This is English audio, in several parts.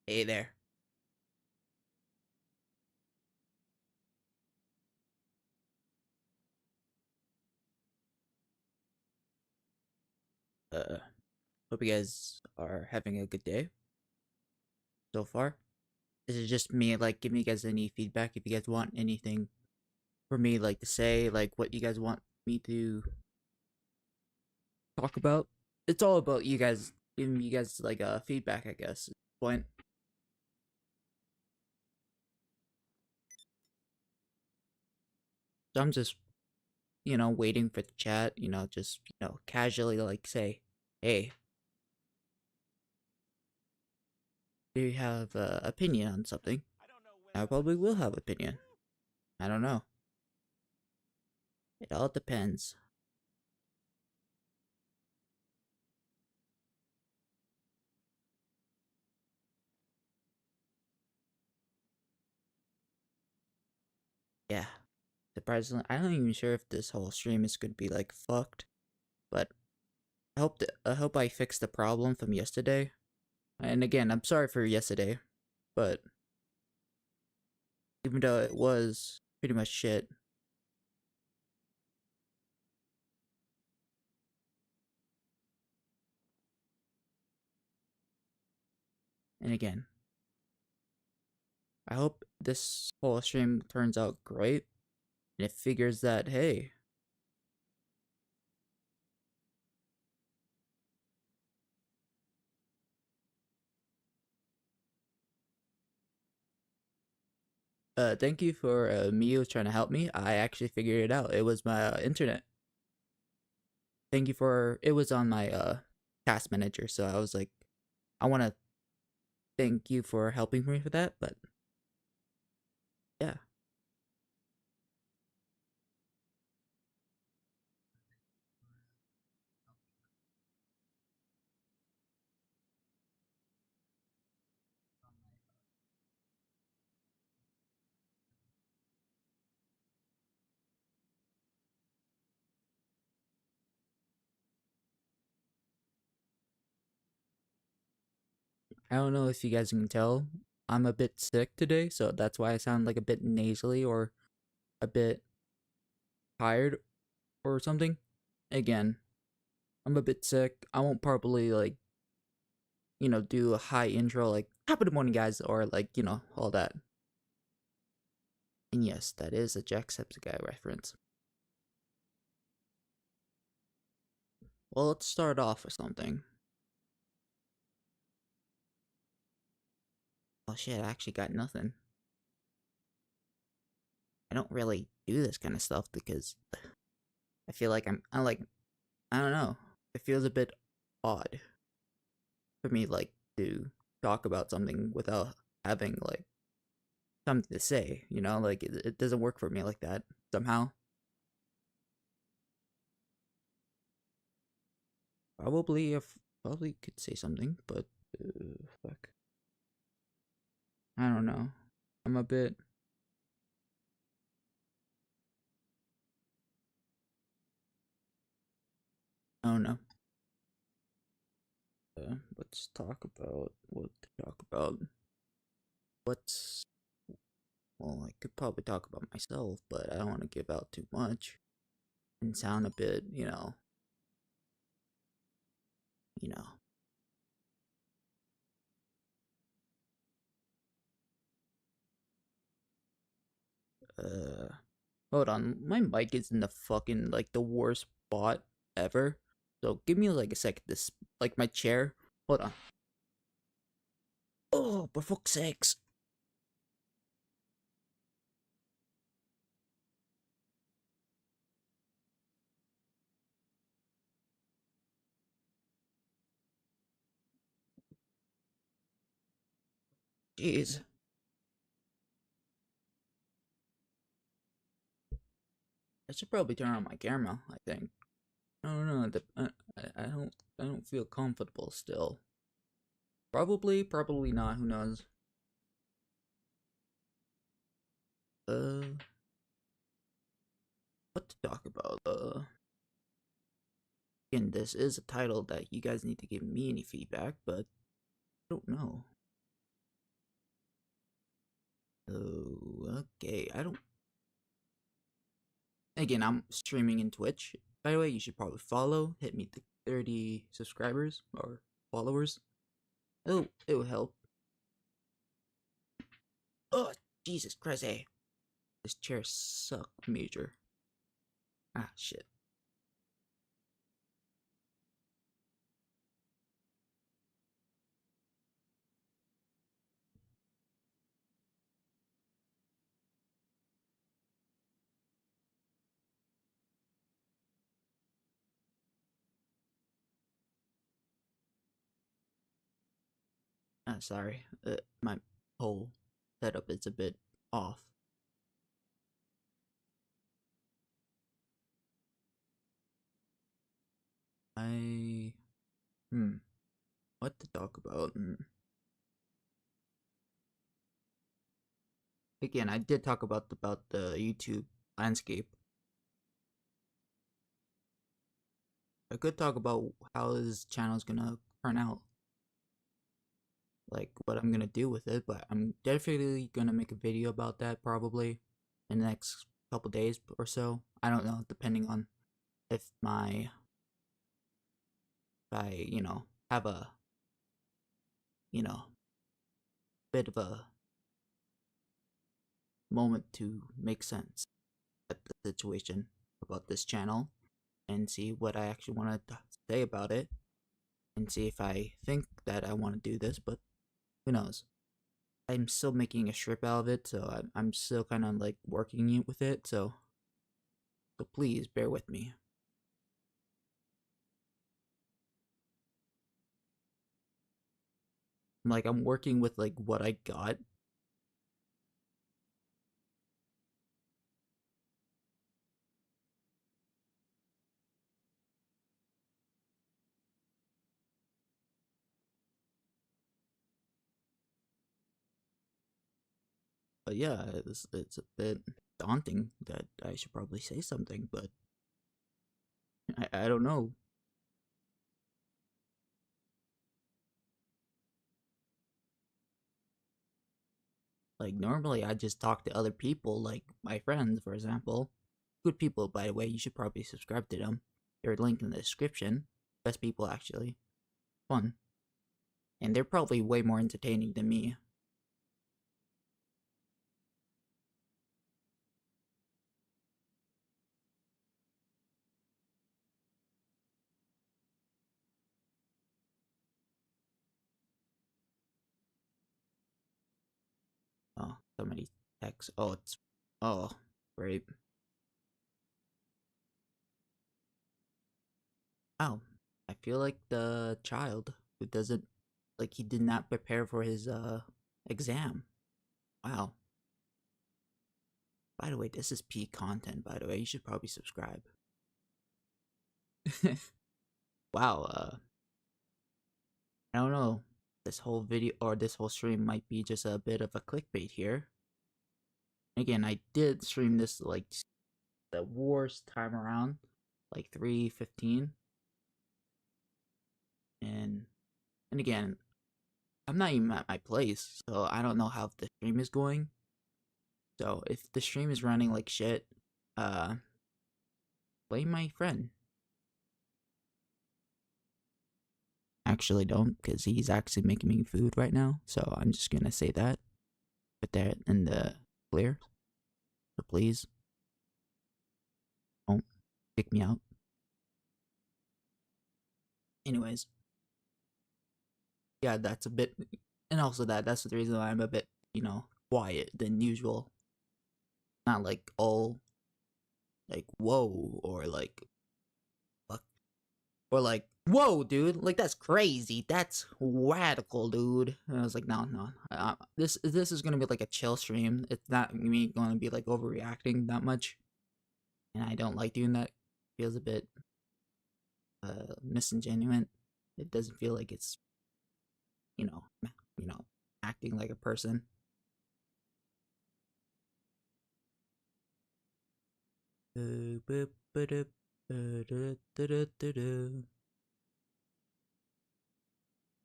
Hey there. Uh, Hope you guys are having a good day so far. This is just me, like, giving you guys any feedback if you guys want anything for me, like, to say, like, what you guys want me to talk about. It's all about you guys, giving you guys, like, feedback, I guess, at this point. So I'm just, waiting for the chat, just, casually, like, say, hey, do you have an opinion on something? I probably will have opinion. I don't know. It all depends. Yeah. Surprisingly, I'm not even sure if this whole stream is gonna be like fucked, but I hope I fixed the problem from yesterday. And again, I'm sorry for yesterday, but even though it was pretty much shit, and again, I hope this whole stream turns out great, and it figures that hey, thank you for Mio trying to help me. I actually figured it out. It was my internet. Thank you for it was on my task manager, so I was like, I want to thank you for helping me for that, but yeah. I don't know if you guys can tell. I'm a bit sick today, so that's why I sound like a bit nasally or a bit tired or something. Again, I'm a bit sick. I won't probably like, do a high intro like top of the morning guys or like, all that. And yes, that is a Jacksepticeye reference. Well, let's start off with something. Oh shit, I actually got nothing. I don't really do this kind of stuff because I feel like I like, I don't know. It feels a bit odd for me like to talk about something without having like something to say, like it doesn't work for me like that somehow. Probably if probably could say something, but fuck. I don't know. I'm a bit I don't know. Let's talk about what to talk about. What's well, I could probably talk about myself, but I don't want to give out too much and sound a bit, you know. Uh, Hold on. My mic is in the fucking like the worst spot ever. So give me like a second. This like my chair. Hold on. Oh, for fuck's sakes. Jeez. I should probably turn on my camera. I think. I don't know. I don't feel comfortable still. Probably not. Who knows? Uh, what to talk about? Again, this is a title that you guys need to give me any feedback, but I don't know. Oh, okay. I don't. Again, I'm streaming in Twitch. By the way, you should probably follow. Hit me to 30 subscribers or followers. Oh, it will help. Oh, Jesus Christ! Hey. This chair suck major. Ah, shit. Ah, sorry. My whole setup is a bit off. I what to talk about? Again, I did talk about the YouTube landscape. I could talk about how this channel is gonna turn out, like what I'm gonna do with it, but I'm definitely gonna make a video about that probably in the next couple days or so. I don't know, depending on if my if I, have a, you know, bit of a moment to make sense at the situation about this channel and see what I actually want to say about it and see if I think that I want to do this, but who knows. I'm still making a strip out of it, so I'm still kind of like working with it, so please bear with me. Like I'm working with like what I got. But yeah, it's a bit daunting that I should probably say something, but I don't know. Like normally I just talk to other people, like my friends, for example. Good people, by the way. You should probably subscribe to them. They're linked in the description. Best people, actually. Fun. And they're probably way more entertaining than me. Oh, so many texts. Oh, it's. Oh, great. Wow. I feel like the child who doesn't. Like, he did not prepare for his, exam. Wow. By the way, this is peak content, by the way. You should probably subscribe. Wow, I don't know. This whole video or this whole stream might be just a bit of a clickbait here. Again, I did stream this like the worst time around, like 3:15, and again, I'm not even at my place, so I don't know how the stream is going. So if the stream is running like shit, uh, blame my friend. Actually, don't, because he's actually making me food right now. So I'm just gonna say that, put that in the clear. So please don't kick me out. Anyways, yeah, that's a bit, and also that's the reason why I'm a bit, quiet than usual. Not like all like whoa or like fuck or like whoa, dude, like that's crazy, that's radical, dude. And I was like, no, this is gonna be like a chill stream. It's not me gonna be like overreacting that much, and I don't like doing that. Feels a bit disingenuous. It doesn't feel like it's you know you know acting like a person. I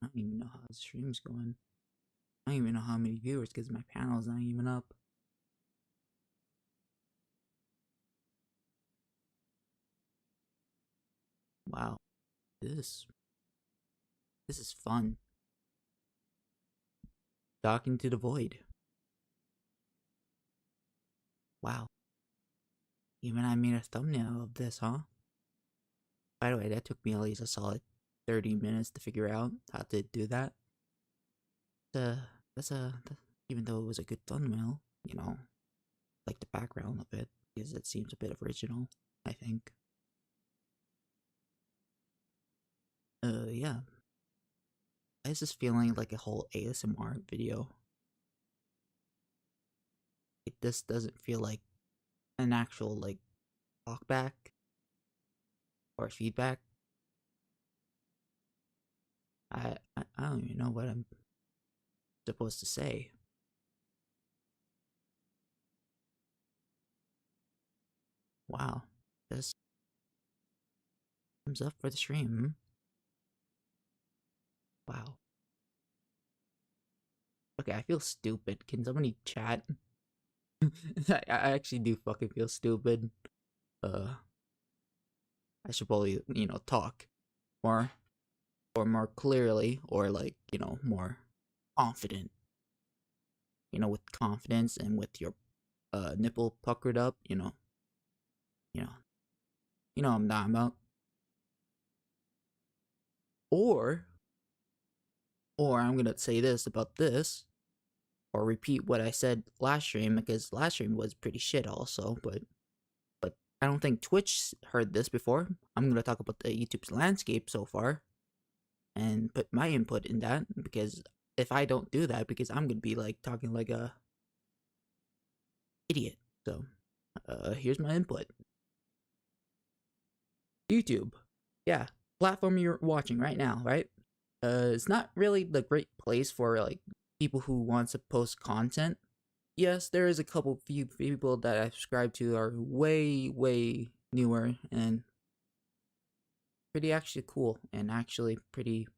don't even know how the stream's going. I don't even know how many viewers because my panel's not even up. Wow. This this is fun. Talking to the void. Wow. Even I made a thumbnail of this, huh? By the way, that took me at least a solid 30 minutes to figure out how to do that. Uh, even though it was a good thumbnail, like the background of it, because it seems a bit original, I think. Yeah. I was just feeling like a whole ASMR video. It just doesn't feel like an actual, like, talkback or feedback. I don't even know what I'm supposed to say. Wow. Just thumbs up for the stream. Wow. Okay, I feel stupid. Can somebody chat? I actually do fucking feel stupid. I should probably, talk more or more clearly or like, more confident. With confidence and with your nipple puckered up, you know, what I'm talking about. Or I'm gonna say this about this, or repeat what I said last stream because last stream was pretty shit also, but I don't think Twitch heard this before. I'm gonna talk about the YouTube's landscape so far and put my input in that because if I don't do that, because I'm gonna be like talking like a idiot. So, here's my input. YouTube, yeah, platform you're watching right now, right? It's not really the great place for like people who want to post content. Yes, there is a couple few people that I subscribe to are way newer and pretty actually cool and actually pretty,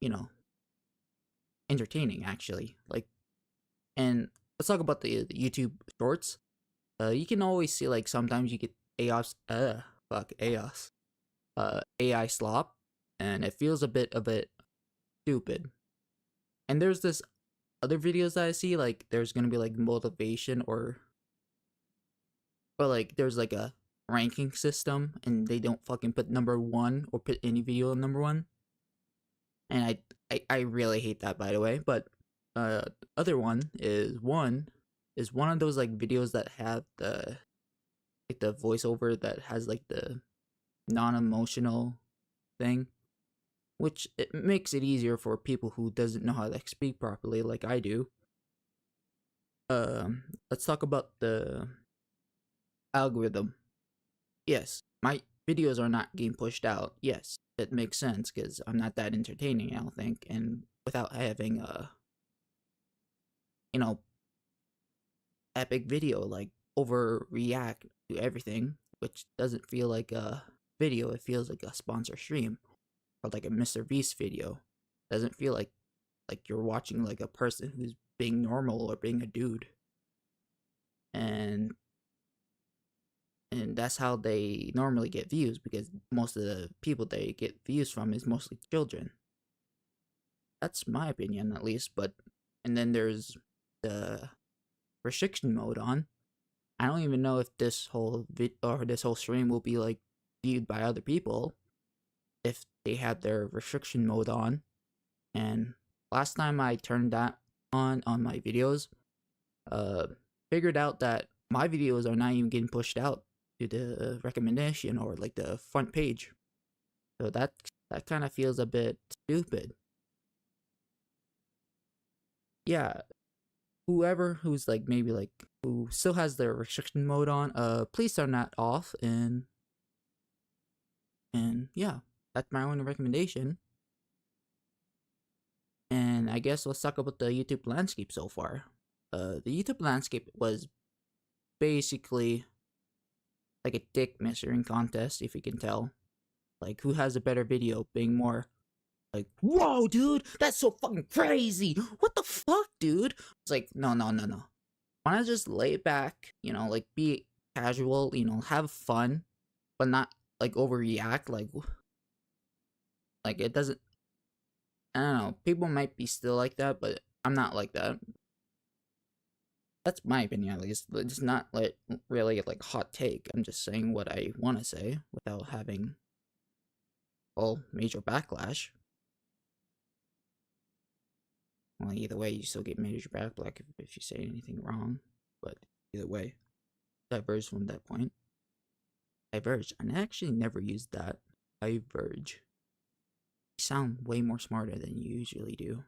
you know, entertaining actually. Like, and let's talk about the YouTube shorts. You can always see like sometimes you get AOS, AOS, AI slop, and it feels a bit stupid. And there's this other videos that I see like there's gonna be like motivation or like there's like a ranking system and they don't fucking put number one or put any video on number one. And I really hate that by the way. But other one is one of those like videos that have the voiceover that has like the non-emotional thing, which it makes it easier for people who doesn't know how to speak properly like I do. Let's talk about the algorithm. Yes, my videos are not getting pushed out. Yes, it makes sense because I'm not that entertaining, I don't think, and without having a you know epic video like overreact to everything, which doesn't feel like a video. It feels like a sponsor stream or like a Mr. Beast video. Doesn't feel like you're watching like a person who's being normal or being a dude. And that's how they normally get views because most of the people they get views from is mostly children. That's my opinion at least. But and then there's the restriction mode on. I don't even know if this whole or this whole stream will be like viewed by other people if they had their restriction mode on. And last time I turned that on my videos, uh, figured out that my videos are not even getting pushed out to the recommendation or like the front page. So that kind of feels a bit stupid. Yeah, whoever who's like maybe like who still has their restriction mode on, please turn that off and yeah, that's my only recommendation. And I guess let's talk about the YouTube landscape so far. The YouTube landscape was basically like a dick measuring contest, if you can tell. Like, who has a better video being more like, whoa, dude, that's so fucking crazy. What the fuck, dude? It's like, no. Why not just lay it back, like be casual, have fun, but not like overreact. Like, Like, it doesn't. I don't know. People might be still like that, but I'm not like that. That's my opinion, at least. It's not like really like hot take. I'm just saying what I want to say without having major backlash. Well, either way, you still get major backlash if you say anything wrong. But either way, diverge from that point. Diverge. And I actually never used that. Diverge. You sound way more smarter than you usually do.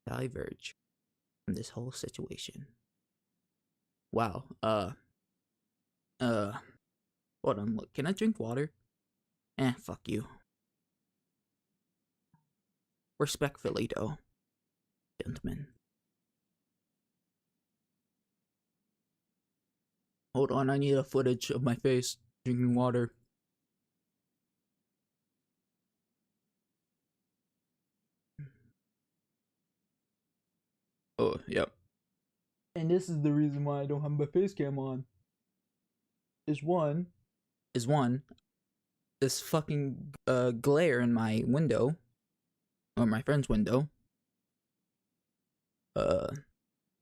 Diverge from this whole situation. Wow. Hold on. Look, can I drink water? Fuck you. Respectfully, though, gentlemen. Hold on, I need a footage of my face drinking water. Oh, yep. And this is the reason why I don't have my face cam on. Is one, this fucking glare in my window, or my friend's window. Uh,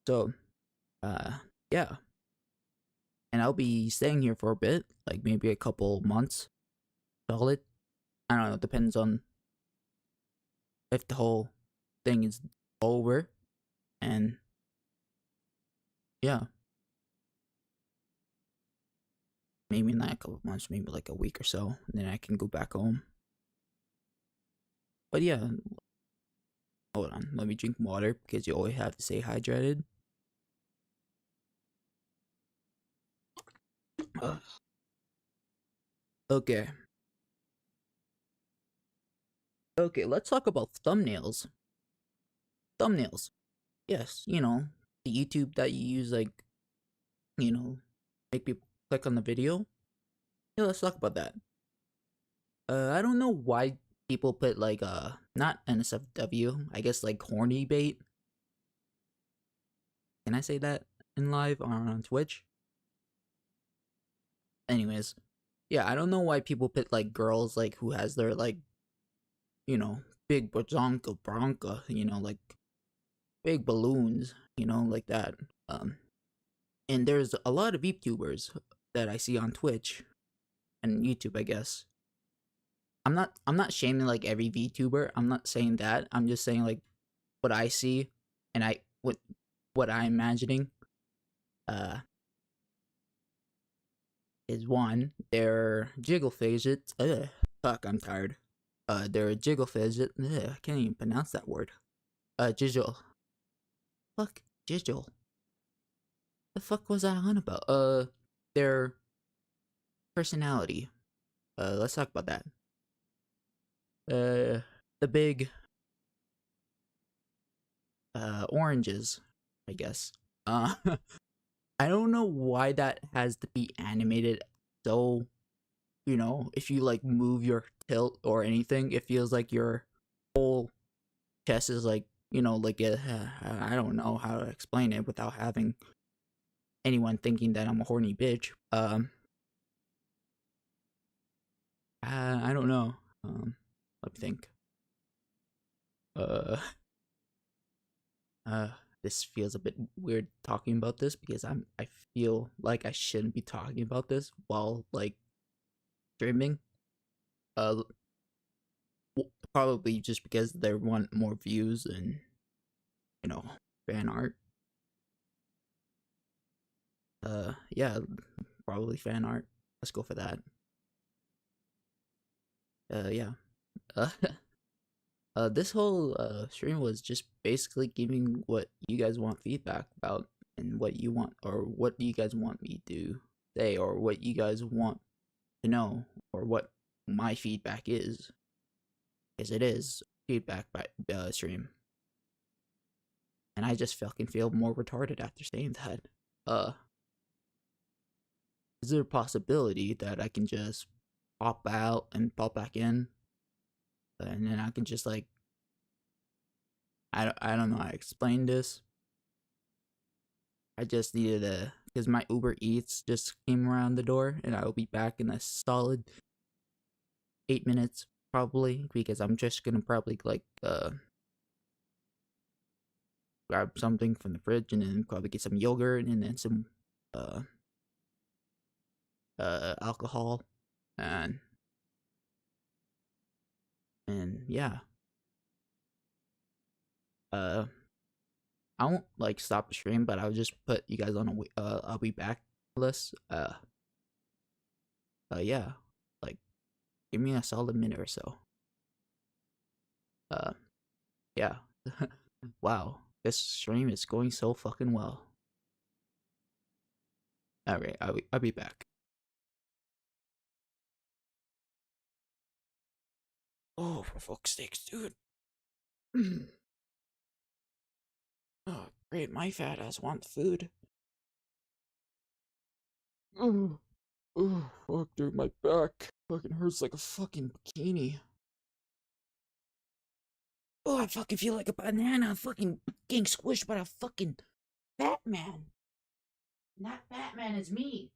so, yeah. And I'll be staying here for a bit, like maybe a couple months. Solid. I don't know, it depends on if the whole thing is over. And yeah, maybe not a couple months, maybe like a week or so, and then I can go back home. But yeah, hold on, let me drink water because you always have to stay hydrated. Okay. Okay, let's talk about thumbnails. Thumbnails. Yes, the YouTube that you use, like, make people click on the video. Yeah, let's talk about that. I don't know why people put, like, not NSFW, I guess, like, horny bait. Can I say that in live or on Twitch? Anyways, yeah, I don't know why people put, like, girls, like, who has their, like, big bazonka bronca, like, big balloons, like that. And there's a lot of VTubers that I see on Twitch and YouTube, I guess. I'm not shaming like every VTuber. I'm not saying that. I'm just saying like what I see and what I'm imagining uh is one, they're jiggle fidgets. Fuck, I'm tired. They're a jiggle fidget. I can't even pronounce that word. Jiggle. Fuck, jiggle. The fuck was I on about? Their personality. Let's talk about that. The big oranges, I guess. I don't know why that has to be animated so, if you like move your tilt or anything, it feels like your whole chest is like, like I don't know how to explain it without having anyone thinking that I'm a horny bitch. I don't know. Let me think. Uh, uh, this feels a bit weird talking about this because I feel like I shouldn't be talking about this while like streaming. Uh, Probably just because they want more views and you know fan art. Yeah, probably fan art. Let's go for that. Yeah. Uh, this whole stream was just basically giving what you guys want feedback about and what you want or what you guys want me to say or what you guys want to know or what my feedback is. Because it is feedback by stream. And I just fucking feel more retarded after saying that. Is there a possibility that I can just pop out and pop back in? And then I can just like I don't know how to explain this. I just needed a because my Uber Eats just came around the door and I will be back in a solid 8 minutes. probably because I'm just gonna probably like grab something from the fridge and then probably get some yogurt and then some uh alcohol and yeah. Uh I won't like stop the stream, but I'll just put you guys on a I'll be back list. Yeah. Like give me a solid minute or so. Uh yeah. Wow. This stream is going so fucking well. Alright, I'll be back. Oh, for fuck's sakes, dude. Oh, great, my fat ass wants food. Oh, oh, fuck, dude, my back fucking hurts like a fucking bikini. Oh, I fucking feel like a banana fucking getting squished by a fucking Batman. And that Batman is me.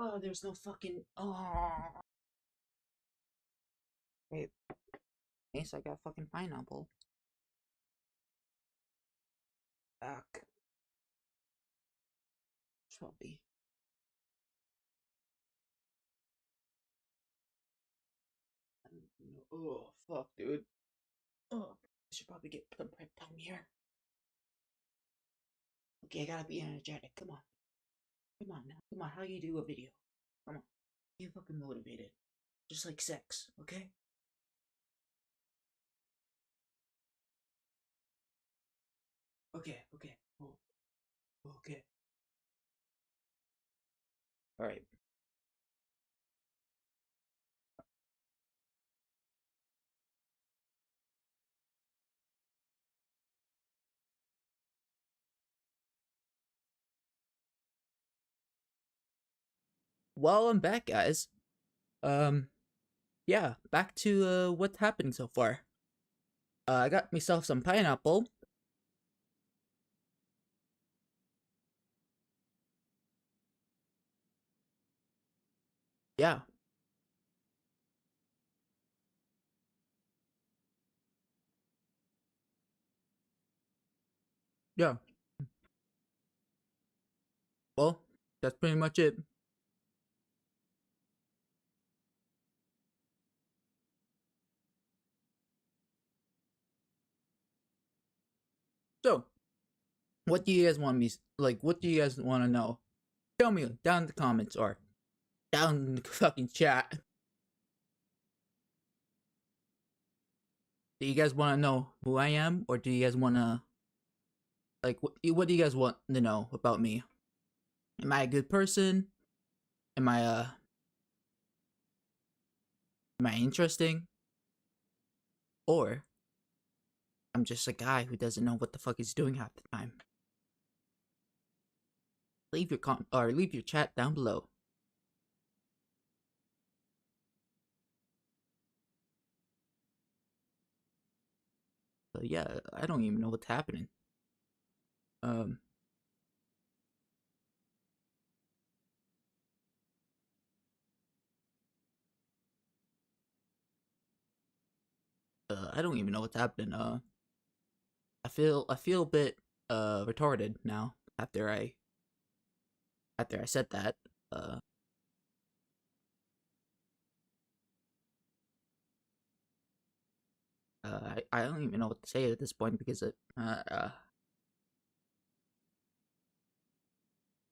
Oh, there's no fucking. Oh. Wait, Ace, I got fucking pineapple. Back. Probably. Oh, fuck, dude. Oh, I should probably get some prep time here. Okay, I gotta be energetic. Come on. Come on now. Come on, how you do a video? Come on. Get fucking motivated. Just like sex, okay? Okay, okay. Oh, okay. Alright. Well, I'm back, guys. Um, yeah, back to what's happening so far. I got myself some pineapple. Yeah, yeah. Well, that's pretty much it. So, what do you guys want me like? What do you guys want to know? Tell me down in the comments or down in the fucking chat. Do you guys want to know who I am, or do you guys want to like what do you guys want to know about me? Am I a good person? Am I am I interesting? Or I'm just a guy who doesn't know what the fuck he's doing half the time? Leave your leave your chat down below. So yeah, I don't even know what's happening. Um, I don't even know what's happening. I feel a bit retarded now after I said that. Uh, I don't even know what to say at this point because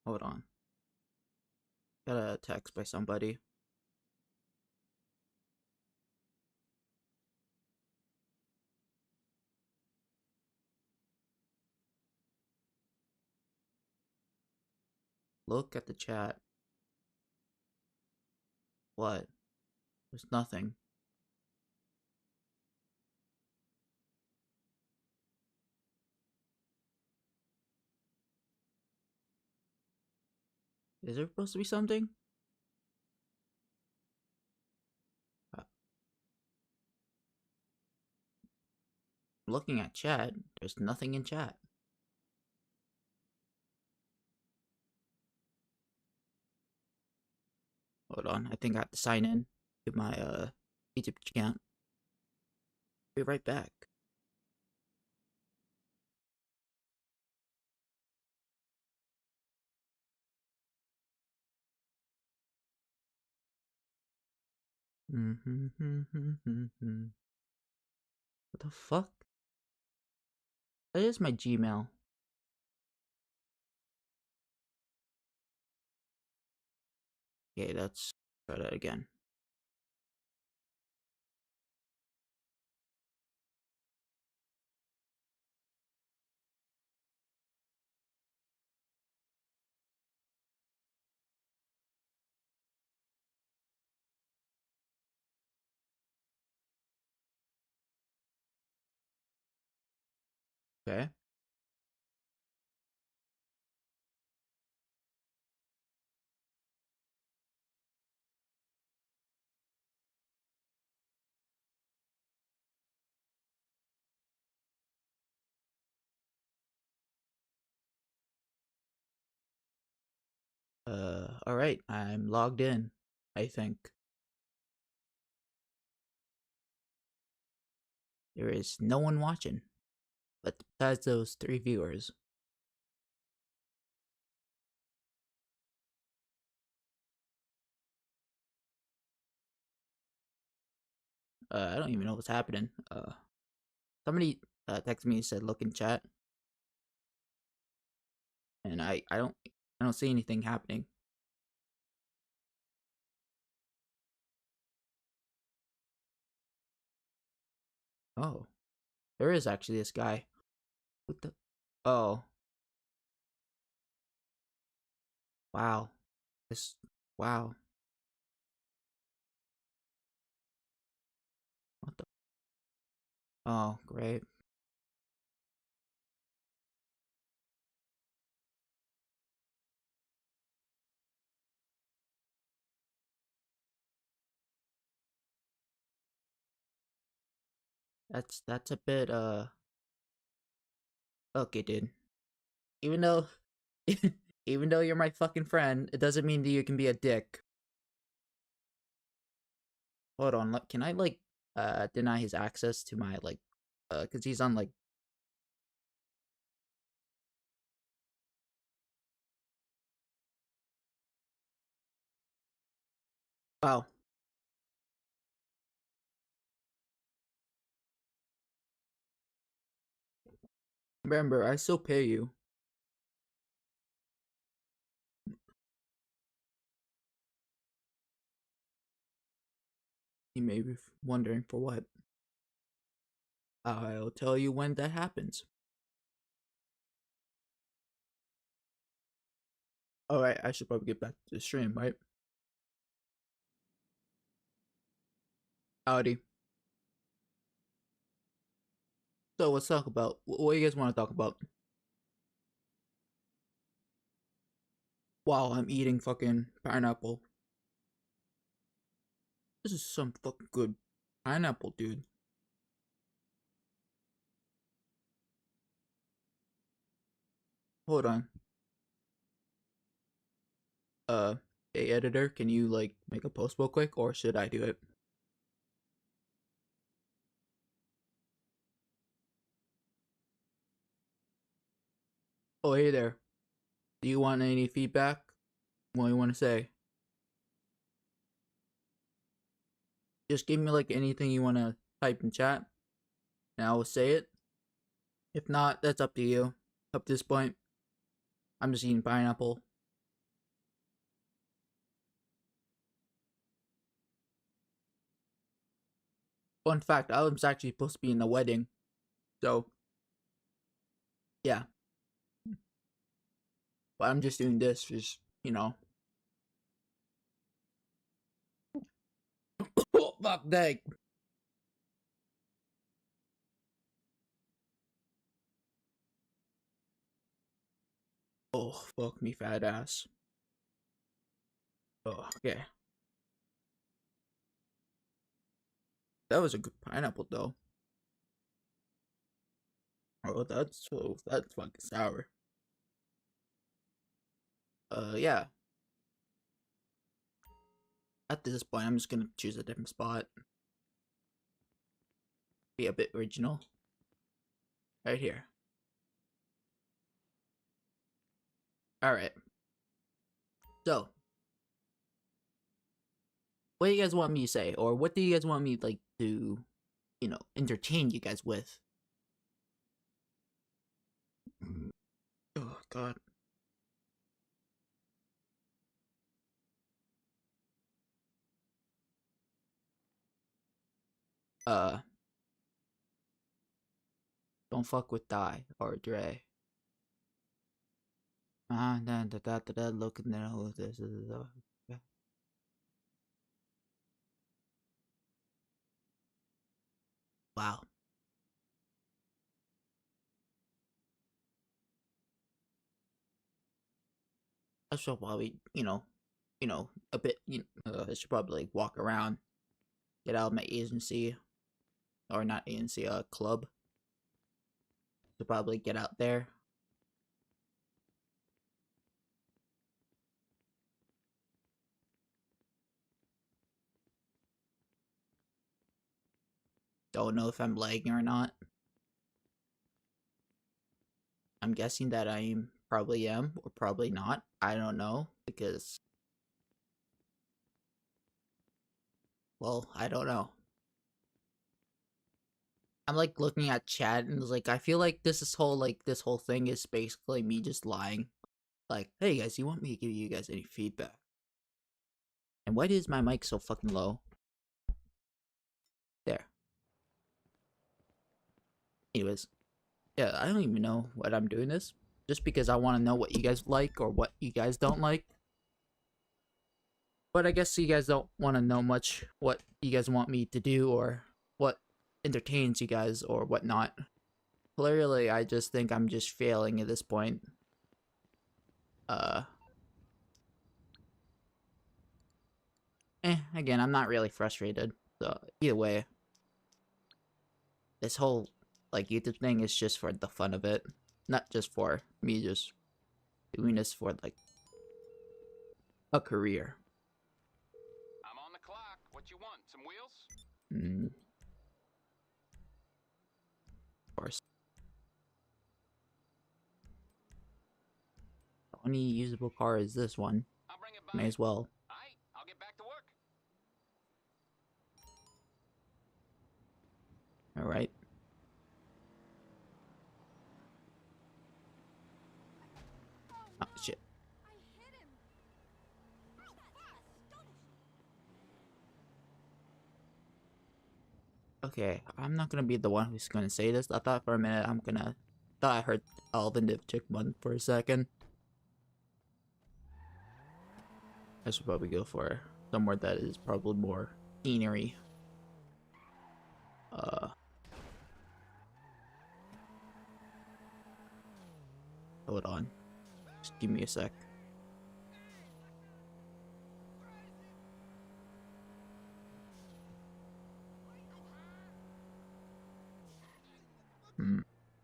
hold on, got a text by somebody. Look at the chat. What? There's nothing. Is there supposed to be something? Uh, Looking at chat, there's nothing in chat. Hold on, I think I have to sign in to my YouTube account. Be right back. What the fuck? That is my Gmail. Okay, let's try that again. Okay. Alright, I'm logged in, I think. There is no one watching, but besides those 3 viewers. I don't even know what's happening. Somebody texted me and said look in chat, and I don't see anything happening. Oh, there is actually this guy. What the? Oh, wow. This. Wow. What the? Oh, great. That's a bit okay, dude. Even though, even though you're my fucking friend, it doesn't mean that you can be a dick. Hold on, can I like deny his access to my like cuz he's on like wow. Remember, I still pay you. You may be wondering for what. I'll tell you when that happens. Alright, I should probably get back to the stream, right? Howdy. So let's talk about, what do you guys want to talk about? While I'm eating fucking pineapple. This is some fucking good pineapple, dude. Hold on. Hey editor, can you like make a post real quick, or should I do it? Oh, hey there. Do you want any feedback? What do you want to say? Just give me like anything you want to type in chat, and I will say it. If not, that's up to you. Up to this point, I'm just eating pineapple. Fun fact, I was actually supposed to be in the wedding. So, yeah. But I'm just doing this, just, you know. Oh, fuck, dang. Oh, fuck me, fat ass. Oh, okay. That was a good pineapple, though. Oh, that's fucking sour. Yeah. At this point, I'm just gonna choose a different spot. Be a bit original. Right here. Alright. So, what do you guys want me to say? Or what do you guys want me, like, to, you know, entertain you guys with? Oh, God. Don't fuck with Die or Dre. Look at that. This is wow. I should probably, a bit. I should probably like, walk around, get out of my agency, or not agency, club. To probably get out there. Don't know if I'm lagging or not. I'm guessing that I probably am or probably not. I don't know because, well, I don't know. I'm like looking at chat and it's like I feel like this whole thing is basically me just lying. Like, hey guys, you want me to give you guys any feedback? And why is my mic so fucking low? There. Anyways, yeah, I don't even know what I'm doing this. Just because I want to know what you guys like or what you guys don't like. But I guess you guys don't want to know much what you guys want me to do or what entertains you guys or whatnot. Clearly, I just think I'm just failing at this point. Again, I'm not really frustrated. So, either way, this whole, like, YouTube thing is just for the fun of it. Not just for me just doing this for, like, a career. I'm on the clock. What you want? Some wheels? Of course. The only usable car is this one. I'll bring it by. May as well. Aight, I'll get back to work. Alright. Oh, shit. I hit him. Okay, I'm not gonna be the one who's gonna say this. I thought for a minute thought I heard Alvin the Chickman for a second. I should probably go for somewhere that is probably more scenery. Uh, Hold on. Just give me a sec.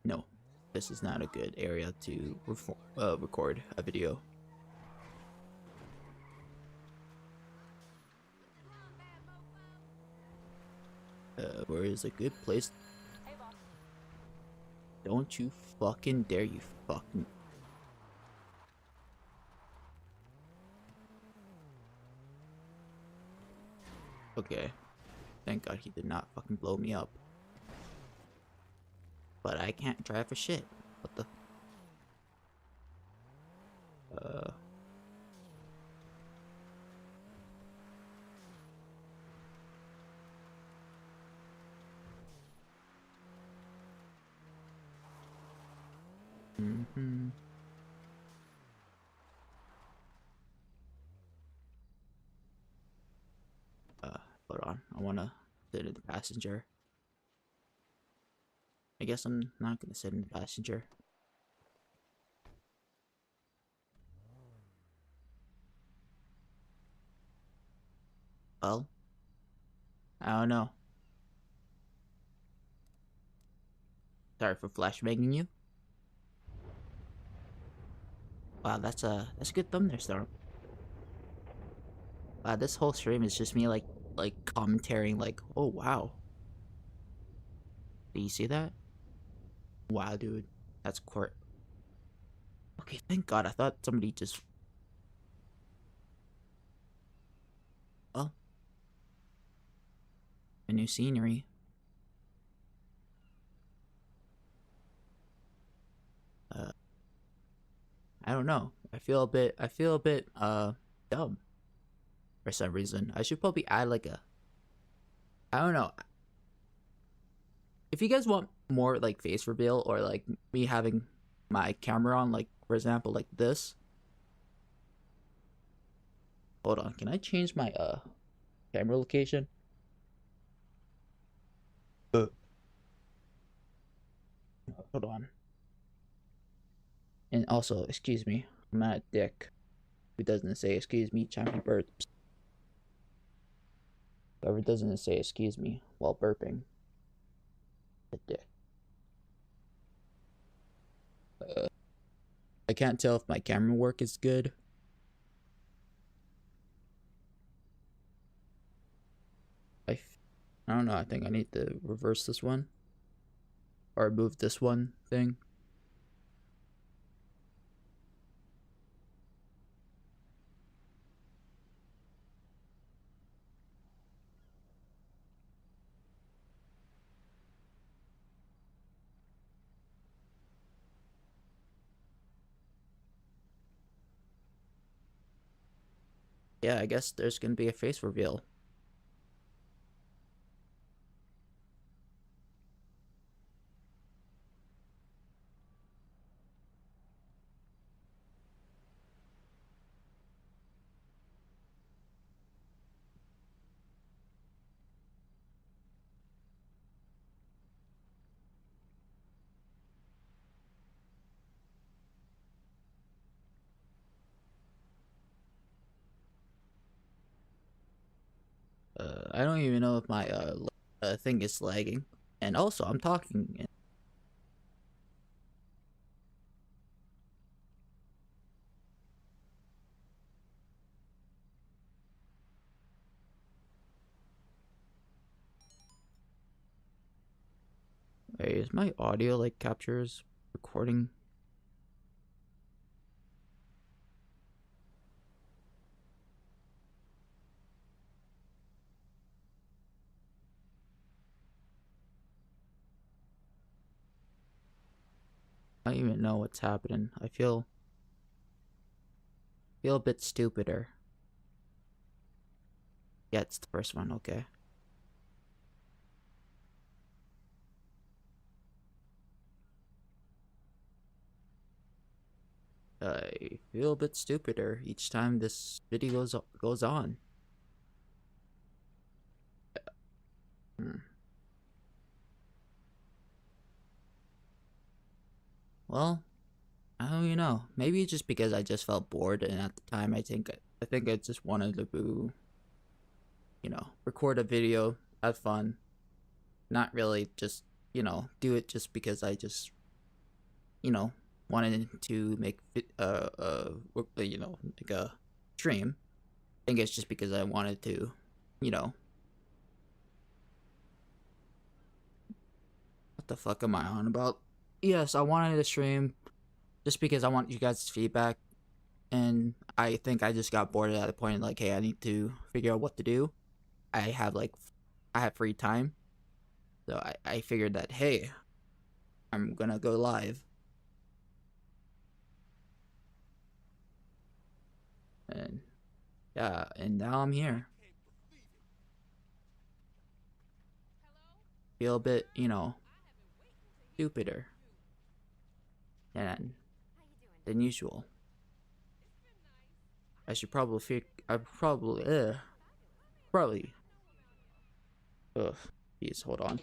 No, this is not a good area to record a video. Where is a good place? Don't you fucking dare, you fucking... Okay. Thank God he did not fucking blow me up. But I can't drive for shit. What the... Mm-hmm. Hold on. I wanna sit in the passenger. I guess I'm not gonna sit in the passenger. Well, I don't know. Sorry for flashbanging you. Wow, that's a good thumbnail, Storm. Wow, this whole stream is just me like commentating like, oh wow. Do you see that? Wow, dude. That's court. Okay, thank God. I thought somebody just... Well, a new scenery. I don't know. I feel a bit dumb for some reason. I should probably add like a... I don't know. If you guys want more like face reveal or like me having my camera on, like for example, like this. Hold on, can I change my camera location? Hold on. And also, excuse me, I'm not a dick who doesn't say excuse me, chiming burps. Whoever doesn't say excuse me while burping, a dick. I can't tell if my camera work is good. I don't know, I think I need to reverse this one. Or move this one thing. Yeah, I guess there's gonna be a face reveal. I don't even know if my thing is lagging. And also, I'm talking. Wait, is my audio like captures recording? I don't even know what's happening. I feel a bit stupider. Yeah, it's the first one. Okay. I feel a bit stupider each time this video goes on. Hmm. Well, I don't even know. Maybe just because I just felt bored, and at the time, I think I just wanted to, record a video, have fun, not really just do it just because I just you know wanted to make like a stream. I think it's just because I wanted to, you know, what the fuck am I on about? Yes, I wanted to stream just because I want you guys' feedback, and I think I just got bored at the point like, hey, I need to figure out what to do. I have like, I have free time, so I figured that hey, I'm gonna go live, and yeah, and now I'm here. Feel a bit, stupider than usual. I should probably I probably. Ugh. Please hold on.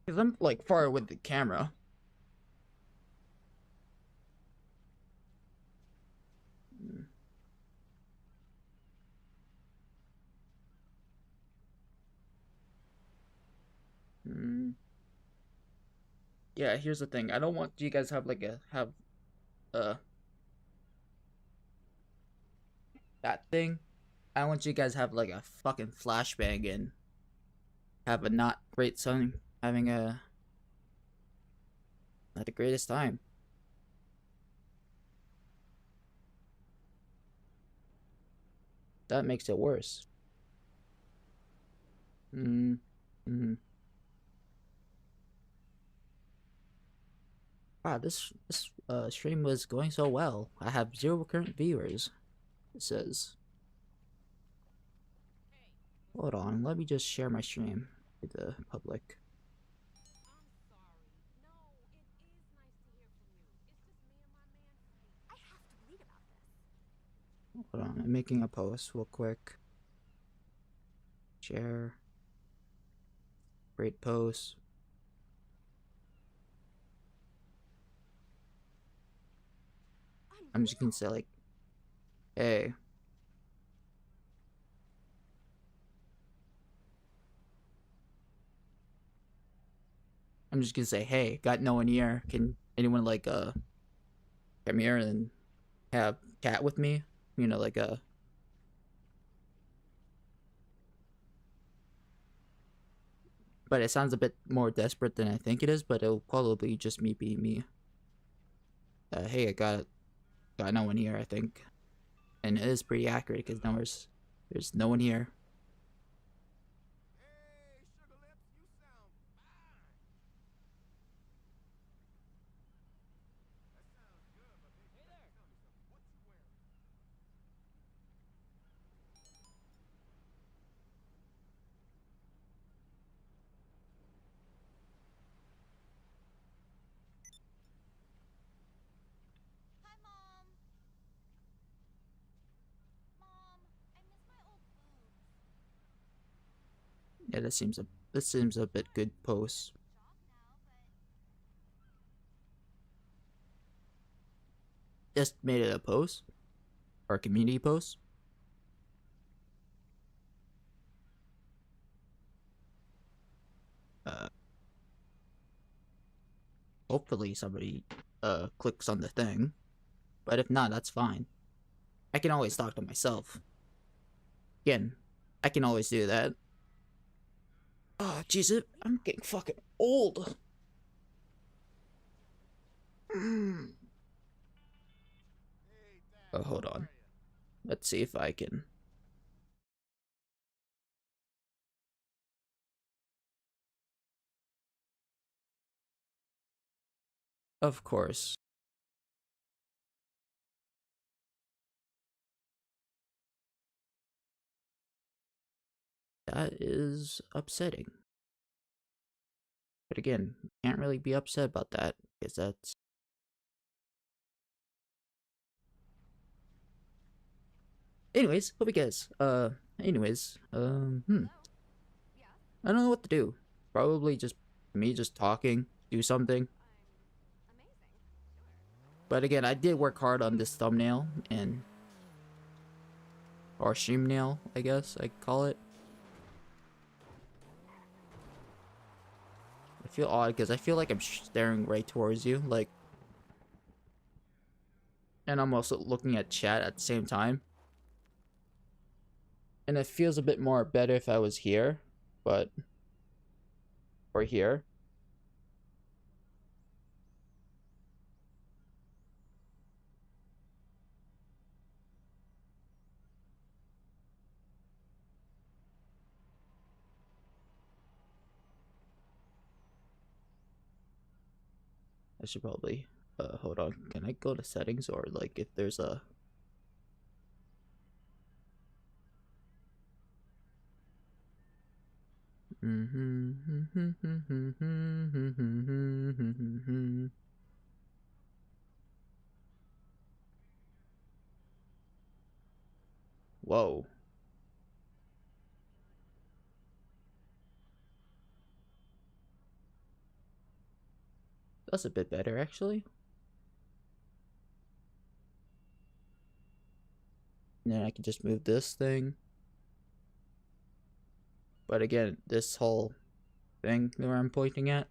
Because I'm like far with the camera. Mm. Yeah, here's the thing. I don't want you guys have like a have uh that thing. I want you guys have like a fucking flashbang and have a not great son having a not the greatest time. That makes it worse. Mm. Mm. Wow, this stream was going so well. I have 0 current viewers. It says. Hold on, let me just share my stream to the public. Hold on, I'm making a post real quick. Share. Great post. I'm just gonna say like, hey. I'm just gonna say, hey, got no one here. Can anyone like come here and have chat with me? Like but it sounds a bit more desperate than I think it is, but it'll probably just me be me. Hey, I got no one here, I think. And it is pretty accurate because there's no one here. Yeah, this seems a bit good post. Just made it a post or a community post. Uh, Hopefully somebody clicks on the thing, but if not, that's fine. I can always talk to myself. Again, I can always do that. Oh, jeez, I'm getting fucking old. Oh, hold on. Let's see if I can. Of course. That is upsetting. But again, can't really be upset about that because that's. Anyways, hope you guys. I don't know what to do. Probably just me just talking, do something. But again, I did work hard on this thumbnail and or stream nail, I guess I call it. I feel odd because I feel like I'm staring right towards you, like, and I'm also looking at chat at the same time. And it feels a bit more better if I was here, but or here. I should probably hold on. Can I go to settings or like if there's a Whoa. That's a bit better actually. And then I can just move this thing. But again, this whole thing where I'm pointing at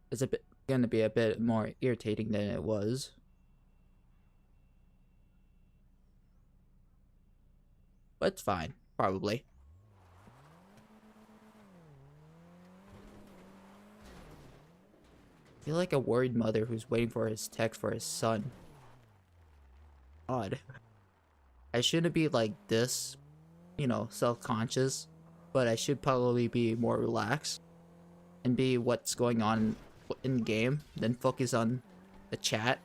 is a bit gonna be a bit more irritating than it was. But it's fine, probably. I feel like a worried mother who's waiting for his text for his son. Odd. I shouldn't be like this, self-conscious, but I should probably be more relaxed and be what's going on in game than focus on the chat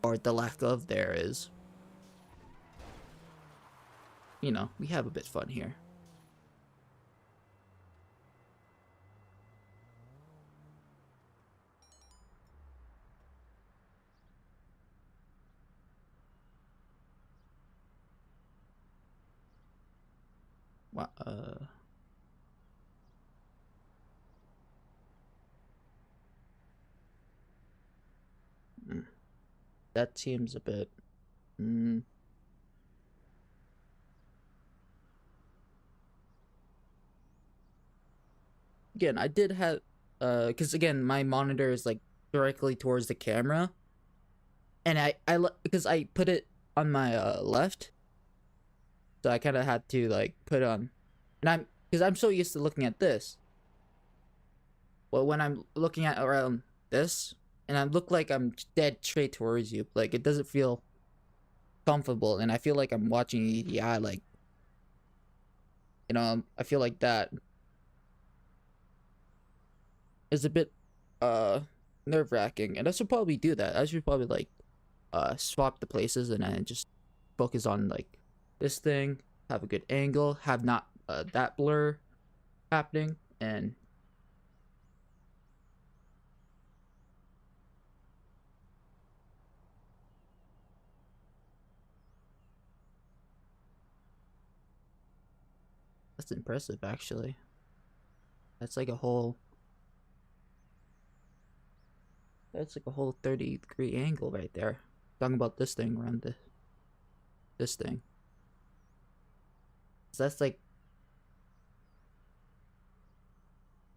or the lack of there is. We have a bit fun here. Wow, that seems a bit. Again, I did have, because again, my monitor is like directly towards the camera, and because I put it on my left, so I kind of had to like put it on, and because I'm so used to looking at this. Well, when I'm looking at around this, and I look like I'm dead straight towards you, like it doesn't feel comfortable, and I feel like I'm watching EDI, like, I feel like that is a bit nerve-wracking, and I should probably do that. I should probably like swap the places and then just focus on like this thing, have a good angle, have not that blur happening, and that's impressive actually. That's like a whole that's like a whole 30-degree angle right there. Talking about this thing around this thing. So that's like,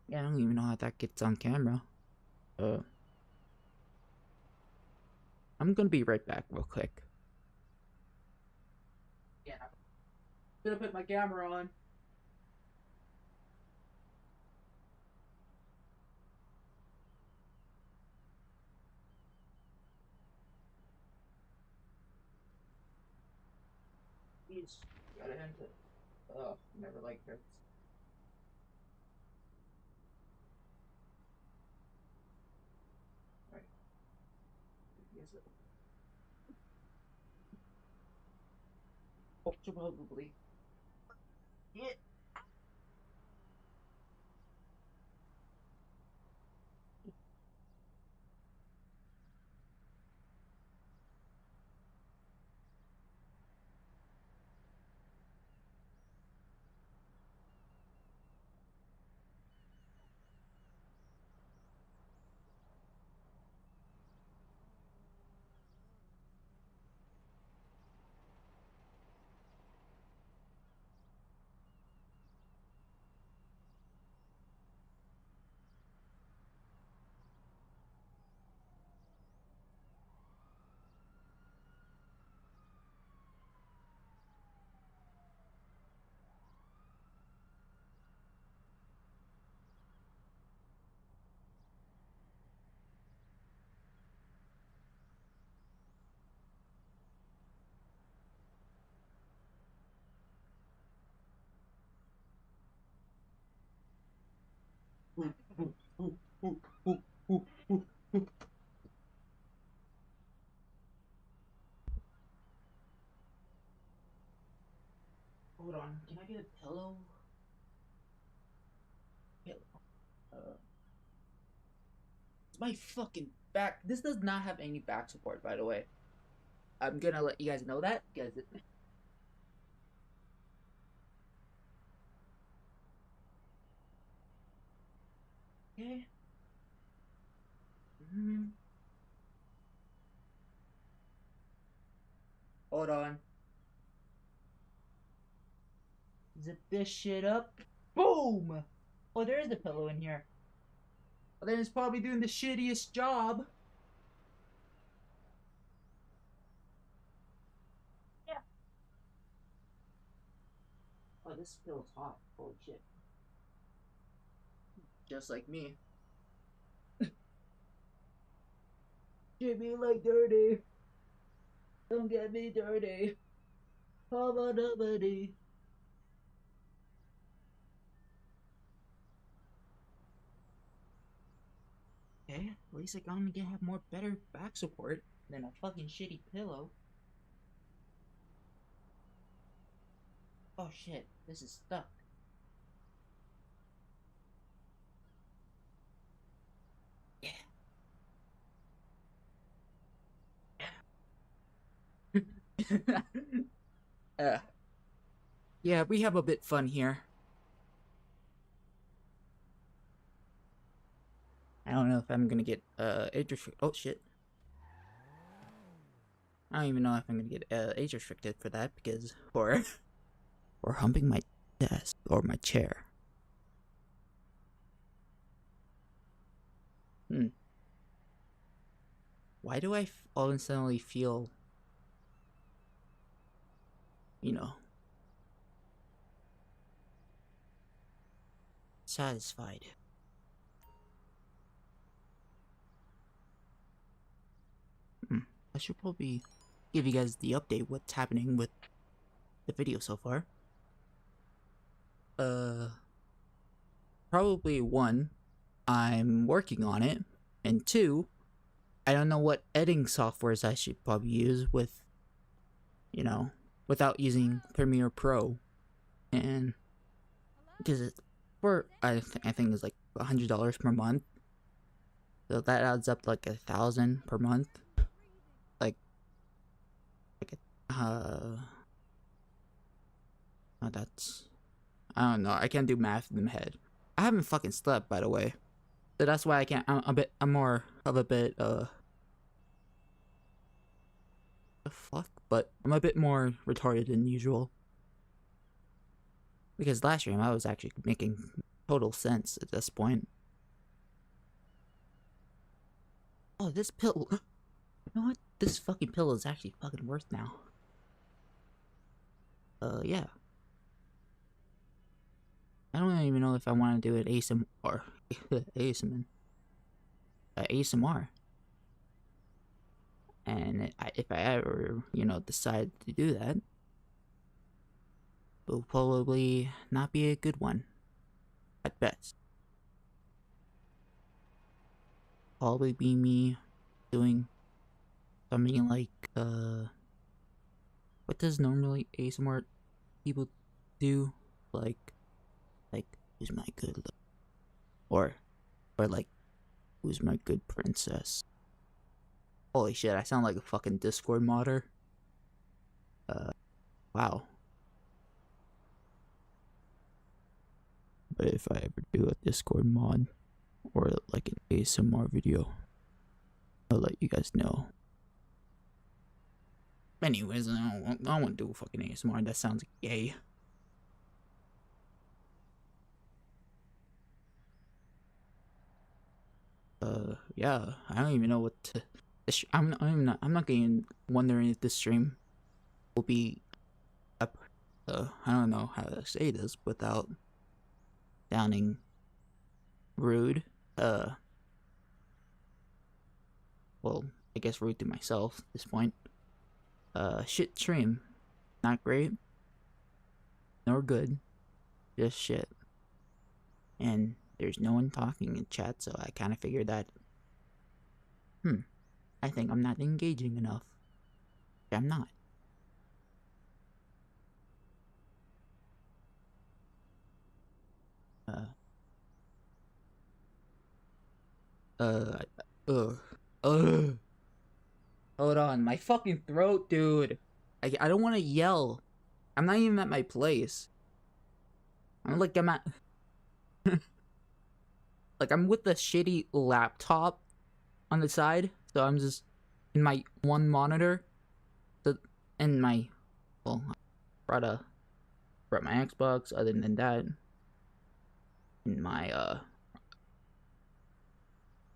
yeah, I don't even know how that gets on camera. Uh I'm gonna be right back real quick. Yeah, I'm gonna put my camera on. Jeez, gotta end it. Oh, never liked her. Right. Is it? Oh, probably. Yeah. Hold on, can I get a pillow? Pillow. It's my fucking back. This does not have any back support, by the way. I'm gonna let you guys know that because okay. Mm, hold on. Zip this shit up. Boom! Oh, there is a pillow in here. Well, then it's probably doing the shittiest job. Yeah. Oh, this pillow's hot. Holy shit. Just like me. Get me like dirty. Don't get me dirty. Hubba dubba. Okay, at least I'm gonna have more better back support than a fucking shitty pillow. Oh shit, this is stuck. Yeah. uh, yeah, we have a bit fun here. I don't know if I'm gonna get age restricted. Oh shit. I don't even know if I'm gonna get age restricted for that because or humping my desk or my chair. Hmm. Why do I all of a sudden feel, you know, satisfied? Hmm. I should probably give you guys the update what's happening with the video so far. Probably one, I'm working on it, and two, I don't know what editing softwares I should probably use with, you know, without using Premiere Pro, and because it's for I think it's like $100 per month, so that adds up to like 1,000 per month, like oh, that's I don't know. I can't do math in my head. I haven't fucking slept, by the way. So that's why I can't. I'm more of a bit. The fuck. But I'm a bit more retarded than usual. Because last stream I was actually making total sense at this point. Oh, this pill. You know what? This fucking pill is actually fucking worth now. Yeah. I don't even know if I want to do it ASMR. ASMR. ASMR. And if I ever, decide to do that, it will probably not be a good one, at best. Probably be me doing something like, what does normally ASMR people do? Like, who's my good look? Or like, who's my good princess? Holy shit, I sound like a fucking Discord modder. Wow. But if I ever do a Discord mod or like an ASMR video, I'll let you guys know. Anyways, I don't want to do a fucking ASMR. That sounds gay. Yeah, I don't even know what to. I'm not getting wondering if this stream will be up. I don't know how to say this without sounding rude. Well, I guess rude to myself at this point. Shit stream, not great, nor good, just shit. And there's no one talking in chat, so I kind of figured that, I think I'm not engaging enough. I'm not. Uh, uh, ugh, ugh. Hold on, my fucking throat, dude. I don't want to yell. I'm not even at my place. I'm at, like, I'm with the shitty laptop on the side, so I'm just in my one monitor, the and my, well, I brought my Xbox. Other than that, in my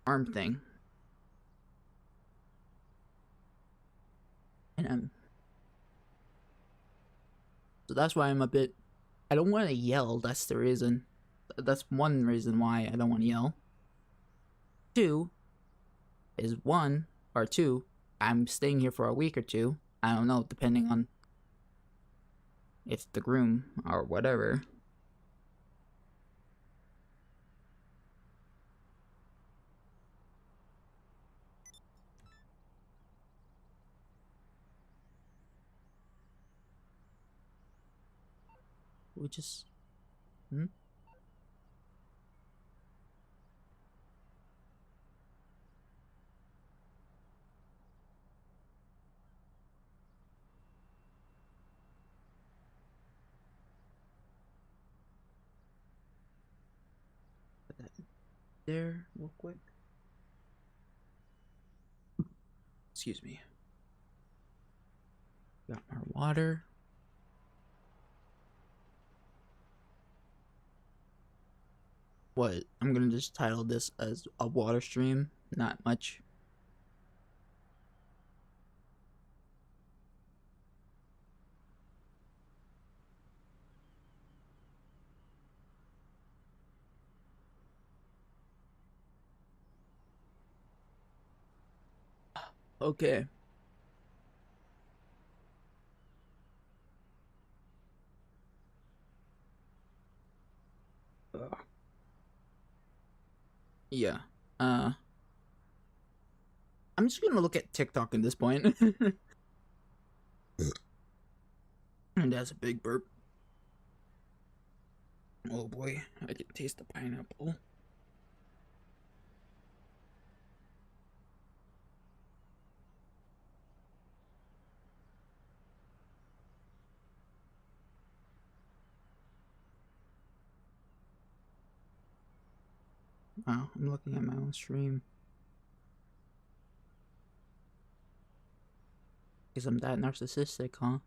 arm thing, and so that's why I'm a bit. I don't want to yell. That's the reason. That's one reason why I don't want to yell. Two is one or two. I'm staying here for a week or two. I don't know, depending on if the groom or whatever. We just. Hmm? Put that there real quick. Excuse me. Got our water. What? I'm gonna just title this as a water stream. Not much. Okay. Ugh. Yeah. Uh, I'm just gonna look at TikTok at this point. And that's a big burp. Oh boy, I can taste the pineapple. Wow, I'm looking at my own stream. Because I'm that narcissistic, huh?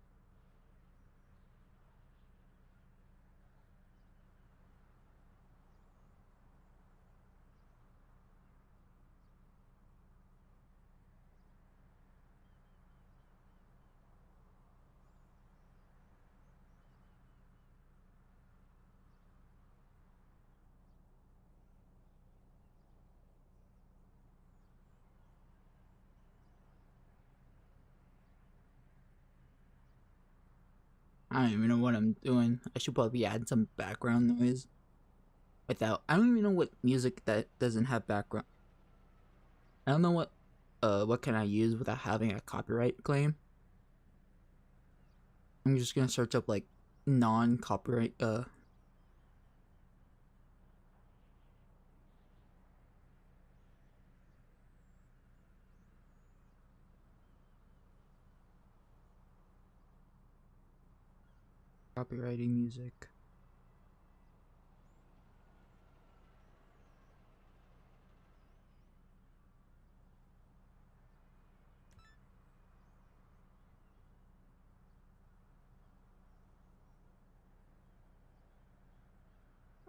I don't even know what I'm doing. I should probably add some background noise. I don't even know what music that doesn't have background. I don't know what can I use without having a copyright claim. I'm just gonna search up like non-copyright copyrighting music.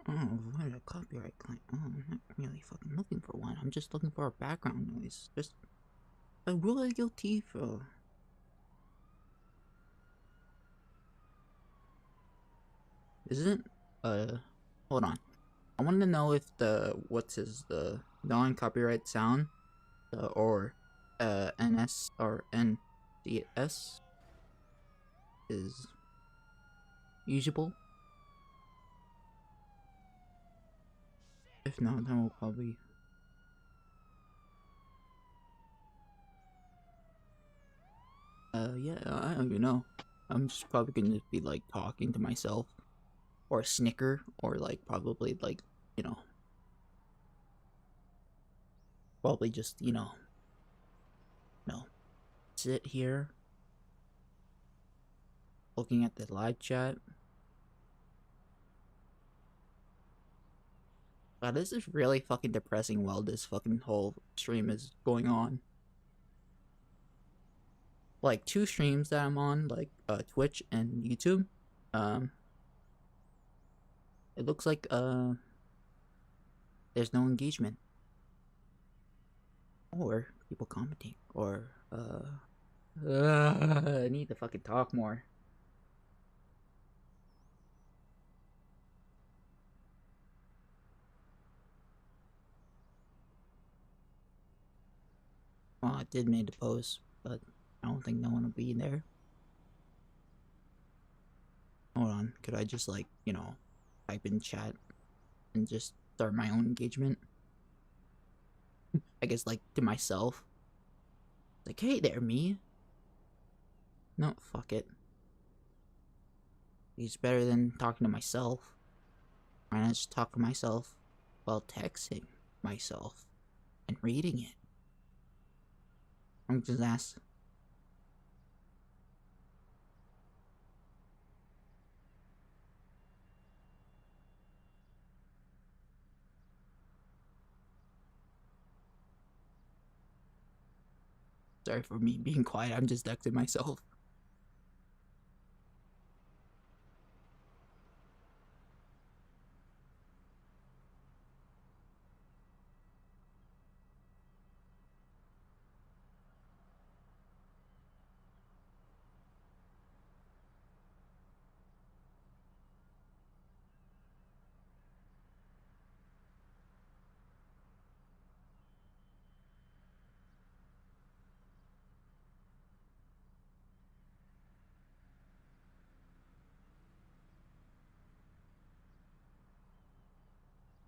Oh, what a copyright claim. Oh, I'm not really fucking looking for one. I'm just looking for a background noise. Just a really guilty for. Isn't hold on. I want to know if the non-copyright sound or NS or NDS is usable. If not, then we'll probably. Yeah, I don't even know. I'm just probably gonna be like talking to myself, or snicker, or like probably like, you know, probably just no, sit here looking at the live chat. Wow, this is really fucking depressing while this fucking whole stream is going on. Like two streams that I'm on, like Twitch and YouTube. Um, it looks like there's no engagement or people commenting or I need to fucking talk more. Well, I did make the post, but I don't think no one will be there. Hold on, could I just like, type in chat and just start my own engagement? I guess like to myself. Like, hey there, me. No, fuck it. It's better than talking to myself. Why not just talk to myself while texting myself and reading it? I'm just asked. Sorry for me being quiet, I'm just texting myself.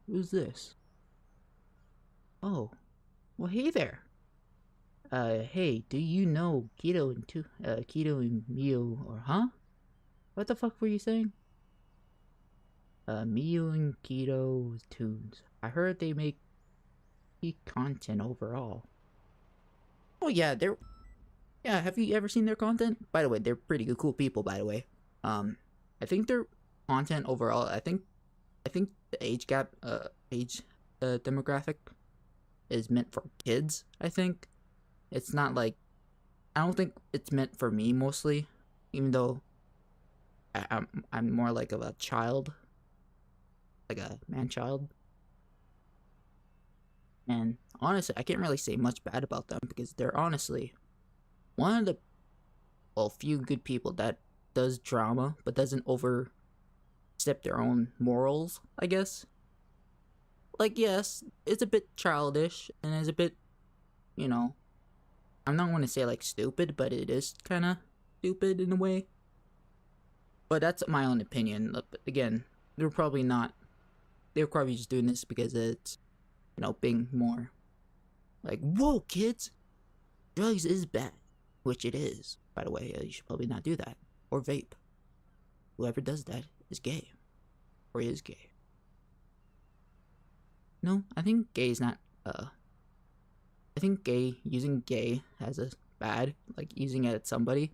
Who's this? Oh, well, hey there. Hey, do you know Keto and Mio, or huh? What the fuck were you saying? Mio and Keto tunes. I heard they make peak content overall. Oh yeah, yeah, have you ever seen their content? By the way, they're pretty cool people, by the way. I think their content overall, I think the age demographic is meant for kids, I think. It's not like, I don't think it's meant for me mostly, even though I'm more like of a child, like a man child. And honestly, I can't really say much bad about them because they're honestly one of the few good people that does drama but doesn't overstep their own morals, I guess. Like, yes, it's a bit childish and it's a bit, you know, I'm not going to say like stupid, but it is kind of stupid in a way. But that's my own opinion. But again, they're probably not. They're probably just doing this because it's, being more like, whoa, kids, drugs is bad, which it is. By the way, you should probably not do that or vape. Whoever does that is gay, or is gay. No, I think gay is not. I think using gay as a bad, like using it at somebody.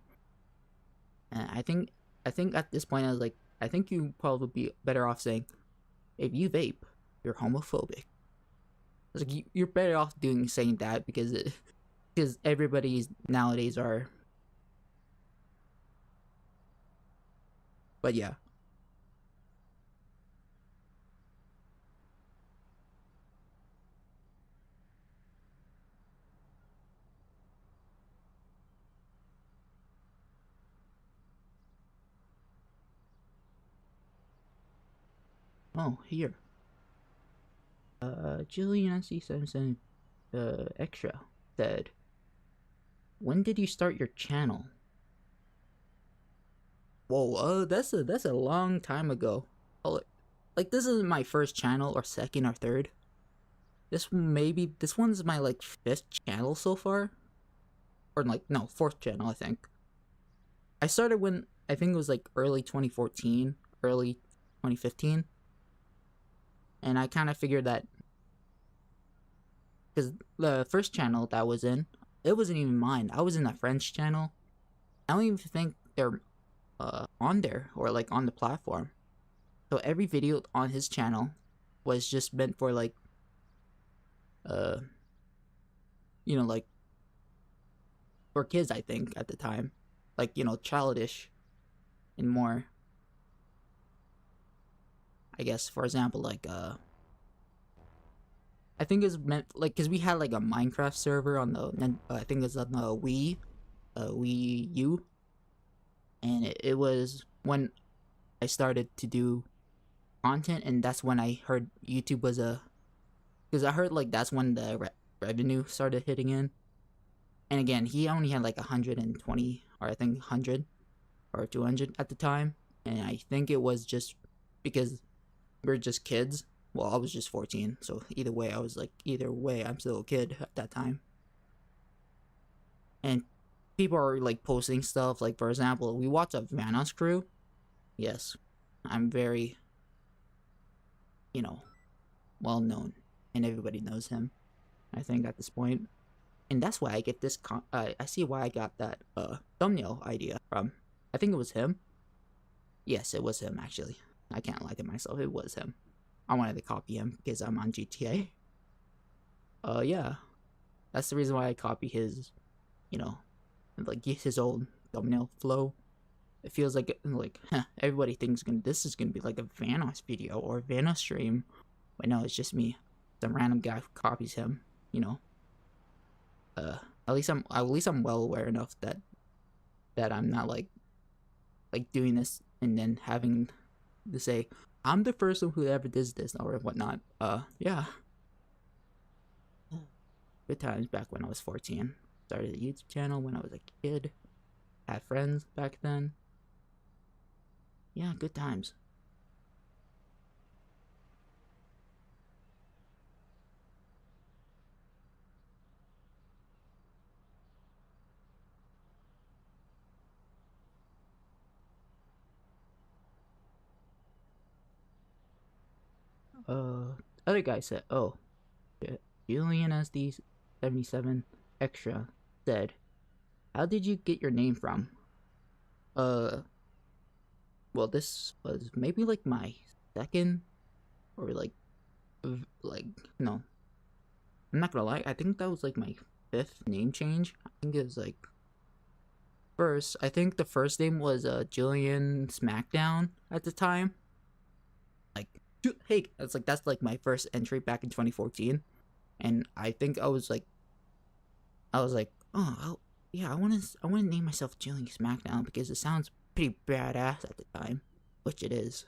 And I think at this point I was like, I think you probably be better off saying, if you vape, you're homophobic. It's like you're better off saying that because everybody nowadays are. But yeah. Oh, here. Jillian C77 extra said, when did you start your channel? Whoa, that's a long time ago. like this is my first channel or second or third. This one's my like fifth channel so far, or like no fourth channel I think. I started when I think it was like early 2014, early 2015, and I kind of figured that because the first channel that I was in, it wasn't even mine. I was in a friend's channel. I don't even think they're on there or like on the platform. So every video on his channel was just meant for like uh like for kids I think at the time. Like, childish and more, I guess, for example, like I think it's meant like cuz we had like a Minecraft server on the I think it's on the Wii U, and it was when I started to do content, and that's when I heard YouTube was a because I heard like that's when the revenue started hitting in. And again, he only had like 120 or I think 100 or 200 at the time, and I think it was just because we're just kids. Well, I was just 14, so either way, I was like, either way, I'm still a kid at that time. And people are like posting stuff, like for example, we watch a Vanos crew. Yes, I'm very, you know, well known, and everybody knows him. I think at this point, and that's why I get this. I see why I got that thumbnail idea from. I think it was him. Yes, it was him actually. I can't lie to myself. It was him. I wanted to copy him because I'm on GTA. Yeah, that's the reason why I copy his, you know, like his old thumbnail flow. It feels like everybody thinks this is gonna be like a Vanos video or a Vanos stream, but no, it's just me, some random guy who copies him. You know, at least I'm well aware enough that I'm not like doing this and then having to say I'm the first one who ever does this or whatnot. Yeah, good times back when I was 14. Started a YouTube channel when I was a kid. Had friends back then. Yeah, good times. Other guy said, "Oh, Julian as the 77 extra said, how did you get your name from?" Uh, well, this was maybe like my second or like no, I'm not gonna lie. I think that was like my fifth name change. I think it was like first. I think the first name was Julian Smackdown at the time. Like, hey, that's like my first entry back in 2014, and I think I was like, oh, yeah, I want to name myself Julian Smackdown because it sounds pretty badass at the time, which it is.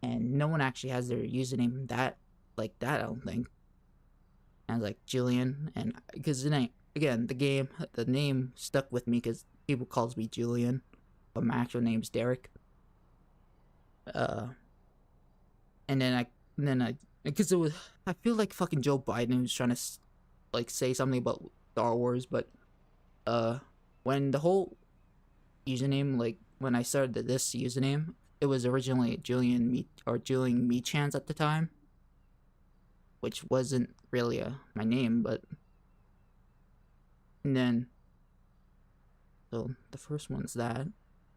And no one actually has their username that like that. I don't think. And I was like Julian, and because then again the name stuck with me because people calls me Julian, but my actual name's Derek. Uh, and then I because it was I feel like fucking Joe Biden was trying to like say something about Star Wars, but uh, when the whole username like when I started this username, it was originally Julian Meat or Julian Meat Chance at the time, which wasn't really my name, but and then so the first one's that.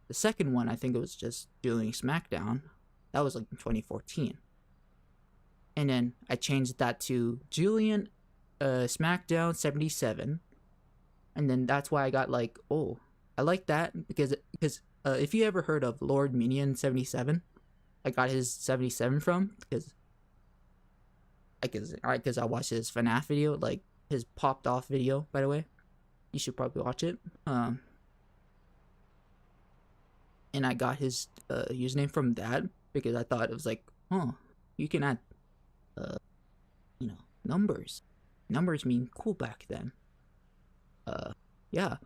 The second one I think it was just Julian Smackdown. That was like in 2014. And then I changed that to Julian SmackDown 77. And then that's why I got like, oh, I like that because if you ever heard of Lord Minion 77, I got his 77 from because I watched his FNAF video, like his popped off video, by the way. You should probably watch it. And I got his username from that because I thought it was like, oh, you can add uh numbers. Numbers mean cool back then. Yeah.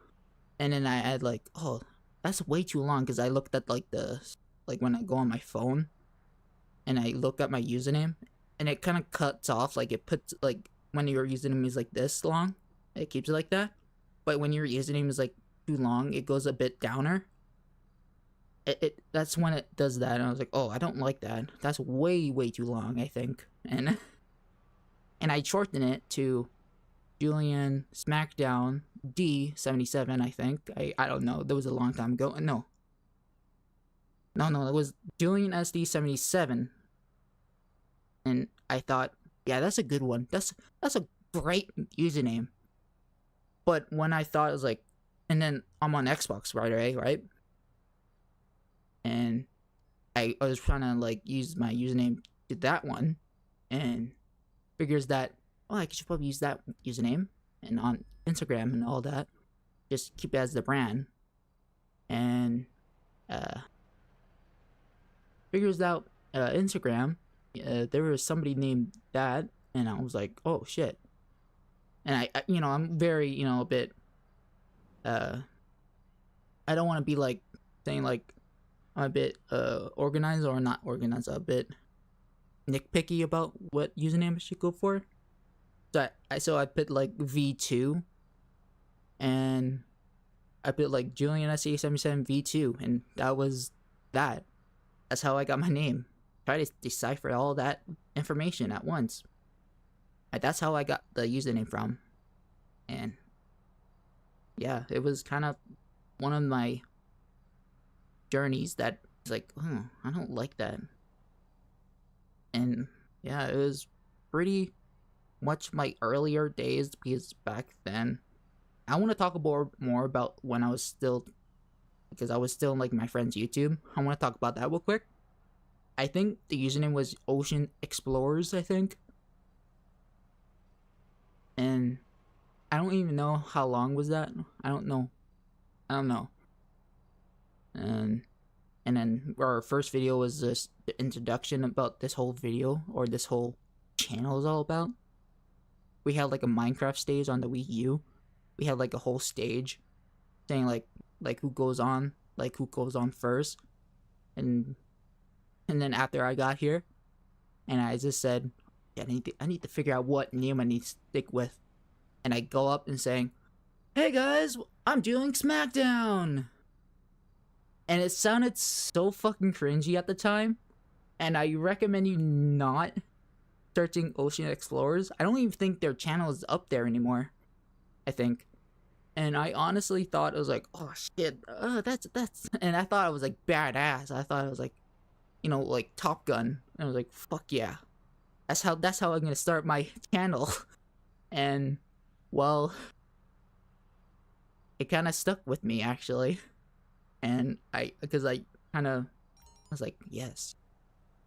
And then I had like, oh, that's way too long because I looked at like when I go on my phone, and I look at my username, and it kind of cuts off, like it puts like when your username is like this long, it keeps it like that. But when your username is like too long, it goes a bit downer. It that's when it does that, and I was like, oh, I don't like that. That's way too long, I think, and I shortened it to Julian Smackdown D77. I think I don't know. That was a long time ago. No, it was Julian SD77, and I thought, yeah, that's a good one. That's a great username. But when I thought, it was like, and then I'm on Xbox right away, right? And I was trying to like use my username to that one, and figures that, oh, I should probably use that username and on Instagram and all that. Just keep it as the brand, and figures out Instagram. There was somebody named that, and I was like, oh shit. And I'm very, a bit. I don't want to be like saying like I'm a bit organized or not organized, a bit nitpicky about what username I should go for. So I put like V2, and I put like Julian SA77 V2, and that was that. That's how I got my name. Try to decipher all that information at once. And that's how I got the username from. And yeah, it was kind of one of my journeys that was like, I don't like that. And yeah, it was pretty much my earlier days, because back then, I want to talk more about when I was still, because I was still in like my friend's YouTube. I want to talk about that real quick. I think the username was Ocean Explorers, I think. And I don't even know how long was that. I don't know. And then our first video was this the introduction about this whole video, or this whole channel is all about. We had like a Minecraft stage on the Wii U. We had like a whole stage saying like who goes on first, and then after I got here, and I just said, yeah, I need to figure out what name I need to stick with, and I go up and saying, hey guys, I'm doing SmackDown. And it sounded so fucking cringy at the time, and I recommend you not searching Ocean Explorers. I don't even think their channel is up there anymore, I think. And I honestly thought, it was like, oh shit, that's, and I thought it was like badass. I thought it was like, like Top Gun. And I was like, fuck yeah. That's how I'm gonna start my channel. And, well, it kind of stuck with me, actually. And because I was like, yes.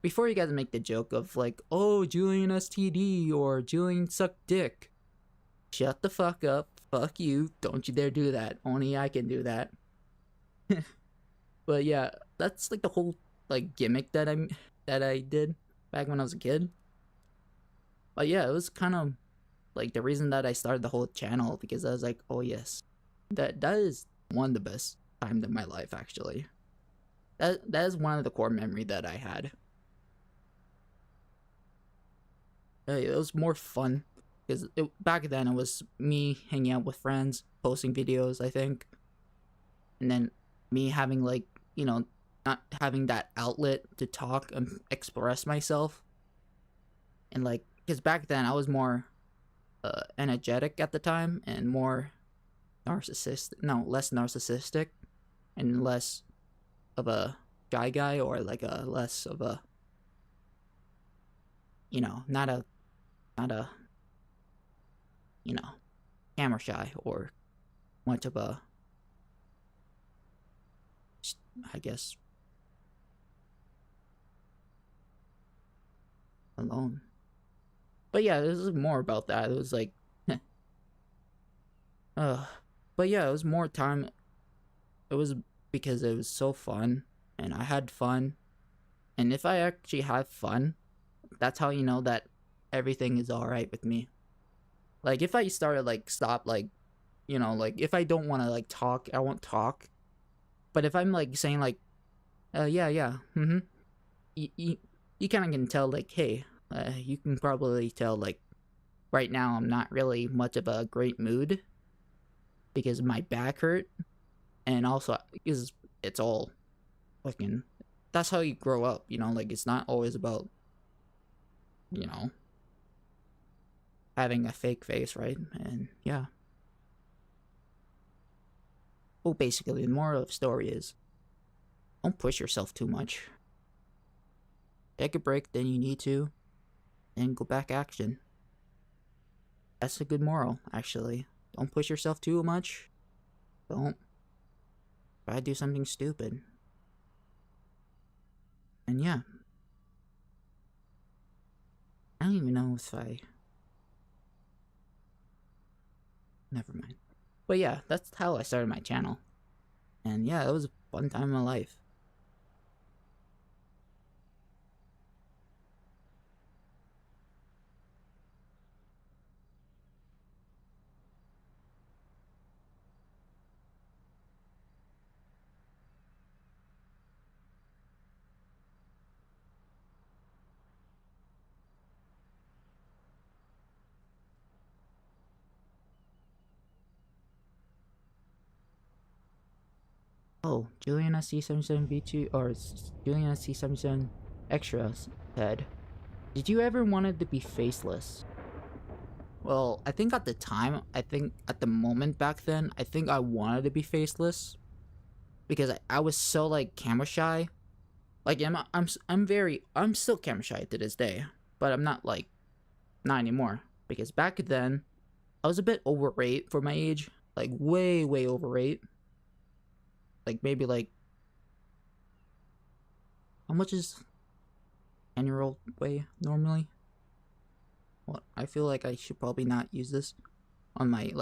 Before you guys make the joke of like, oh, Julian STD or Julian suck dick, shut the fuck up. Fuck you. Don't you dare do that. Only I can do that. But yeah, that's like the whole like gimmick that I did back when I was a kid. But yeah, it was kind of like the reason that I started the whole channel, because I was like, oh yes, that is one of the best times in my life, actually. That is one of the core memory that I had. It was more fun, because back then it was me hanging out with friends, posting videos, I think, and then me having like, not having that outlet to talk and express myself. And like, because back then I was more energetic at the time, and more less narcissistic, and less of a shy guy, or like a less of a, not a camera shy, or much of a, I guess, alone. But yeah, this is more about that. It was like, but yeah, it was more time. It was because it was so fun, and I had fun. And if I actually have fun, that's how you know that everything is alright with me. Like, if I started, like, stop, like, like, if I don't want to, like, talk, I won't talk. But if I'm, like, saying, like, yeah, you kind of can tell, like, hey, you can probably tell, like, right now I'm not really much of a great mood because my back hurt, and also because it's all fucking. That's how you grow up, you know. Like, it's not always about, you know, having a fake face, right? And yeah. Well, basically, the moral of the story is don't push yourself too much. Take a break, then you need to, and go back action. That's a good moral, actually. Don't push yourself too much. Don't try to do something stupid. And yeah, I don't even know if I. Never mind. But yeah, that's how I started my channel. And yeah, it was a fun time in my life. Oh, Juliana C77B2 or Juliana C77 Extra said, "Did you ever wanted to be faceless?" Well, I think at the time, I think at the moment back then, I think I wanted to be faceless because I was so like camera shy. Like I'm still camera shy to this day, but I'm not like not anymore because back then I was a bit overweight for my age, like way overweight. Like maybe like how much is 10-year-old weigh normally? Well, I feel like I should probably not use this on my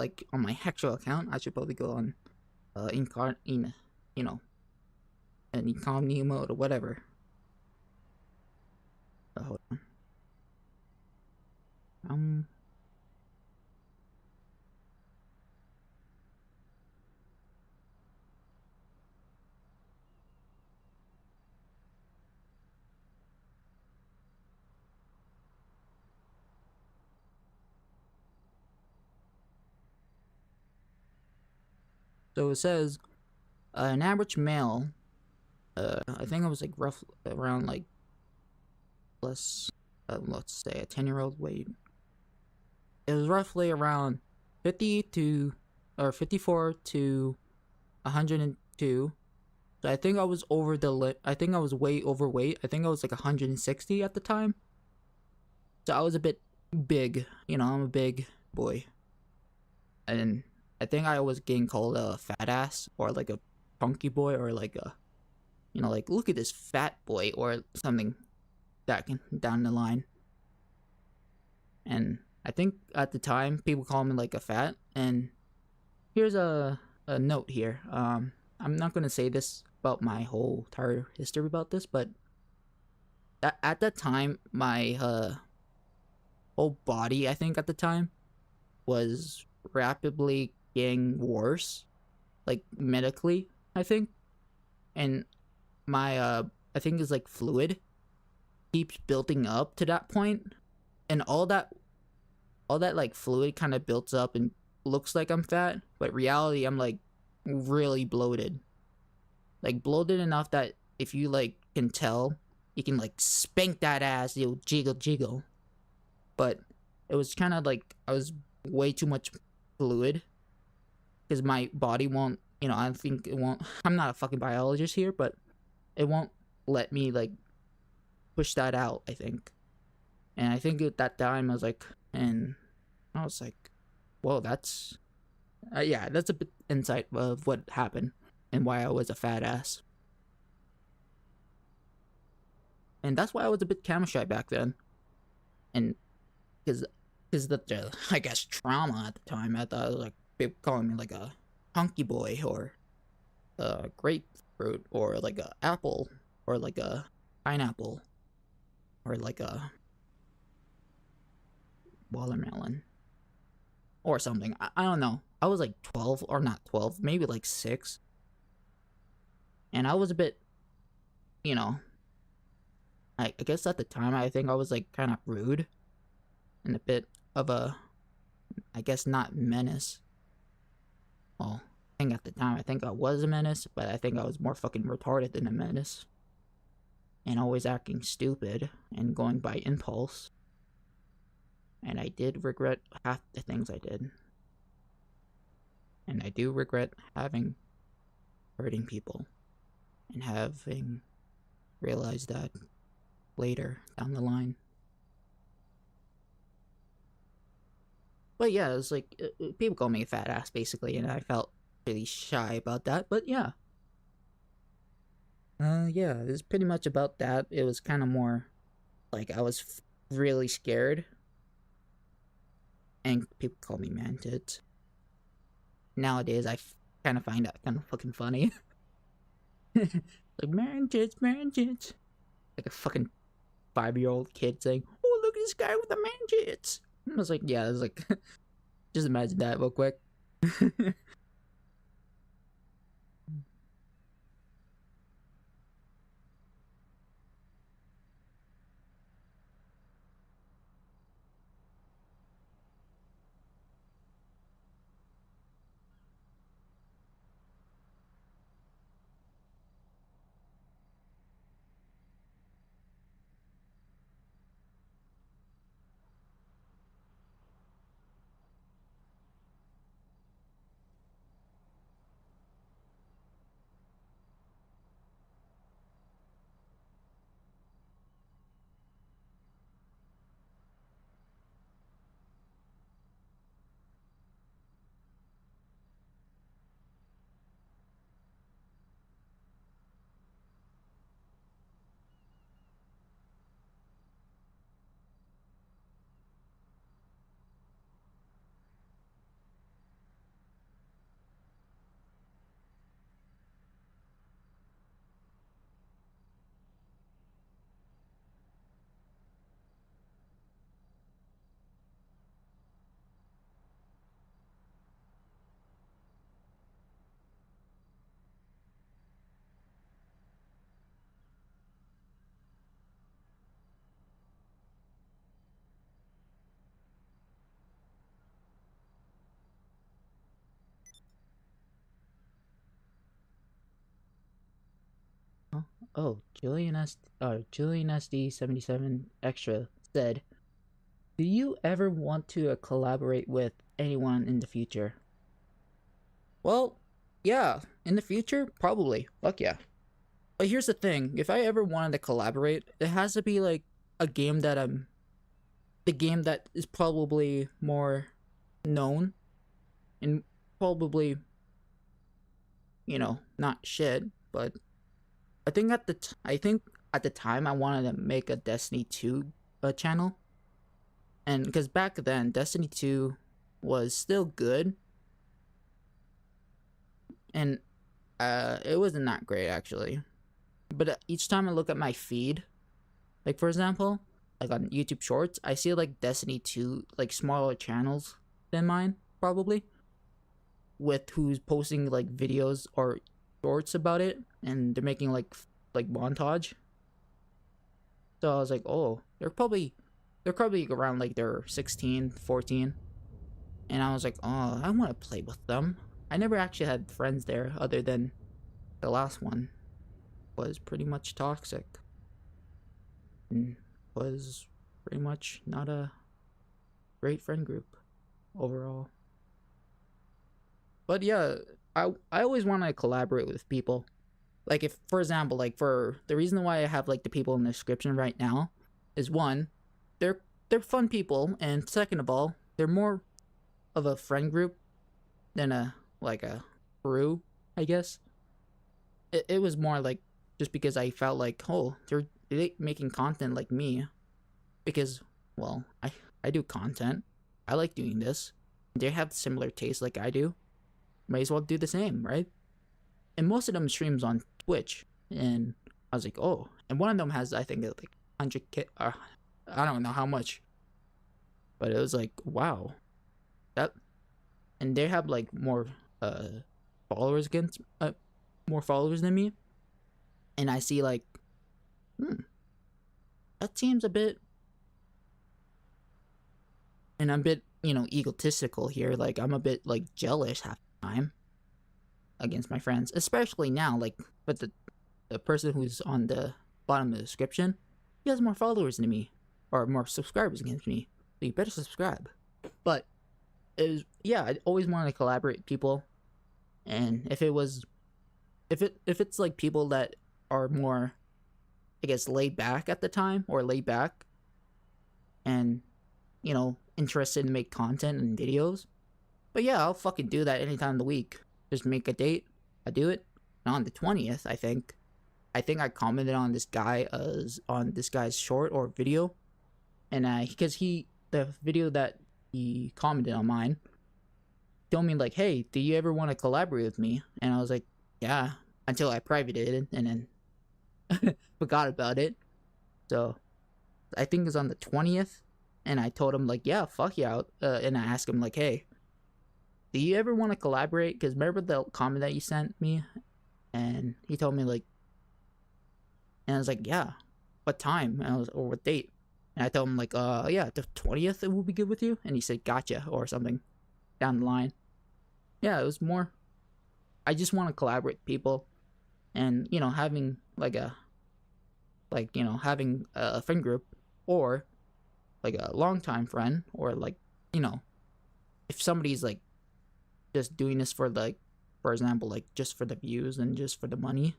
actual account. I should probably go on you know, an incognito mode or whatever. Hold on. Um. So it says an average male. I think I was like rough around like let's say a 10-year-old weight. It was roughly around 50 to or 54 to 102. So I think I was over the I think I was way overweight. I think I was like 160 at the time. So I was a bit big. You know, I'm a big boy. And I think I was getting called a fat ass or like a punky boy or like a, you know, like look at this fat boy or something that can down the line. And I think at the time people call me like a fat. And here's a note here. I'm not gonna say this about my whole entire history about this, but at that time my whole body, I think at the time, was rapidly getting worse, like medically, I think. And my I think it's like fluid keeps building up to that point, and all that like fluid kind of builds up and looks like I'm fat, but reality I'm like really bloated. Like bloated enough that if you like can tell, you can like spank that ass, you'll jiggle. But it was kind of like I was way too much fluid because my body won't, you know, I think it won't. I'm not a fucking biologist here, but it won't let me like push that out, I think. And I think at that time and I was like, whoa, that's yeah, that's a bit insight of what happened and why I was a fat ass. And that's why I was a bit camera shy back then. And because the I guess trauma at the time, I thought it was like people calling me like a hunky boy or a grapefruit or like a apple or like a pineapple or like a watermelon or something. I don't know. I was like 12 or not 12, maybe like 6. And I was a bit, you know, I guess at the time I think I was like kind of rude and a bit of a, I guess, not menace. Well, I think at the time I think I was a menace, but I think I was more fucking retarded than a menace. And always acting stupid and going by impulse. And I did regret half the things I did. And I do regret having hurting people and having realized that later down the line. But yeah, it was like people call me a fat ass basically, and I felt really shy about that. But yeah, yeah, it was pretty much about that. It was kind of more like I was really scared, and people call me man tits. Nowadays, I kind of find that kind of fucking funny. Like man tits, man tits. Like a fucking 5-year-old kid saying, "Oh, look at this guy with the man tits." I was like, yeah, I was like, just imagine that real quick. Oh, Julian SD77 Extra said, "Do you ever want to collaborate with anyone in the future?" Well, yeah, in the future, probably. Fuck yeah. But here's the thing: if I ever wanted to collaborate, it has to be like a game that the game that is probably more known and probably, not shit, but I think at the time I wanted to make a Destiny 2 channel. And because back then Destiny 2 was still good, and it wasn't that great actually. But each time I look at my feed, like for example, like on YouTube Shorts, I see like Destiny 2 like smaller channels than mine probably, with who's posting like videos or shorts about it, and they're making like montage. So I was like, oh, they're probably around like they're 16, 14. And I was like, oh, I want to play with them. I never actually had friends there other than the last one was pretty much toxic and was pretty much not a great friend group overall. But yeah, I always want to collaborate with people. Like if for example, like for the reason why I have like the people in the description right now is one, they're fun people, and second of all, they're more of a friend group than a crew, I guess. It was more like just because I felt like, oh, they're making content like me, because well, I do content. I like doing this. They have similar tastes like I do. Might as well do the same, right? And most of them streams on Twitch, and I was like, oh, and one of them has I think like 100K. I don't know how much, but it was like, wow, that, and they have like more followers against more followers than me, and I see like, hmm, that seems a bit, and I'm a bit, egotistical here. Like, I'm a bit, like, jealous half the time against my friends, especially now. Like, but the person who's on the bottom of the description, he has more followers than me, or more subscribers against me. So you better subscribe. But yeah, I always wanted to collaborate with people, and if it's like people that are more, I guess, laid back at the time, or laid back, and interested in make content and videos. But yeah, I'll fucking do that anytime of the week. Just make a date. I do it. And on the 20th, I think. I commented on this guy's short or video, and because the video that he commented on mine told me like, hey, do you ever want to collaborate with me? And I was like, yeah, until I privated it and then forgot about it. So I think it's on the 20th, and I told him like, yeah, fuck yeah, and I asked him like, hey, do you ever want to collaborate? Because remember the comment that you sent me, and he told me like, and I was like, yeah, what time? Or what date? And I told him like, yeah, the 20th it will be good with you. And he said, gotcha, or something down the line. Yeah, it was more, I just want to collaborate with people, and having having a friend group, or like a longtime friend, or like, if somebody's like just doing this for, like, for example, like just for the views and just for the money,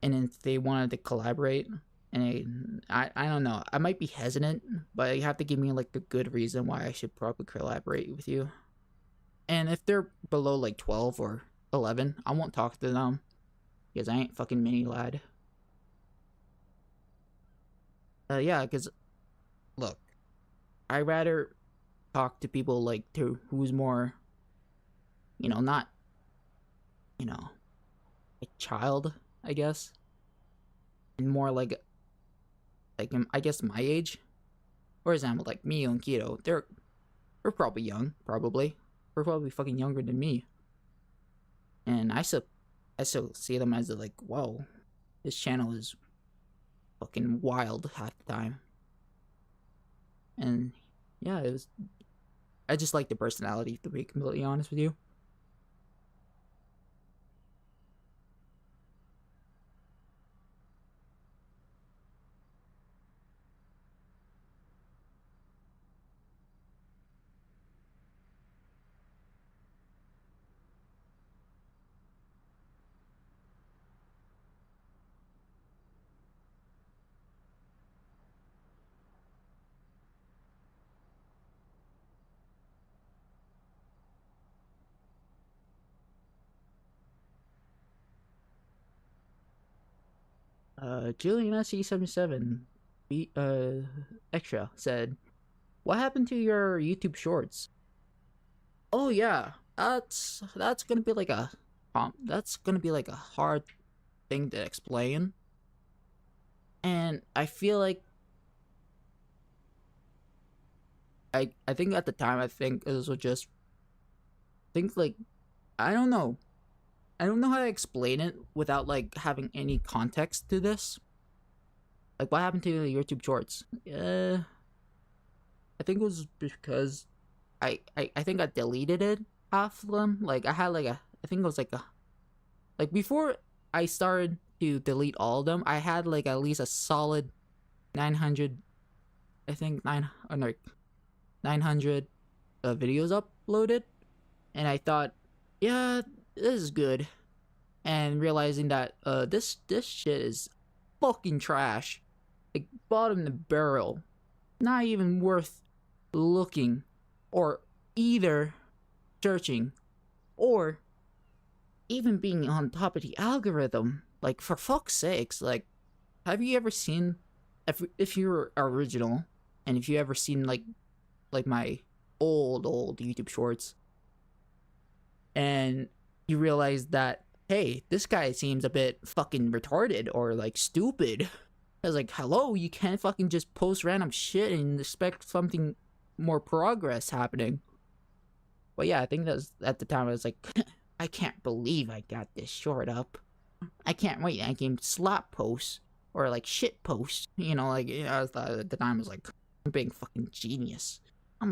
and if they wanted to collaborate, and I don't know, I might be hesitant, but you have to give me like a good reason why I should probably collaborate with you. And if they're below like 12 or 11, I won't talk to them, because I ain't fucking mini lad. Yeah, because look, I rather talk to people like to who's more, not, a child, I guess, and more like I guess my age. For example, like me and Keto, we're probably young, probably. We're probably fucking younger than me. And I still see them as like, whoa, this channel is fucking wild half the time. And yeah, I just like the personality, to be completely honest with you. Juliana C77 extra said, what happened to your YouTube shorts? Oh yeah, that's gonna be like a hard thing to explain. And I feel like I think at the time, I think it was just think like, I don't know. I don't know how to explain it without like having any context to this. Like, what happened to the YouTube shorts? I think it was because I think I deleted it, half of them. Like, I had like I think it was like before I started to delete all of them, I had like at least a solid 900, I think 900 videos uploaded, and I thought, yeah, this is good. And realizing that this shit is fucking trash, like bottom of the barrel, not even worth looking, or either searching, or even being on top of the algorithm. Like, for fuck's sakes, like, have you ever seen, if you're original, and if you ever seen like my old YouTube shorts, and you realize that, hey, this guy seems a bit fucking retarded or like stupid. I was like, hello, you can't fucking just post random shit and expect something more progress happening. But yeah, I think that was at the time I was like, I can't believe I got this short up. I can't wait. I can slap post or like shit post. You know, like I thought at the time I was like, I'm being fucking genius.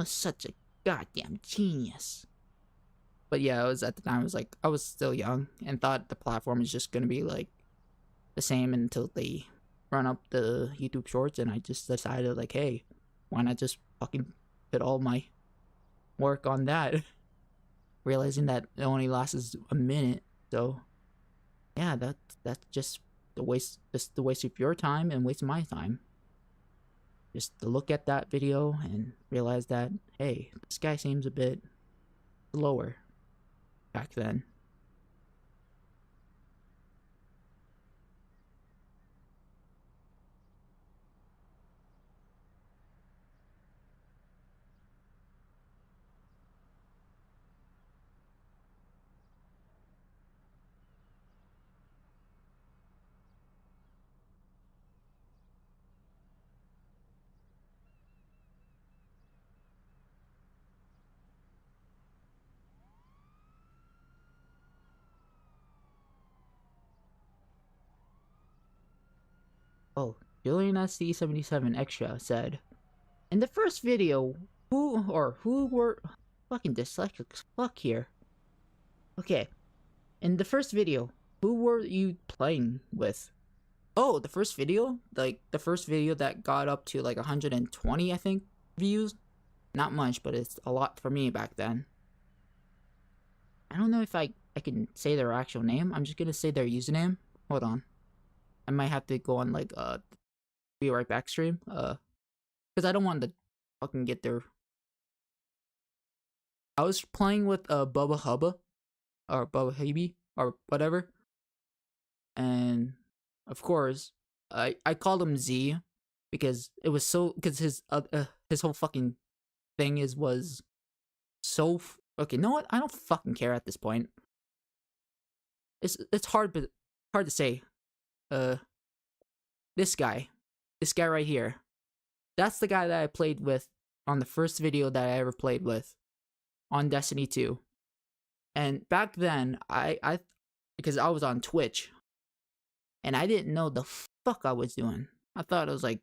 Such a goddamn genius. But yeah, I was at the time I was like I was still young and thought the platform is just gonna be like the same until they run up the YouTube Shorts, and I just decided like, hey, why not just fucking put all my work on that? Realizing that it only lasts a minute, so yeah, that's just the waste of your time and waste of my time. Just to look at that video and realize that, hey, this guy seems a bit slower back then. Oh, Julian SC77 Extra said, in the first video, who were fucking dyslexic as fuck here. Okay, in the first video, who were you playing with? Oh, the first video? Like, the first video that got up to like 120, I think, views? Not much, but it's a lot for me back then. I don't know if I can say their actual name. I'm just gonna say their username. Hold on. I might have to go on like Be Right Back stream. Because I don't want to fucking get their. I was playing with Bubba Hubba or Bubba Hebe or whatever, and of course I called him Z because it was so because his whole fucking thing was so okay. You know what? I don't fucking care at this point. It's hard, but hard to say. This guy right here. That's the guy that I played with on the first video that I ever played with on Destiny 2. And back then, I because I was on Twitch, and I didn't know the fuck I was doing. I thought it was like,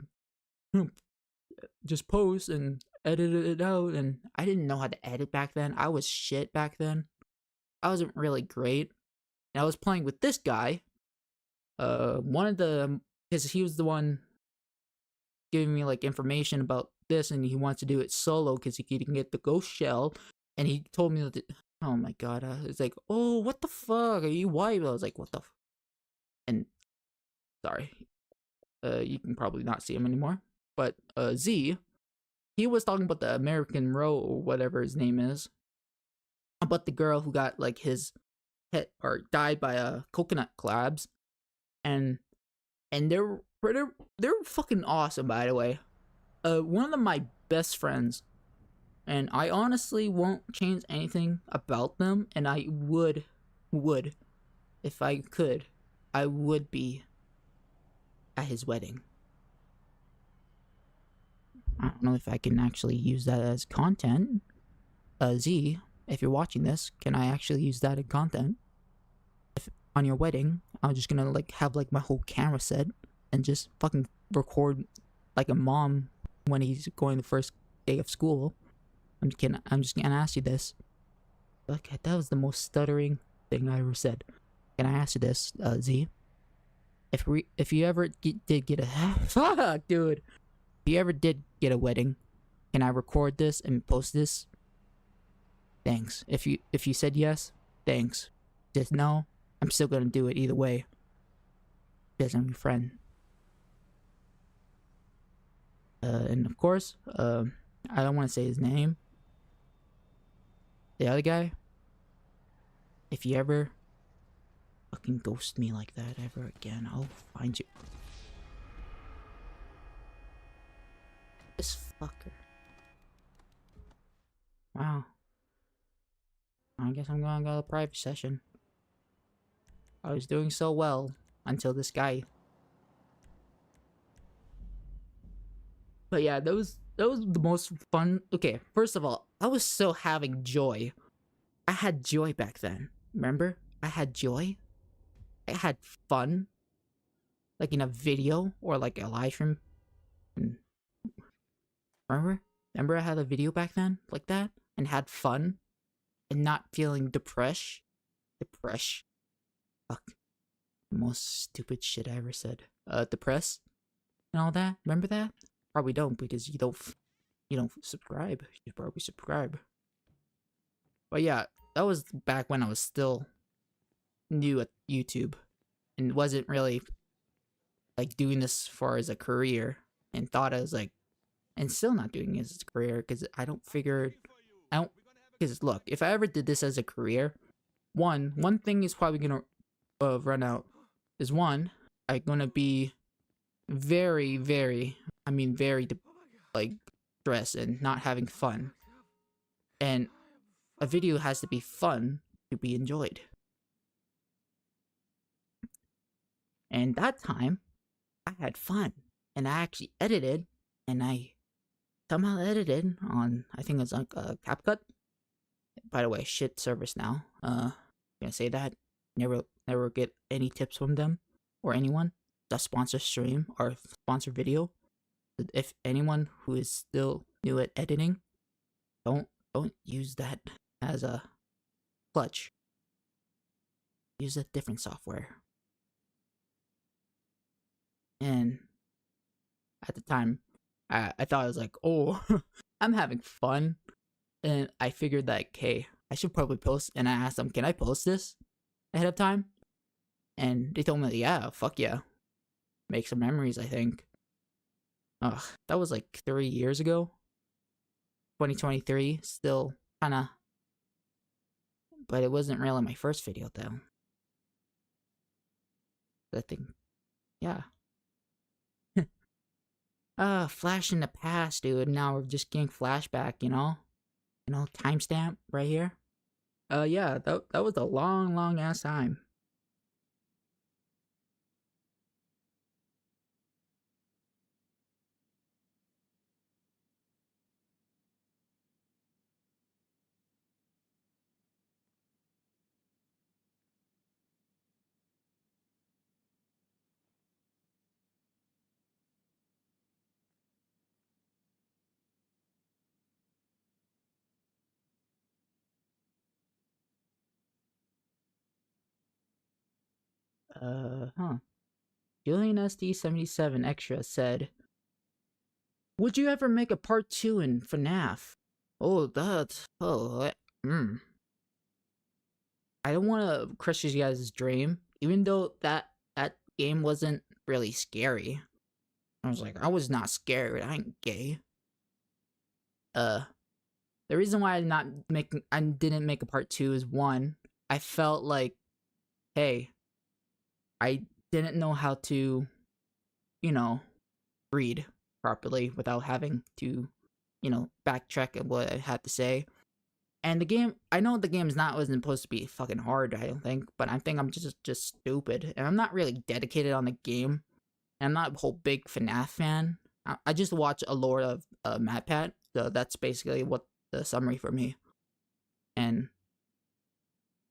just post and edit it out, and I didn't know how to edit back then. I was shit back then. I wasn't really great. And I was playing with this guy. Because he was the one giving me like information about this, and he wants to do it solo because he can get the ghost shell. And he told me that, oh my god, it's like, oh, what the fuck, are you white? I was like, what the and sorry, you can probably not see him anymore, but Z, he was talking about the American Row or whatever his name is, about the girl who got like his head or died by coconut crabs, and they're fucking awesome, by the way. One of my best friends, and I honestly won't change anything about them, and I would, if I could, I would be at his wedding. I don't know if I can actually use that as content. Z, if you're watching this, can I actually use that in content? If on your wedding, I'm just gonna like have like my whole camera set and just fucking record like a mom when he's going the first day of school. I'm just gonna ask you this. Okay, that was the most stuttering thing I ever said. Can I ask you this, Z? If you ever did get a fuck, dude. If you ever did get a wedding, can I record this and post this? Thanks. If you said yes, thanks. Just no, I'm still gonna do it either way. Because I'm your friend. And of course, I don't want to say his name. The other guy, if you ever fucking ghost me like that ever again, I'll find you. This fucker. Wow. I guess I'm gonna go to a private session. I was doing so well until this guy. But yeah, that was the most fun. Okay, first of all, I was still having joy. I had joy back then. Remember? I had joy. I had fun. like in a video or like a live stream. And remember? Remember I had a video back then like that and had fun and not feeling depressed. Depressed. Fuck. Most stupid shit I ever said. Depressed and all that. Remember that? Probably don't because you don't subscribe. You probably subscribe. But yeah, that was back when I was still new at YouTube and wasn't really like doing this for as a career and thought I was like and still not doing it as a career because I don't because look, if I ever did this as a career, one thing is probably gonna run out is one, I'm gonna be very I mean very like stressed and not having fun. And a video has to be fun to be enjoyed. And that time I had fun and I actually edited and I somehow edited on I think it's like CapCut. By the way, shit service now. Gonna say that. Never get any tips from them or anyone. The sponsor stream or sponsor video. If anyone who is still new at editing, don't use that as a clutch. Use a different software. And at the time, I thought I was like, oh, I'm having fun. And I figured that, hey, I should probably post. And I asked them, can I post this ahead of time? And they told me, yeah, fuck yeah. Make some memories, I think. Ugh, that was like 3 years ago. 2023, still kinda. But it wasn't really my first video, though. I think, yeah. Flash in the past, dude. Now we're just getting flashback, you know? You know, timestamp right here. Yeah, that was a long ass time. Huh. Julian SD77 Extra said, would you ever make a part 2 in FNAF? Oh, that. Oh, I don't want to crush you guys' dream, even though that game wasn't really scary. I was like, I was not scared. I ain't gay. The reason why I didn't make a part 2 is one, I felt like, hey, I didn't know how to, you know, read properly without having to, you know, backtrack at what I had to say. And the game, I know the game wasn't supposed to be fucking hard, I don't think, but I think I'm just stupid, and I'm not really dedicated on the game, and I'm not a whole big FNAF fan. I just watch a lot of MatPat, so that's basically what the summary for me. And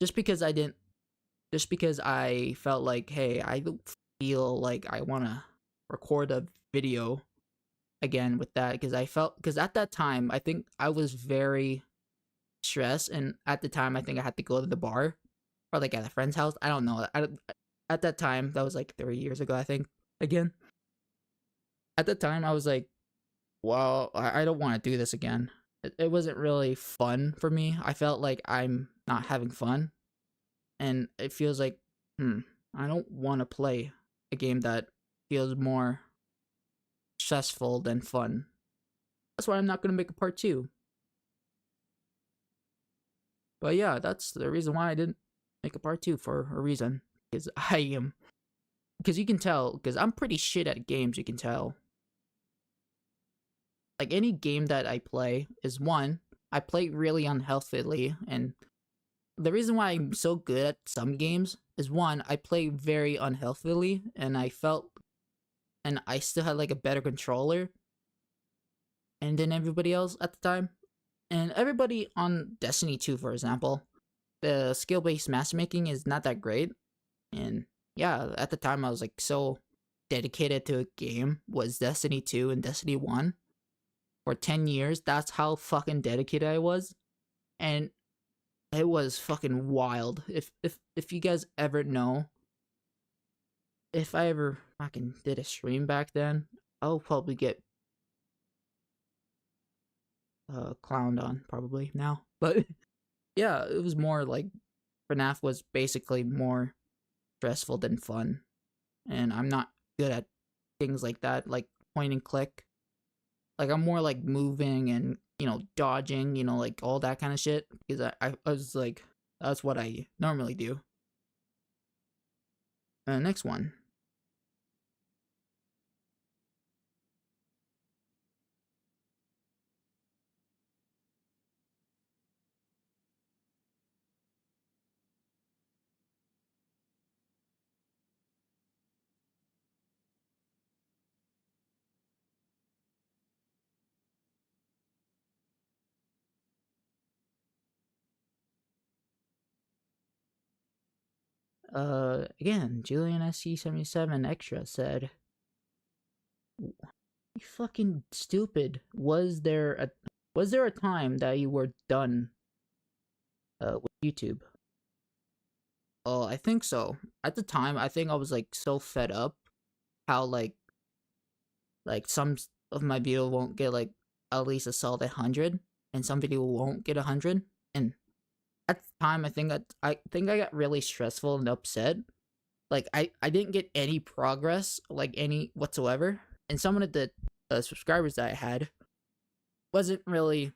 just because I felt like, hey, I don't feel like I want to record a video again with that, because at that time I think I was very stressed, and at the time I think I had to go to the bar or like at a friend's house. I don't know. At that time, that was like 3 years ago, I think. Again, at the time I was like, well, I don't want to do this again. It wasn't really fun for me. I felt like I'm not having fun, and it feels like, I don't want to play a game that feels more stressful than fun. That's why I'm not gonna make a part 2. But yeah, that's the reason why I didn't make a part 2, for a reason. Because I am, because you can tell, because I'm pretty shit at games, you can tell. Like any game that I play is one, I play really unhealthily, and the reason why I'm so good at some games is one, I play very unhealthily, and I still had like a better controller and than everybody else at the time. And everybody on Destiny 2, for example, the skill-based matchmaking is not that great. And yeah, at the time I was like so dedicated to a game was Destiny 2 and Destiny 1 for 10 years. That's how fucking dedicated I was. And it was fucking wild. If you guys ever know, if I ever fucking did a stream back then, I'll probably get clowned on probably now. But yeah, it was more like FNAF was basically more stressful than fun. And I'm not good at things like that, like point and click. Like I'm more like moving and, you know, dodging, you know, like all that kind of shit. Because I was like, that's what I normally do. Next one. Again, Julian SC77 Extra said, "You fucking stupid. Was there a time that you were done with YouTube?" Oh, I think so. At the time, I think I was like so fed up how some of my video won't get like at least a solid 100, and some video won't get 100. And at the time, I think I got really stressful and upset. Like I didn't get any progress, like any whatsoever. And some of the subscribers that I had wasn't really.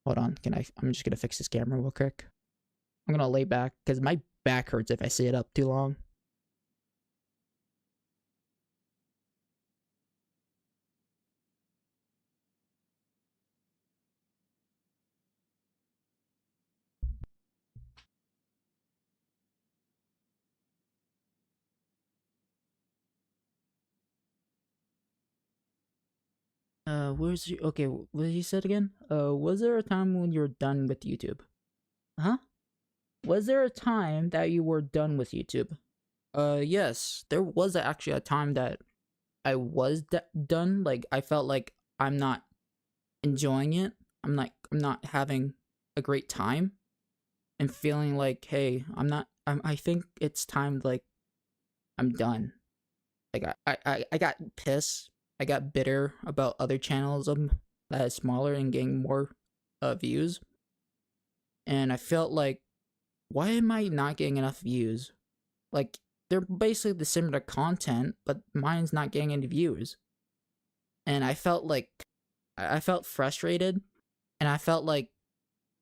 Hold on, I'm just gonna fix this camera real quick. I'm gonna lay back because my back hurts if I sit up too long. Where's you? Okay, what you said again? Was there a time when you were done with YouTube? Huh? Was there a time that you were done with YouTube? Yes, there was actually a time that I was done. Like I felt like I'm not enjoying it. I'm not having a great time, and feeling like, hey, I think it's time. Like I'm done. Like I got pissed. I got bitter about other channels that is smaller and getting more views, and I felt like, why am I not getting enough views? Like they're basically the similar content, but mine's not getting any views. And I felt like I felt frustrated, and I felt like,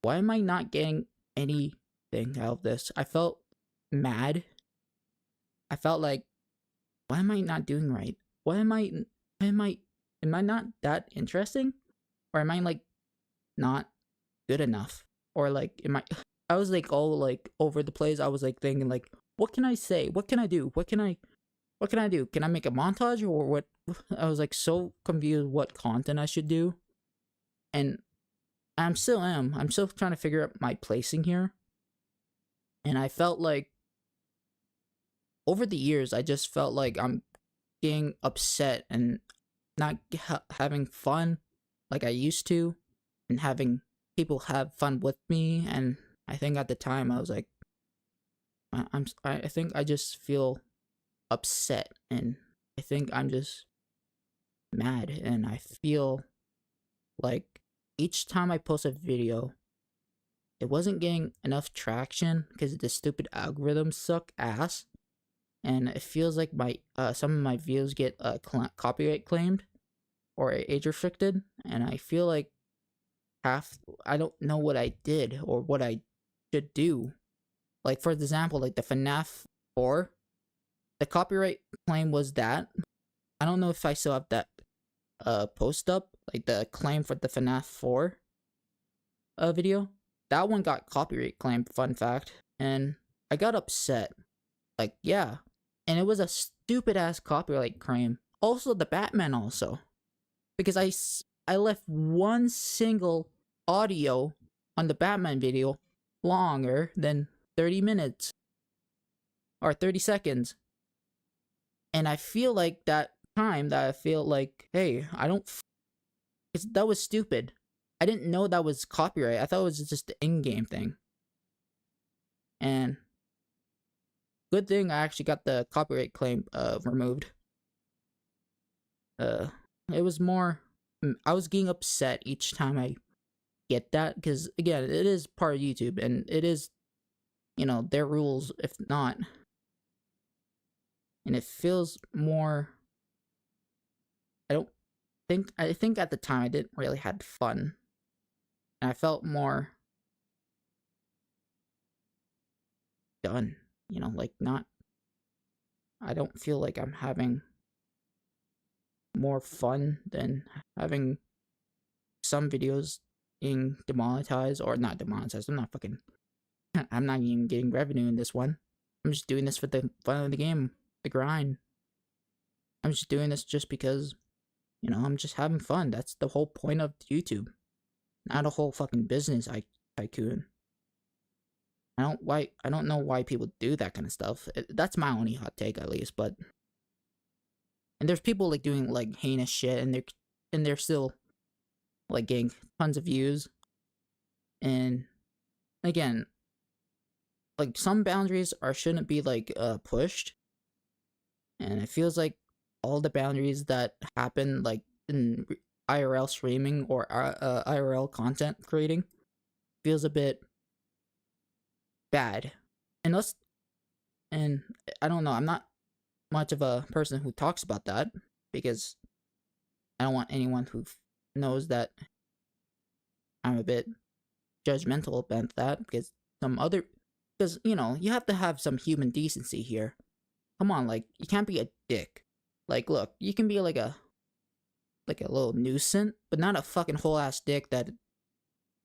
why am I not getting anything out of this? I felt mad. I felt like, why am I not doing right? Why am I not that interesting? Or am I like not good enough? Or like am I was like all like over the place. I was like thinking like, what can I say? What can I do? What can I do? Can I make a montage or what? I was like so confused what content I should do. And I'm still am. I'm still trying to figure out my placing here. And I felt like over the years I just felt like I'm getting upset and not having fun like I used to, and having people have fun with me. And I think at the time I was like, I think I just feel upset, and I think I'm just mad, and I feel like each time I post a video, it wasn't getting enough traction because the stupid algorithms suck ass, and it feels like my some of my videos get copyright claimed or age restricted, and I feel like I don't know what I did or what I should do. Like for example, like the FNAF 4, the copyright claim was that. I don't know if I still have that post up, like the claim for the FNAF 4 video. That one got copyright claimed, fun fact, and I got upset. Like, yeah. And it was a stupid ass copyright claim. Also the Batman also. Because I left one single audio on the Batman video longer than 30 minutes or 30 seconds. And I feel like that time that I feel like, hey, I don't. That was stupid. I didn't know that was copyright. I thought it was just the in-game thing. And good thing I actually got the copyright claim removed. Uh, it was more. I was getting upset each time I get that because again, it is part of YouTube and it is, their rules. If not, and it feels more. I don't think. I think at the time I didn't really had fun, and I felt more done. Like not. I don't feel like I'm having more fun than having some videos being demonetized or not demonetized. I'm not fucking. I'm not even getting revenue in this one. I'm just doing this for the fun of the game, the grind. I'm just doing this just because, I'm just having fun. That's the whole point of YouTube, not a whole fucking business tycoon. I don't know why people do that kind of stuff. That's my only hot take, at least. But and there's people like doing like heinous shit, and they're still like getting tons of views. And again, like some boundaries shouldn't be like pushed, and it feels like all the boundaries that happen like in IRL streaming or IRL content creating feels a bit bad. Unless, and I don't know, I'm not much of a person who talks about that because I don't want anyone who knows that I'm a bit judgmental about that because you have to have some human decency here. Come on, like you can't be a dick. Like, look, you can be like a little nuisance, but not a fucking whole ass dick that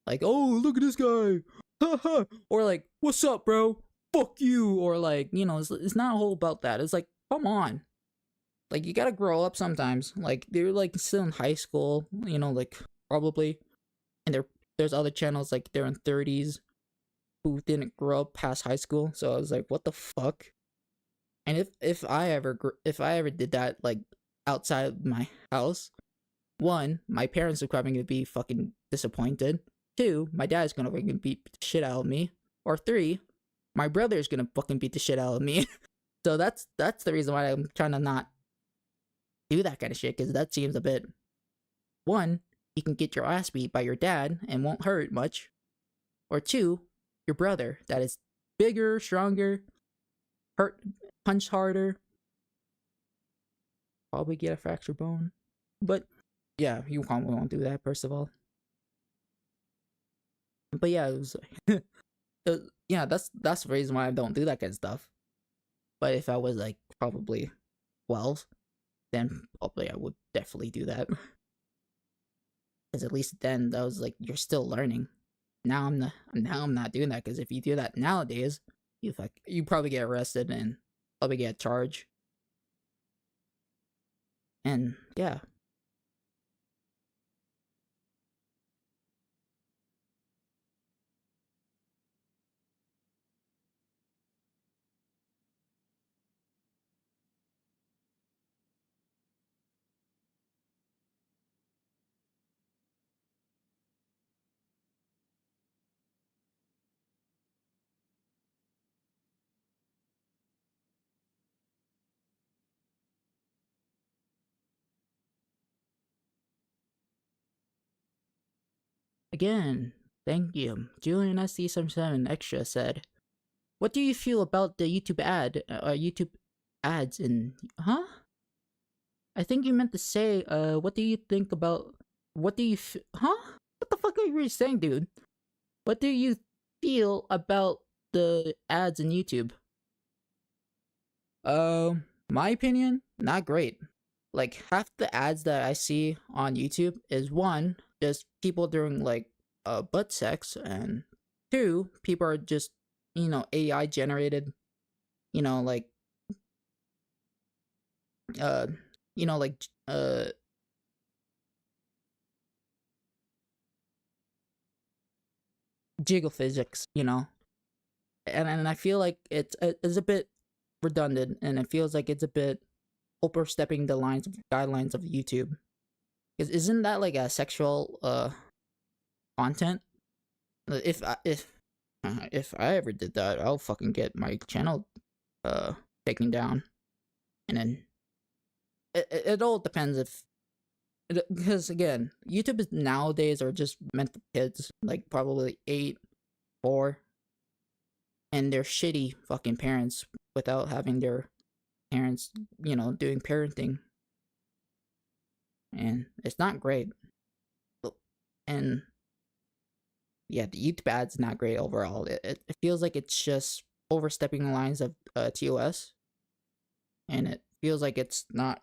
like, oh look at this guy, haha, or like, what's up, bro? Fuck you, or like, it's not a whole about that. It's like, come on, like you gotta grow up sometimes. Like they're like still in high school, like probably, and there's other channels like they're in 30s who didn't grow up past high school. So I was like, what the fuck? And if I ever did that like outside of my house, one, my parents are probably gonna be fucking disappointed. Two, my dad's gonna fucking beat the shit out of me. Or three, my brother's gonna fucking beat the shit out of me. So that's the reason why I'm trying to not do that kind of shit, because that seems a bit. One, you can get your ass beat by your dad and won't hurt much. Or two, your brother that is bigger, stronger, hurt, punch harder, probably get a fractured bone. But yeah, you probably won't do that, first of all. But yeah, yeah, that's the reason why I don't do that kind of stuff. But if I was like probably 12, then probably I would definitely do that. Because at least then that was like you're still learning. Now I'm not doing that, because if you do that nowadays, you probably get arrested and probably get charged. And yeah. Again, thank you. Julian SC77 Extra said, "What do you feel about the YouTube ads in, huh? I think you meant to say, what do you think about, huh? What the fuck are you really saying, dude? What do you feel about the ads in YouTube?" My opinion, not great. Like half the ads that I see on YouTube is one, just people doing like butt sex, and two, people are just AI generated, like uh like jiggle physics, and I feel like it's a bit redundant, and it feels like it's a bit overstepping the lines of guidelines of YouTube. Because isn't that like a sexual content? If I ever did that, I'll fucking get my channel uh taken down. And then it all depends if because again, YouTube is nowadays are just meant for kids, like probably 8, 4, and they're shitty fucking parents without having their parents, doing parenting, and it's not great. And yeah, the YouTube ads not great overall. It feels like it's just overstepping the lines of TOS, and it feels like it's not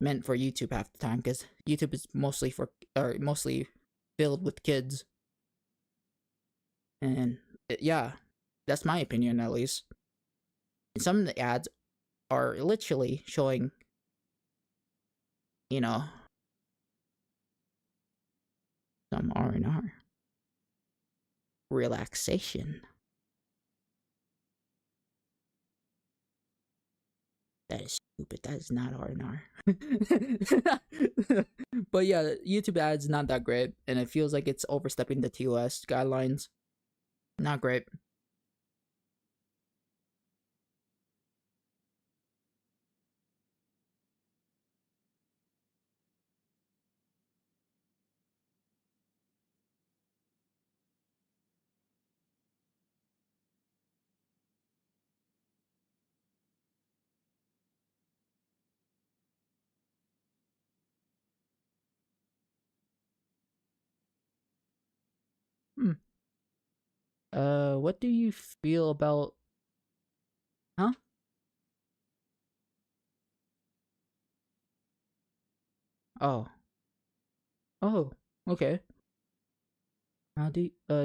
meant for YouTube half the time because YouTube is mostly filled with kids, and yeah, that's my opinion at least. And some of the ads are literally showing, you know, some R&R relaxation. That is stupid. That is not R&R. But yeah, YouTube ads not that great, and it feels like it's overstepping the TOS guidelines. Not great. Hmm. What do you feel about? Huh? Oh. Oh. Okay.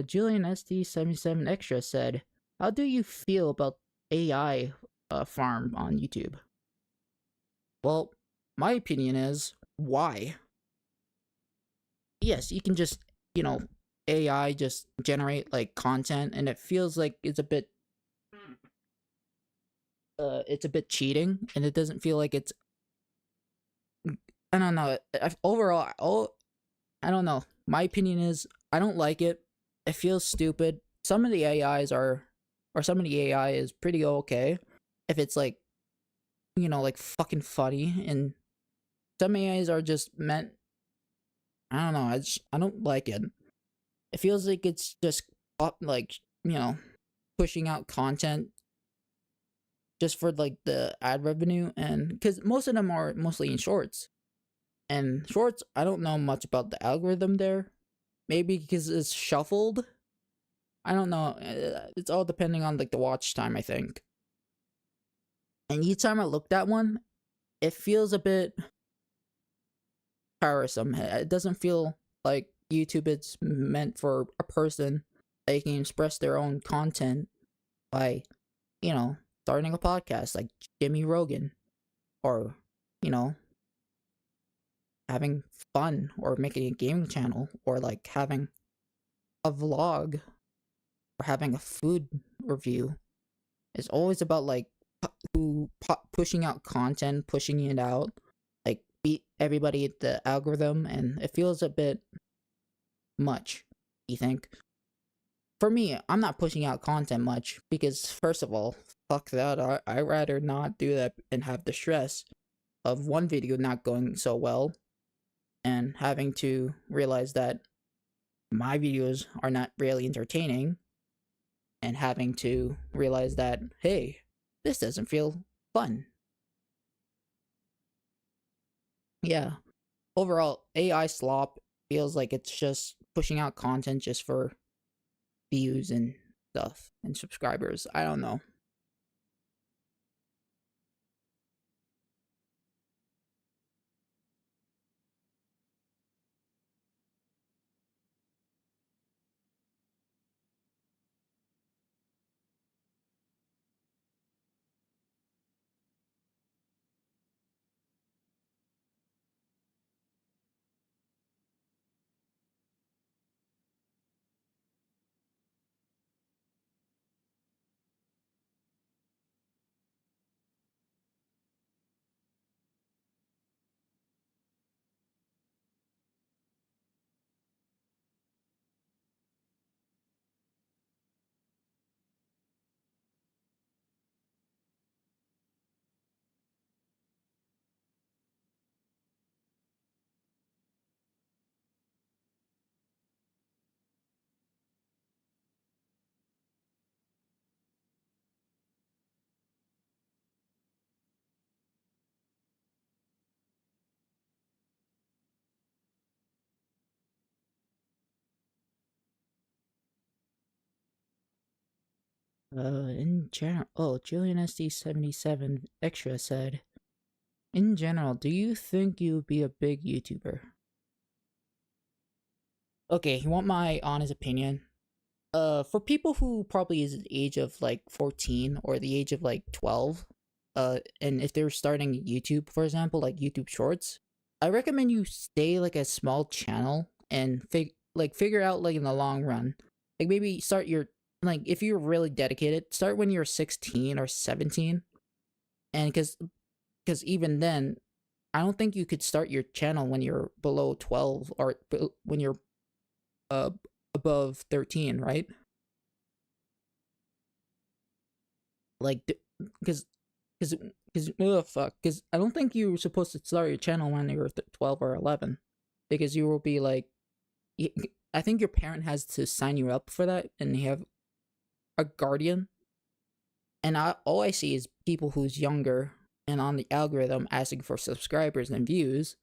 Julian SD77 Extra said, "How do you feel about AI farm on YouTube?" Well, my opinion is why. Yes, you can just you know AI just generate like content, and it feels like it's a bit cheating, and it doesn't feel like it's. I don't know. Overall, I don't know. My opinion is I don't like it. It feels stupid. Some of the AIs are, or some of the AI is pretty okay if it's like like fucking funny, and some AIs are just meant. I don't know. I don't like it. It feels like it's just like pushing out content just for like the ad revenue, and because most of them are mostly in shorts, and shorts I don't know much about the algorithm there. Maybe because it's shuffled. I don't know. It's all depending on like the watch time, I think. And each time I looked at one, it feels a bit tiresome. It doesn't feel like YouTube it's meant for a person that can express their own content by, starting a podcast like Jimmy Rogan, or, you know, having fun, or making a gaming channel, or like having a vlog, or having a food review. It's always about like pushing out content, pushing it out, like beat everybody at the algorithm, and it feels a bit much. You think? For me, I'm not pushing out content much because first of all, fuck that. I rather not do that and have the stress of one video not going so well and having to realize that my videos are not really entertaining, and having to realize that hey, this doesn't feel fun. Yeah, overall AI slop feels like it's just pushing out content just for views and stuff and subscribers. I don't know. In general, oh, Julian SD77 Extra said, in general, do you think you would be a big YouTuber? Okay, you want my honest opinion? For people who probably is the age of like 14 or the age of like 12, and if they're starting YouTube, for example, like YouTube Shorts, I recommend you stay like a small channel and figure out like in the long run, like maybe start your like if you're really dedicated, start when you're 16 or 17, and because even then, I don't think you could start your channel when you're below 12 or when you're uh above 13, right? Like because because fuck, because I don't think you were supposed to start your channel when you were 12 or 11, because you will be like I think your parent has to sign you up for that, and you have a guardian. And all I see is people who's younger and on the algorithm asking for subscribers and views,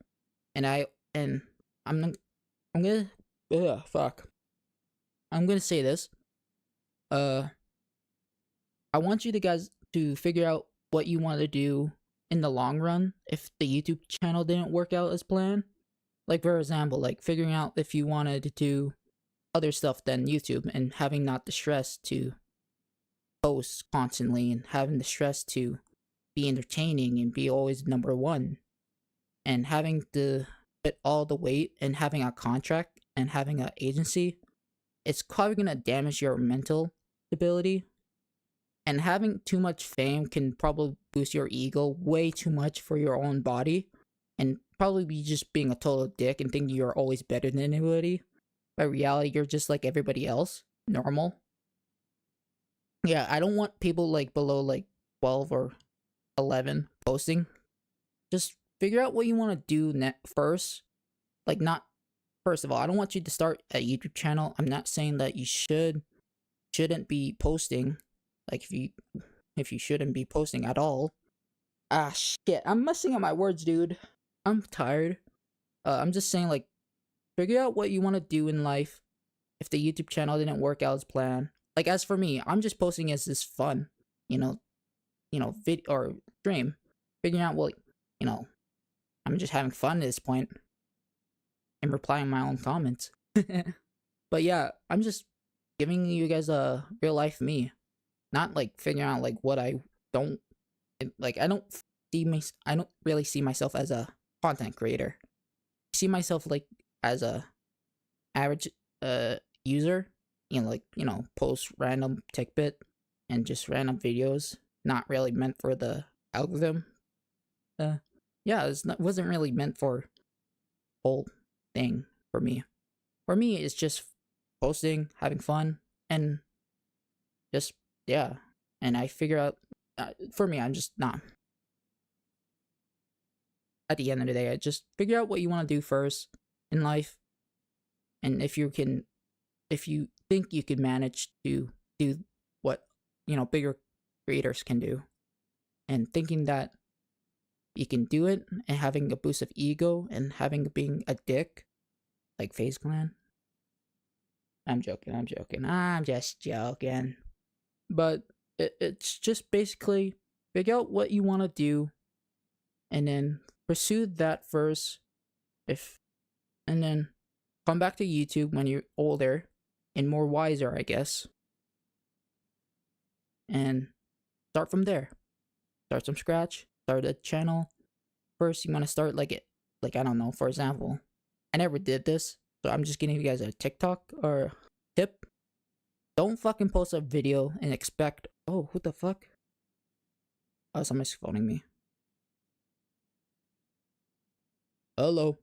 and and I'm I'm gonna fuck, I'm gonna say this. uh I want you to guys to figure out what you want to do in the long run if the YouTube channel didn't work out as planned. Like for example, like figuring out if you wanted to do other stuff than YouTube and having not the stress to post constantly and having the stress to be entertaining and be always number one and having to fit all the weight and having a contract and having an agency. It's probably gonna damage your mental stability, and having too much fame can probably boost your ego way too much for your own body, and probably be just being a total dick and thinking you're always better than anybody. But reality, you're just like everybody else, normal. Yeah, I don't want people like below like 12 or 11 posting. Just figure out what you want to do first. Like, not first of all, I don't want you to start a YouTube channel. I'm not saying that you shouldn't be posting. Like if you shouldn't be posting at all. Ah, shit. I'm messing up my words, dude. I'm tired. I'm just saying, like, figure out what you want to do in life if the YouTube channel didn't work out as planned. Like, as for me, I'm just posting as this fun, you know, vid or stream. Figuring out what, you know, I'm just having fun at this point and replying my own comments. But yeah, I'm just giving you guys a real life me, not like figuring out like what I don't like. I don't really see myself as a content creator. I see myself like as a average user, like post random tidbit and just random videos, not really meant for the algorithm. Uh, yeah, wasn't really meant for whole thing for me. For me, it's just posting, having fun, and just yeah. And I figure out for me, I'm just not. At the end of the day, I just figure out what you want to do first in life, and if you think you can manage to do what bigger creators can do, and thinking that you can do it, and having a boost of ego and having being a dick like FaZe Clan. I'm joking. I'm joking. I'm just joking. But it's just basically figure out what you want to do, and then pursue that first. If and then come back to YouTube when you're older and more wiser, I guess, and start from there. Start from scratch. Start a channel. First, you want to start like I don't know. For example, I never did this, so I'm just giving you guys a TikTok or tip. Don't fucking post a video and expect. Oh, what the fuck? Oh, somebody's phoning me. Hello.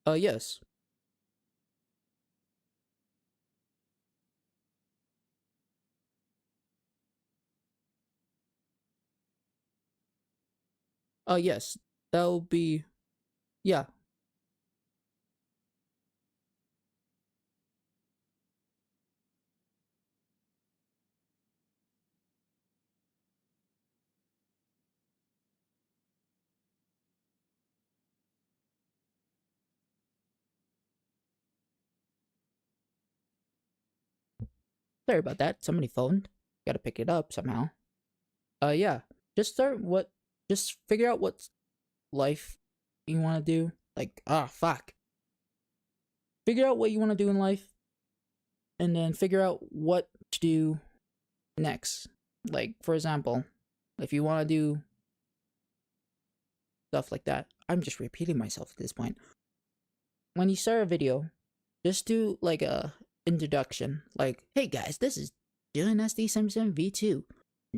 Yes. Yes. That'll be. Yeah. Sorry about that. Somebody phoned. Gotta pick it up somehow. Yeah. Just start what. Just figure out what life you want to do. Like, fuck. Figure out what you want to do in life, and then figure out what to do next. Like, for example, if you want to do stuff like that. I'm just repeating myself at this point. When you start a video, just do like a introduction. Like, hey guys, this is Dylan SD77V2.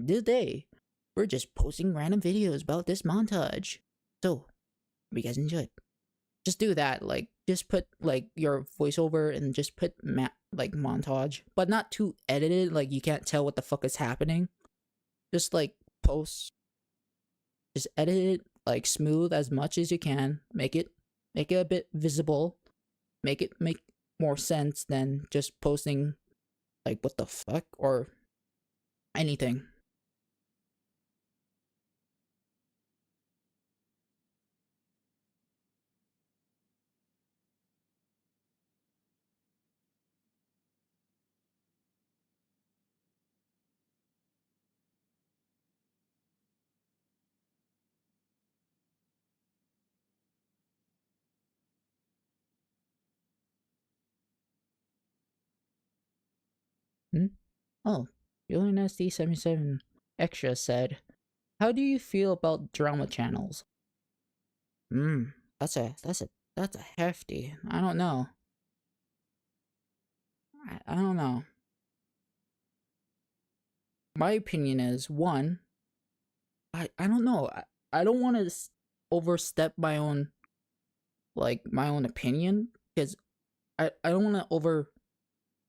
Today, we're just posting random videos about this montage. So, hope you guys enjoy it. Just do that. Like, just put like your voiceover and just put like montage, but not too edited. Like you can't tell what the fuck is happening. Just like post. Just edit it like smooth as much as you can. Make it a bit visible. Make it make more sense than just posting like what the fuck or anything. Hmm? Oh, Julian SD77 Extra said, "How do you feel about drama channels?" Hmm, that's a hefty. I don't know. I don't know. My opinion is one. I don't know. I don't want to overstep my own opinion because I don't want to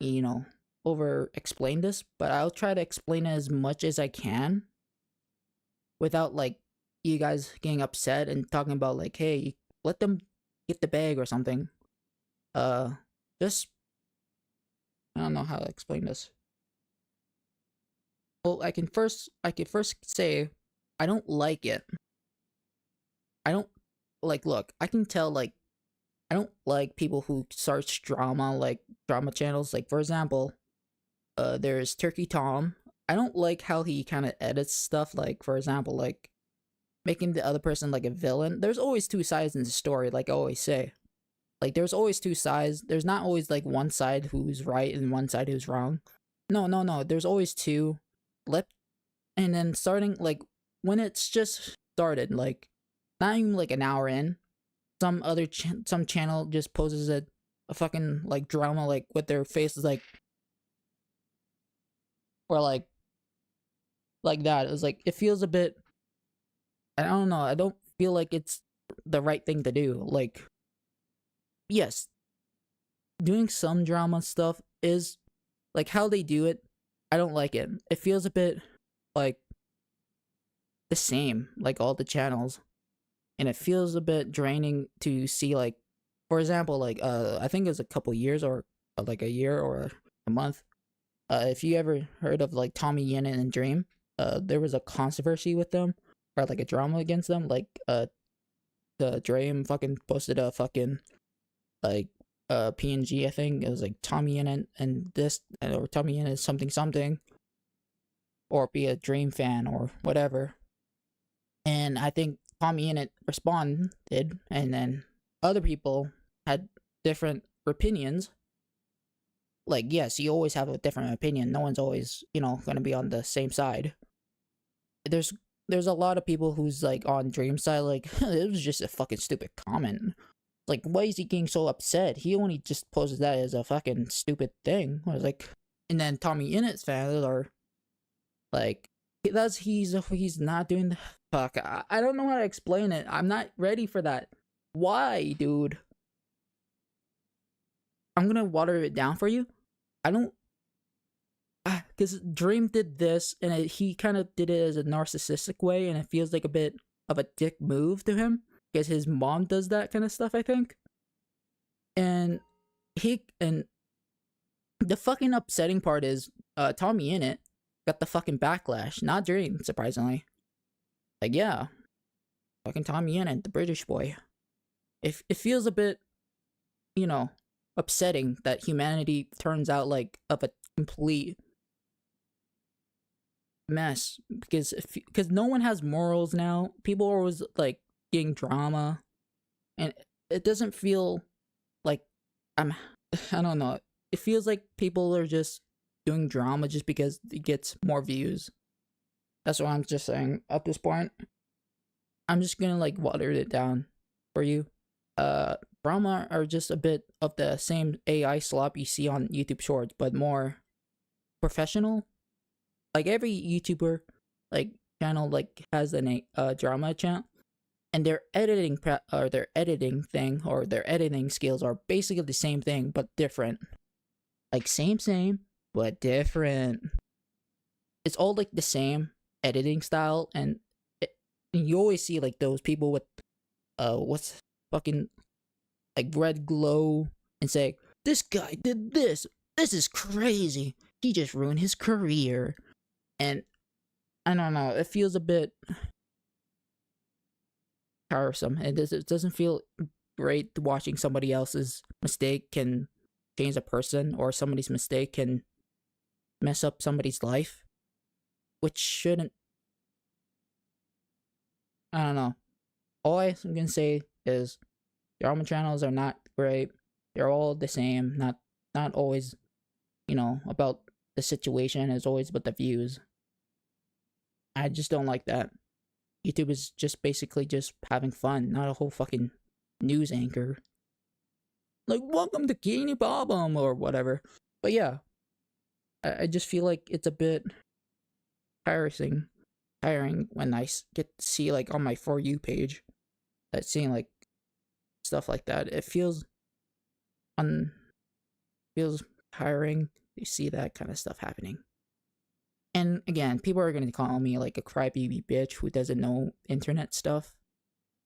you know over explain this, but I'll try to explain it as much as I can without like you guys getting upset and talking about like, hey, let them get the bag or something. Uh, just I don't know how to explain this. Well, I can first say I don't like it. I don't like. Look, I can tell like I don't like people who search drama like drama channels. Like for example, there's Turkey Tom. I don't like how he kind of edits stuff. Like for example, like making the other person like a villain. There's always two sides in the story. Like I always say, like there's always two sides. There's not always like one side who's right and one side who's wrong. No, no, no. There's always two. Let and then starting like when it's just started, like not even like an hour in, some channel just poses a fucking like drama like with their faces like or like that. It was like it feels a bit. I don't know. I don't feel like it's the right thing to do. Like, yes, doing some drama stuff is like how they do it. I don't like it. It feels a bit like the same, like all the channels, and it feels a bit draining to see like, for example, like I think it was a couple years or like a year or a month. If you ever heard of like Tommy Yennin and Dream, there was a controversy with them or like a drama against them. Like the Dream fucking posted a fucking like PNG. I think it was like Tommy Yennin and this or Tommy Yennin something something, or be a Dream fan or whatever. And I think Tommy Yennin responded, and then other people had different opinions. Like, yes, you always have a different opinion. No one's always, gonna be on the same side. There's there's a lot of people who's like on Dream side, like it was just a fucking stupid comment. Like, why is he getting so upset? He only just poses that as a fucking stupid thing. I was like, and then Tommy Innett's fans are like, he's not doing the fuck. I don't know how to explain it. I'm not ready for that. Why, dude? I'm gonna water it down for you. I don't because Dream did this and he kind of did it as a narcissistic way, and it feels like a bit of a dick move to him because his mom does that kind of stuff, I think. And and the fucking upsetting part is Tommy in it got the fucking backlash, not Dream, surprisingly. Like, yeah, fucking Tommy in it, the British boy. It feels a bit, you know, upsetting that humanity turns out like of a complete mess because no one has morals now. People are always like getting drama, and it doesn't feel like I'm. I don't know. It feels like people are just doing drama just because it gets more views. That's what I'm just saying at this point. I'm just gonna like water it down for you. Drama are just a bit of the same AI slop you see on YouTube Shorts, but more professional. Like every YouTuber, like channel, like has a drama channel, and their or their editing thing or their editing skills are basically the same thing but different. Like same, but different. It's all like the same editing style, and you always see like those people with what's fucking like red glow and say, "This guy did this. This is crazy. He just ruined his career." And I don't know. It feels a bit tiresome. It doesn't feel great watching somebody else's mistake can change a person, or somebody's mistake can mess up somebody's life, which shouldn't. I don't know. All I'm gonna say is drama channels are not great. They're all the same. Not always, about the situation. It's always about the views. I just don't like that. YouTube is just basically just having fun, not a whole fucking news anchor. Like, welcome to Kini Bobum or whatever. But yeah, I just feel like it's a bit tiring, tiring when I get to see like on my For You page that seeing like stuff like that. It un feels tiring to see that kind of stuff happening. And again, people are gonna call me like a crybaby bitch who doesn't know internet stuff,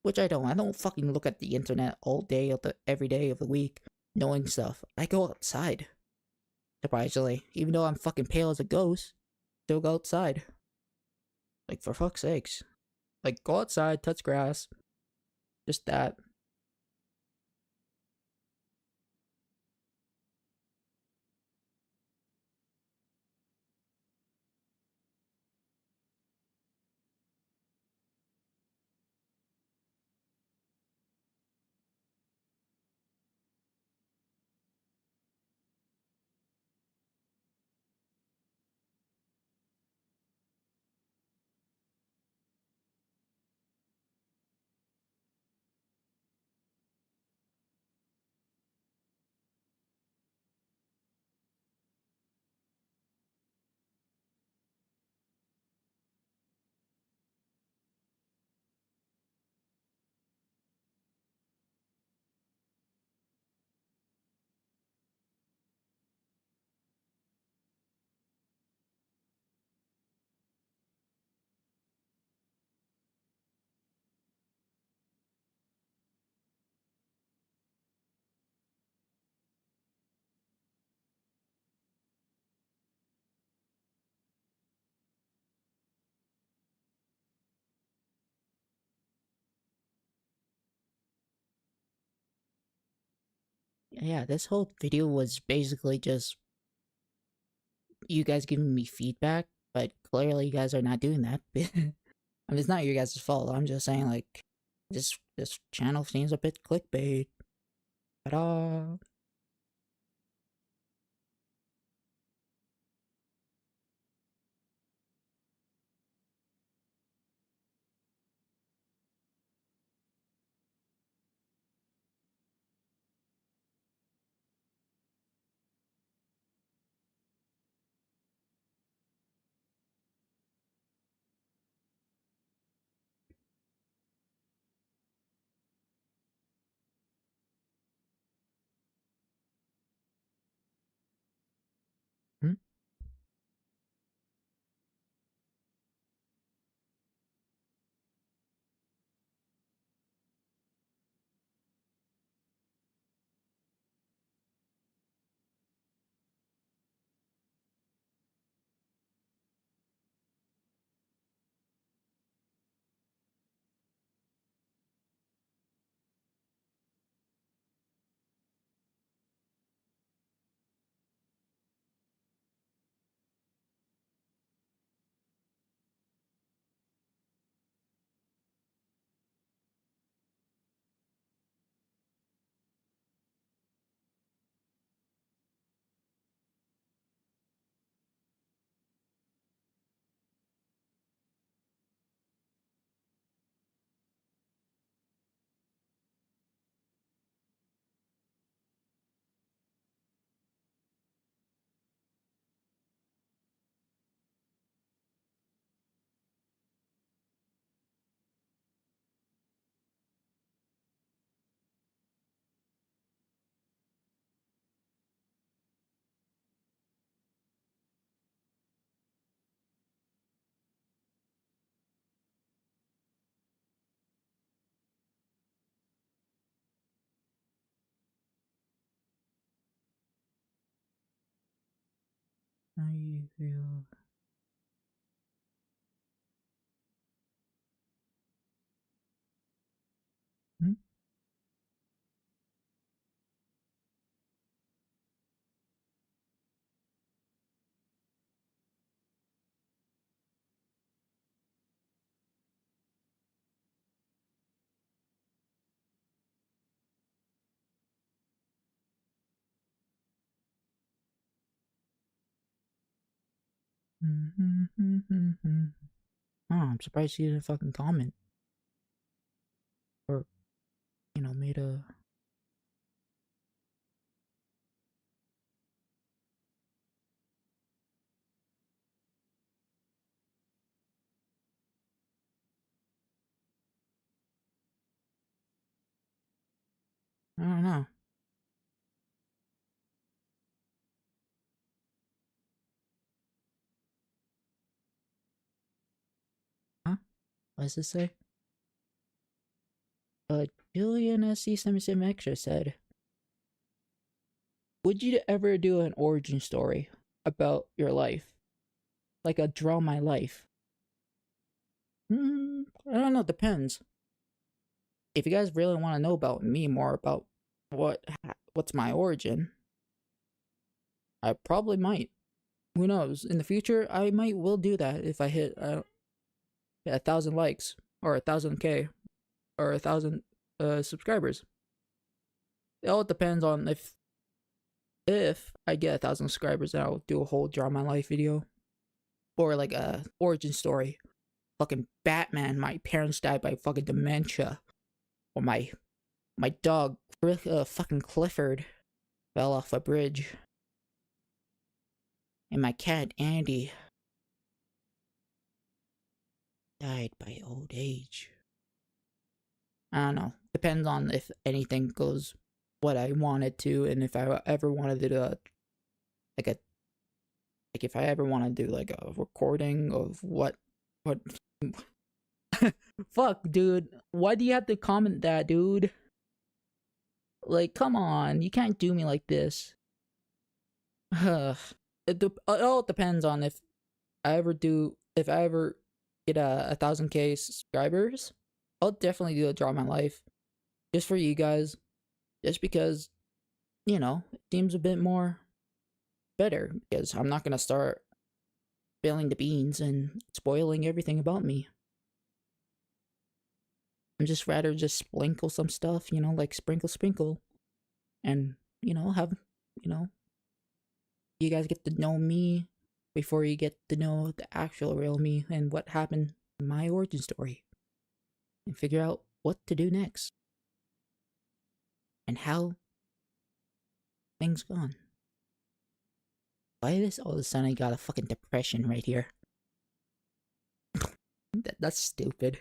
which I don't. I don't fucking look at the internet all day of the every day of the week knowing stuff. I go outside. Surprisingly, even though I'm fucking pale as a ghost, still go outside. Like for fuck's sakes, like go outside, touch grass, just that. Yeah, this whole video was basically just you guys giving me feedback, but clearly you guys are not doing that. I mean, it's not your guys' fault. I'm just saying like this channel seems a bit clickbait. Ta-da. How you feel? Hmm? Oh, I'm surprised you didn't fucking comment. Or, made a. I don't know. Huh? What does this say? Julian SC77 Extra said, would you ever do an origin story about your life? Like a draw my life? I don't know, depends. If you guys really want to know about me more, about what's my origin, I probably might. Who knows? In the future, I will do that if I hit 1,000 likes or 1,000K or 1,000 subscribers. It all depends on if I get 1,000 subscribers, then I'll do a whole draw my life video or like a origin story. Fucking Batman, my parents died by fucking dementia, or my dog fucking Clifford fell off a bridge, and my cat Andy died by old age. I don't know. Depends on if anything goes what I wanted to, and if I ever wanted to do like a like if I ever want to do like a recording of what. Fuck, dude. Why do you have to comment that, dude? Like, come on. You can't do me like this. It all depends on if I ever get 1,000K subscribers. I'll definitely do a draw my life just for you guys, just because it seems a bit more better, because I'm not gonna start spilling the beans and spoiling everything about me. I'm just rather just sprinkle some stuff, like sprinkle, and have you know you guys get to know me before you get to know the actual real me and what happened in my origin story, and figure out what to do next and how things gone. Why this all of a sudden I got a fucking depression right here? That's stupid.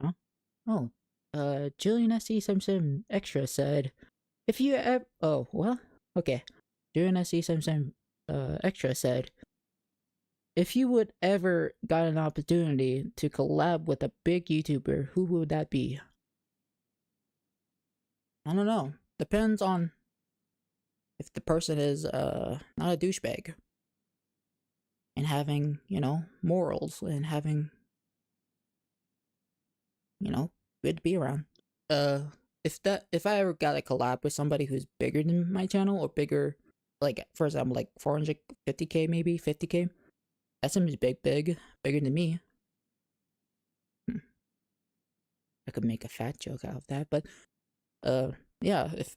Huh? Oh, Julian SE77 Extra said, if you ever. Oh, well, okay. Julian SE77 Extra said, if you would ever got an opportunity to collab with a big YouTuber, who would that be? I don't know. Depends on if the person is not a douchebag and having, morals and having, good to be around. Uh, if I ever got a collab with somebody who's bigger than my channel or bigger, like for example, like 450K maybe 50K, that seems bigger than me. I could make a fat joke out of that, but yeah, if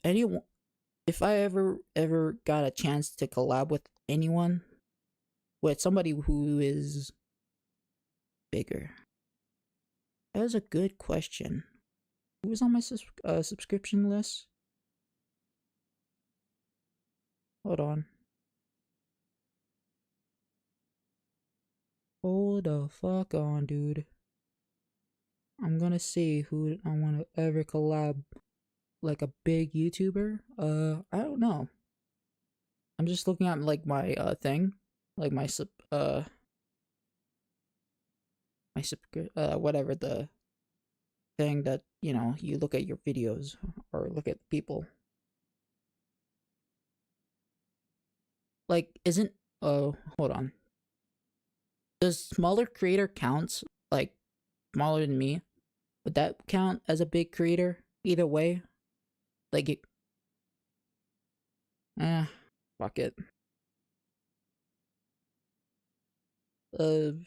I ever got a chance to collab with anyone, with somebody who is bigger, that is a good question. Who was on my subscription list? Hold on. Hold the fuck on, dude. I'm gonna see who I want to ever collab, like a big YouTuber. I don't know. I'm just looking at like my thing, like whatever the thing that you look at your videos or look at people. Like, isn't hold on. Does smaller creator counts like smaller than me? Would that count as a big creator? Either way, like eh, fuck it.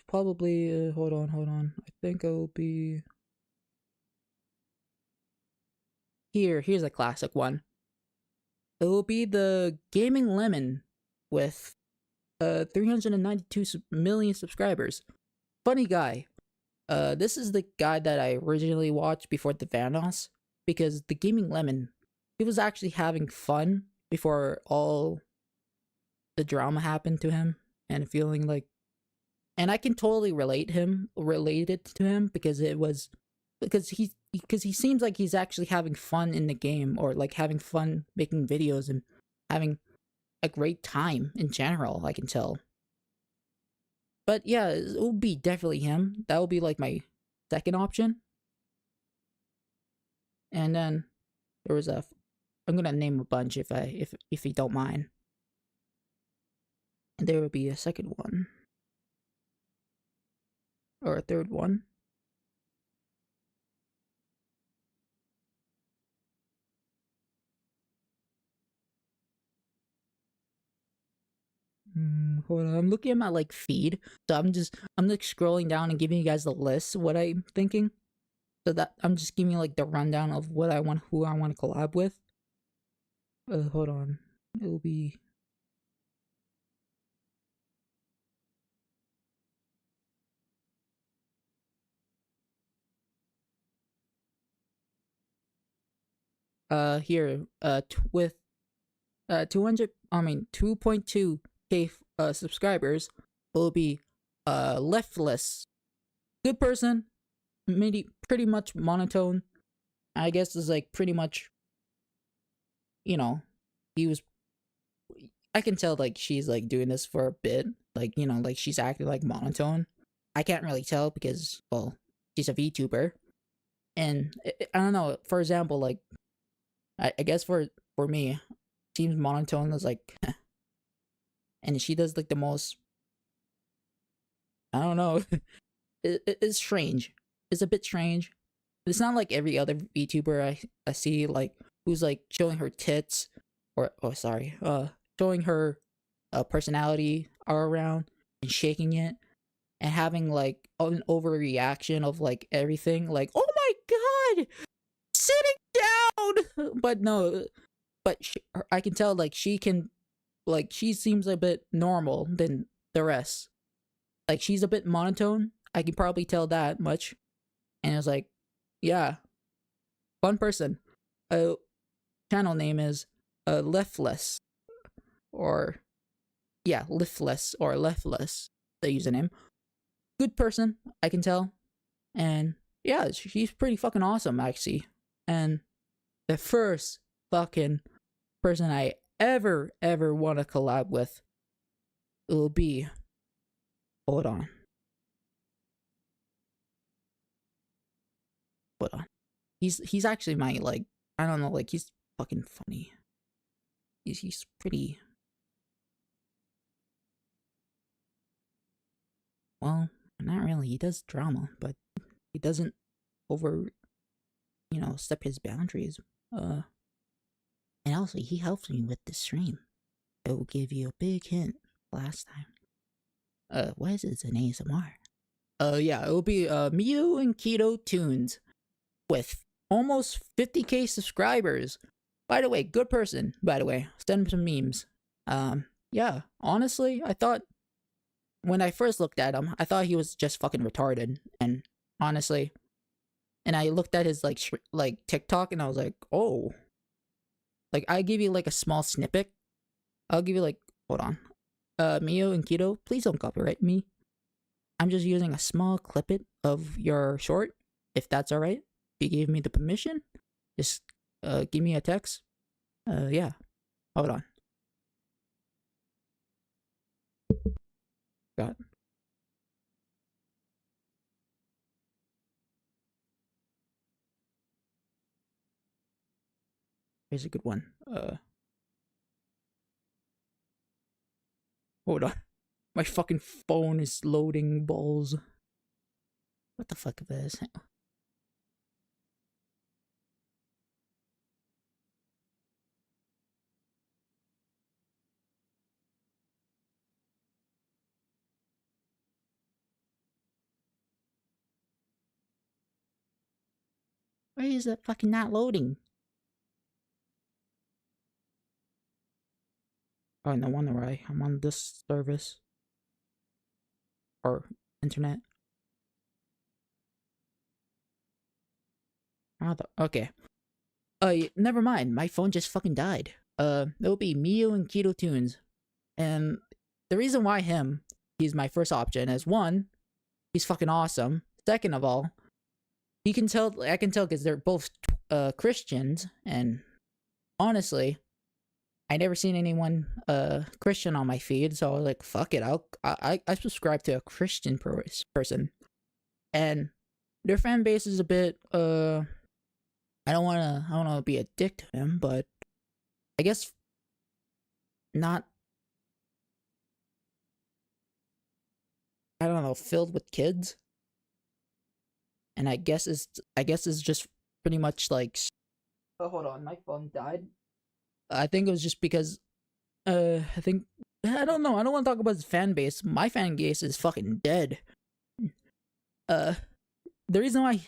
Probably. Hold on. I think it'll be here. Here's a classic one. It will be the Gaming Lemon with 392 million subscribers. Funny guy. This is the guy that I originally watched before the Vanos, because the Gaming Lemon, he was actually having fun before all the drama happened to him, and feeling like, and I can totally relate it to him, because it was because he seems like he's actually having fun in the game, or like having fun making videos and having a great time in general, I can tell. But yeah, it would be definitely him. That would be like my second option. And then there was I'm gonna name a bunch if you don't mind. And there would be a second one. Or a third one. Hold on, I'm looking at my like feed. So I'm like scrolling down and giving you guys the list, what I'm thinking. So that I'm just giving you like the rundown of who I want to collab with. Hold on. It'll be here with 2.2K subscribers, will be Leftless. Good person, maybe pretty much monotone. I guess is like pretty much, you know, he was. I can tell like she's like doing this for a bit, like like she's acting like monotone. I can't really tell because, well, she's a VTuber, and I don't know. For example, like I guess for me, seems monotone is like, and she does like the most. I don't know. It's strange. It's a bit strange. It's not like every other VTuber I see, like, who's like showing her tits, or oh sorry, showing her personality all around and shaking it and having like an overreaction of like everything, like, oh my god, sitting down. But no, but I can tell like she seems a bit normal than the rest. Like, she's a bit monotone. I can probably tell that much. And it was like, yeah, fun person. Channel name is Leftless, or yeah, Liftless or Leftless, the username. Good person, I can tell. And yeah, she's pretty fucking awesome, actually. And the first fucking person I ever want to collab with will be, hold on. Hold on. He's actually my, like, I don't know, like, he's fucking funny. He's pretty, well, not really. He does drama, but he doesn't over, step his boundaries. And also he helped me with the stream. It will give you a big hint last time. What is it? It's an ASMR. Yeah, it will be Mew and Keto Tunes with almost 50k subscribers. By the way, good person. By the way, send him some memes. Yeah, honestly, I thought when I first looked at him, I thought he was just fucking retarded. And honestly, and I looked at his like TikTok, and I was like, oh, like I give you like a small snippet. I'll give you like, hold on, Mio and Keto, please don't copyright me. I'm just using a small clippet of your short, if that's alright. If you gave me the permission, just give me a text. Yeah, hold on. Got. Here's a good one. Hold on. My fucking phone is loading balls. What the fuck is this? Why is that fucking not loading? Oh, no wonder why. I'm on this service. Or internet. Okay. Never mind. My phone just fucking died. It'll be Mio and Keto Tunes. And the reason why he's my first option is one, he's fucking awesome. Second of all, I can tell because they're both Christians, and honestly, I never seen anyone Christian on my feed, so I was like, fuck it, I subscribe to a Christian person, and their fan base is a bit I don't wanna be a dick to him, but I guess not, I don't know, filled with kids, and I guess it's just pretty much like. Oh, hold on, my phone died. I think it was just because I think, I don't know. I don't want to talk about his fan base. My fan base is fucking dead. Uh, the reason why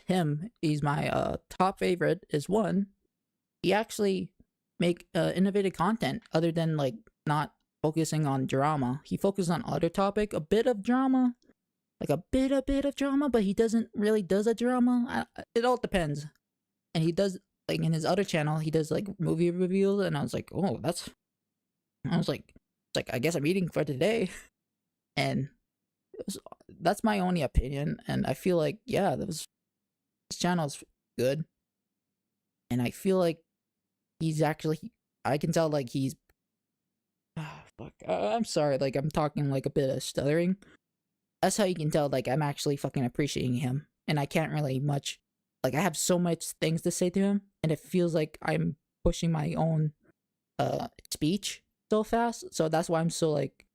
he's my top favorite is one, he actually make innovative content other than like not focusing on drama. He focuses on other topic, a bit of drama, like a bit of drama, but he doesn't really does a drama. It all depends. And he does, like in his other channel, he does like movie reviews, and I was like, oh, I was like, it's like, I guess I'm eating for today. And was, that's my only opinion. And I feel like, yeah, this channel's good. And I feel like he's actually, I can tell like he's, fuck, I'm sorry, like I'm talking like a bit of stuttering. That's how you can tell like I'm actually fucking appreciating him. And I can't really much, like I have so much things to say to him. And it feels like I'm pushing my own speech so fast, so that's why I'm so like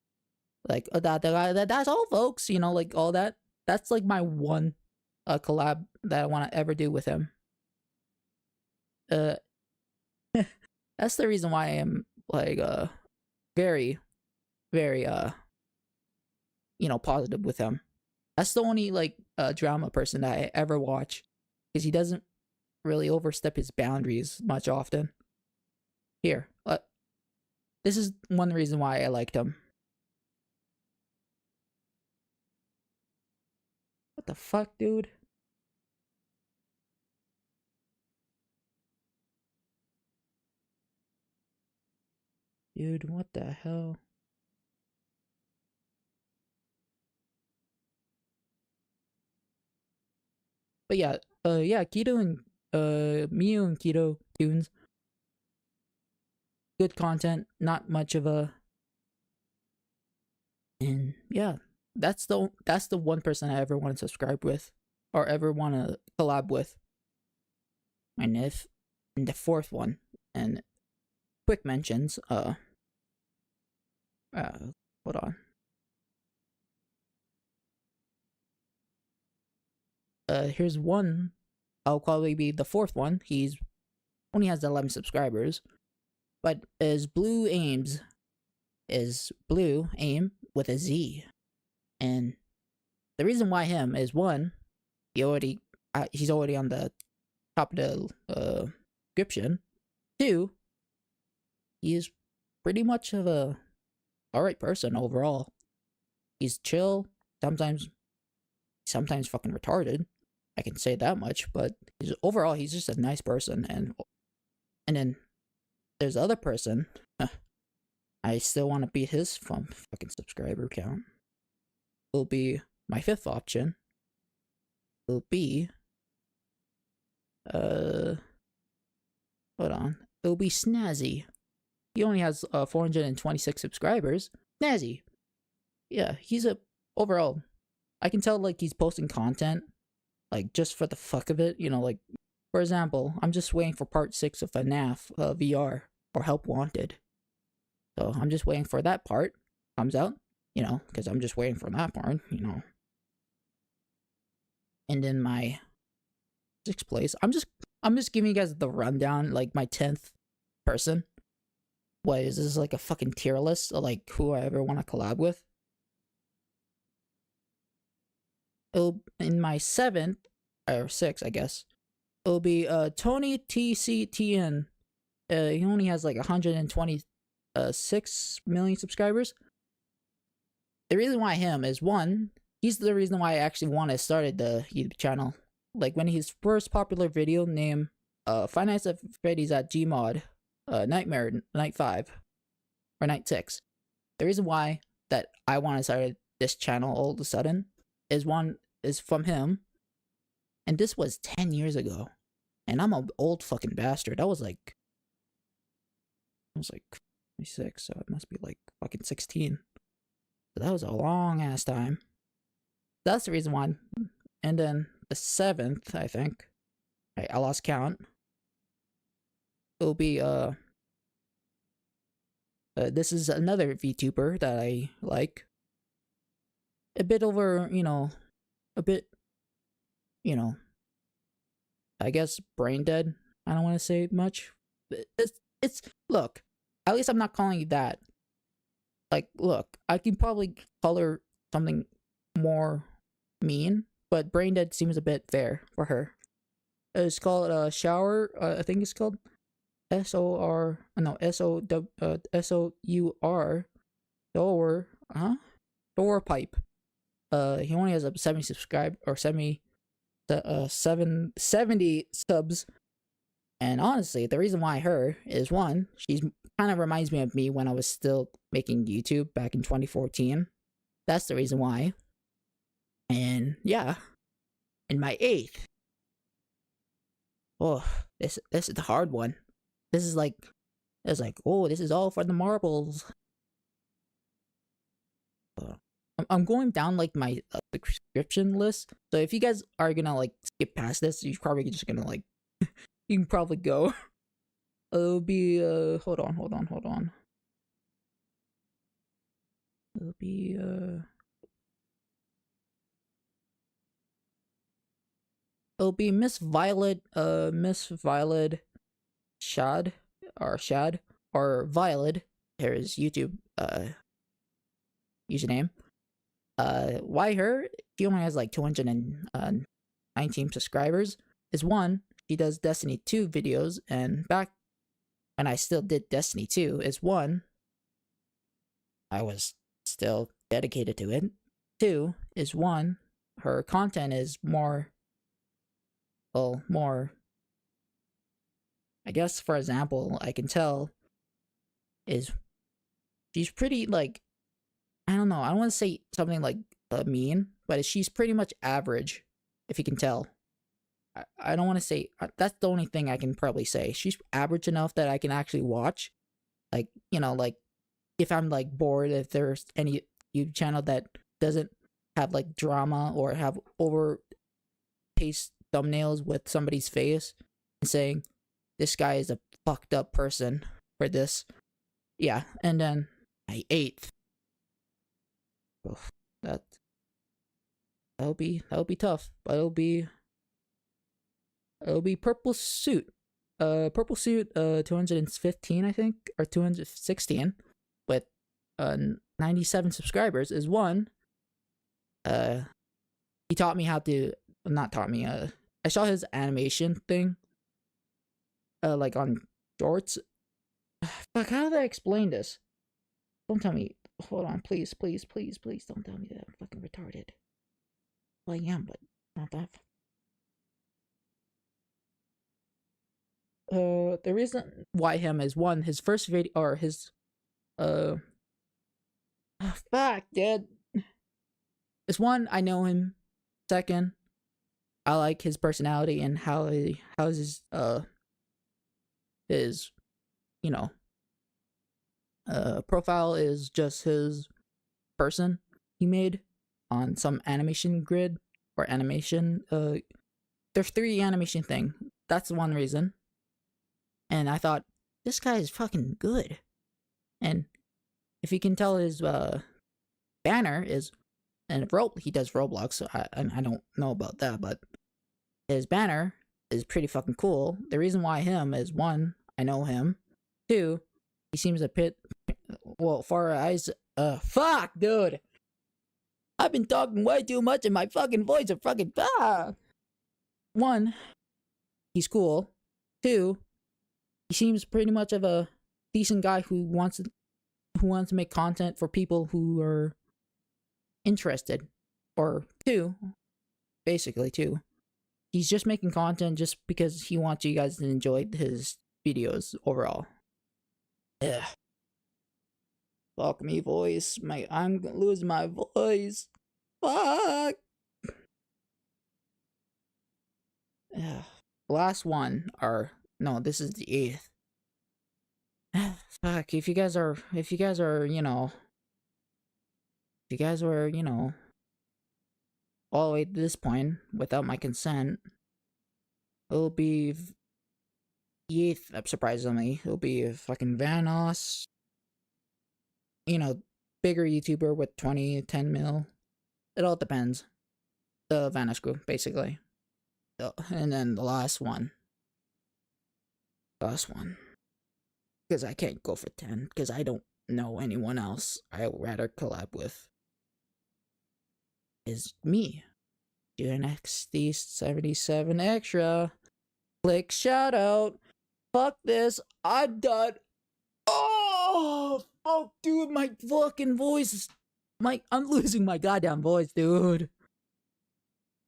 that's all, folks. You know, like all that. That's like my one collab that I want to ever do with him. Uh, that's the reason why I am like very, very positive with him. That's the only like drama person that I ever watch, because he doesn't really overstep his boundaries much often. Here, this is one reason why I liked him. What the fuck, dude? Dude, what the hell? But yeah, Keto and Miu and Keto Tunes, good content, not much of a, and yeah, that's the one person I ever want to subscribe with, or ever want to collab with. And the fourth one, and quick mentions, hold on. Here's one. I'll probably be the fourth one. He's only has 11 subscribers, but is Blue Aims is Blue Aim with a Z, and the reason why him is one, he's already on the top of the description. Two, he is pretty much of a alright person overall. He's chill. Sometimes fucking retarded. I can say that much, but overall he's just a nice person. And then there's the other person. I still want to beat his fucking subscriber count. Will be my fifth option. Will be hold on. It'll be Snazzy. He only has 426 subscribers. Snazzy. Yeah, he's a overall. I can tell like he's posting content like just for the fuck of it. You know, like for example, I'm just waiting for part 6 of FNAF VR or Help Wanted. So I'm just waiting for that part comes out. You know, because I'm just waiting for that part. You know. And then my 6th place. I'm just giving you guys the rundown. Like my 10th person. What is this, like a fucking tier list of like who I ever want to collab with? In my 7th or 6th, I guess, it'll be Tony TCTN. He only has like 126 million subscribers. The reason why him is one, he's the reason why I actually wanted to start the YouTube channel. Like when his first popular video named Five Nights at Freddy's at Gmod, Nightmare Night 5 or Night 6. The reason why that I want to start this channel all of a sudden is from him, and this was 10 years ago, and I'm an old fucking bastard. I was like 26, so it must be like fucking 16. So that was a long ass time. That's the reason why. And then the 7th, I think, I lost count. It'll be this is another VTuber that I like. A bit over, I guess brain dead. I don't want to say much. It's look, at least I'm not calling you that. Like, look, I can probably color something more mean, but brain dead seems a bit fair for her. It's called shower. I think it's called SOR. No, SOUR. Door pipe. He only has a 70 subs. And honestly, the reason why her is one, she's kind of reminds me of me when I was still making YouTube back in 2014. That's the reason why. And yeah, in my 8th. Oh, this is the hard one. This is like, oh, this is all for the marbles. I'm going down like my subscription list. So if you guys are gonna like skip past this, you're probably just gonna like you can probably go. It'll be hold on. It'll be Miss Violet Shad or Violet. Here is YouTube username. Why her? She only has like 219 subscribers. Is one, she does Destiny 2 videos, and back when I still did Destiny 2, is one, I was still dedicated to it. Two, is one, her content is more, I guess, for example, I can tell, is she's pretty, like, I don't know, I don't want to say something like mean, but she's pretty much average, if you can tell. I don't want to say, that's the only thing I can probably say. She's average enough that I can actually watch. Like, like, if I'm, like, bored, if there's any YouTube channel that doesn't have, like, drama or have overpaced thumbnails with somebody's face and saying, this guy is a fucked up person for this. Yeah, and then my 8th. Oh, that'll be tough, but it'll be Purple Suit. purple suit 215 I think, or 216, with 97 subscribers is one. He taught me how to, not taught me, I saw his animation thing, like on shorts. Fuck, how did I explain this? Don't tell me. Hold on, please, please, please, please don't tell me that I'm fucking retarded. Well, I am, but not that. The reason why him is one, his first video, or his, fuck, dude. Is one, I know him. Second, I like his personality and how's his, you know, profile is just his person he made on some animation grid or animation. There's 3D animation thing. That's one reason. And I thought, this guy is fucking good. And if you can tell, his banner is, and he does Roblox, so I don't know about that, but his banner is pretty fucking cool. The reason why him is, one, I know him. Two, he seems a bit, well, far as fuck, dude. I've been talking way too much and my fucking voice is fucking, one, he's cool. Two, he seems pretty much of a decent guy who wants to make content for people who are interested. Or two, basically two, he's just making content just because he wants you guys to enjoy his videos overall. Ugh. Fuck me, voice. I'm gonna lose my voice. Fuck. Ugh. Last one, or no, this is the 8th. Fuck. If you guys are, you know, if you guys were, you know, all the way to this point without my consent, it'll be the 8th. Surprisingly, it'll be fucking Vanos. You know, bigger YouTuber with 10 mil. It all depends. The Vanish group, basically. And then the last one. Because I can't go for 10, because I don't know anyone else I would rather collab with. Is me. GNXD77 Extra. Click shout out. Fuck this. I'm done. Oh, fuck, dude, my fucking voice is... I'm losing my goddamn voice, dude.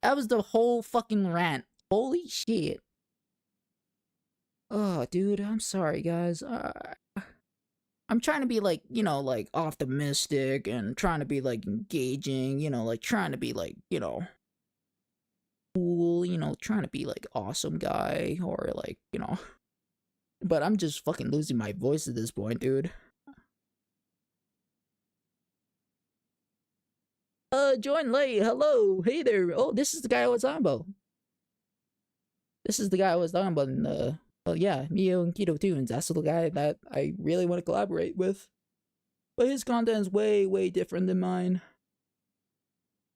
That was the whole fucking rant. Holy shit. Oh, dude, I'm sorry, guys. I'm trying to be, like, you know, like, optimistic and trying to be, like, engaging, you know, like, trying to be, like, you know, cool, you know, trying to be, like, awesome guy, or, like, you know. But I'm just fucking losing my voice at this point, dude. Join late. Hello. Hey there. Oh, this is the guy I was talking about. Well, yeah, Mio and Keto Tunes. That's the guy that I really want to collaborate with. But his content is way, way different than mine.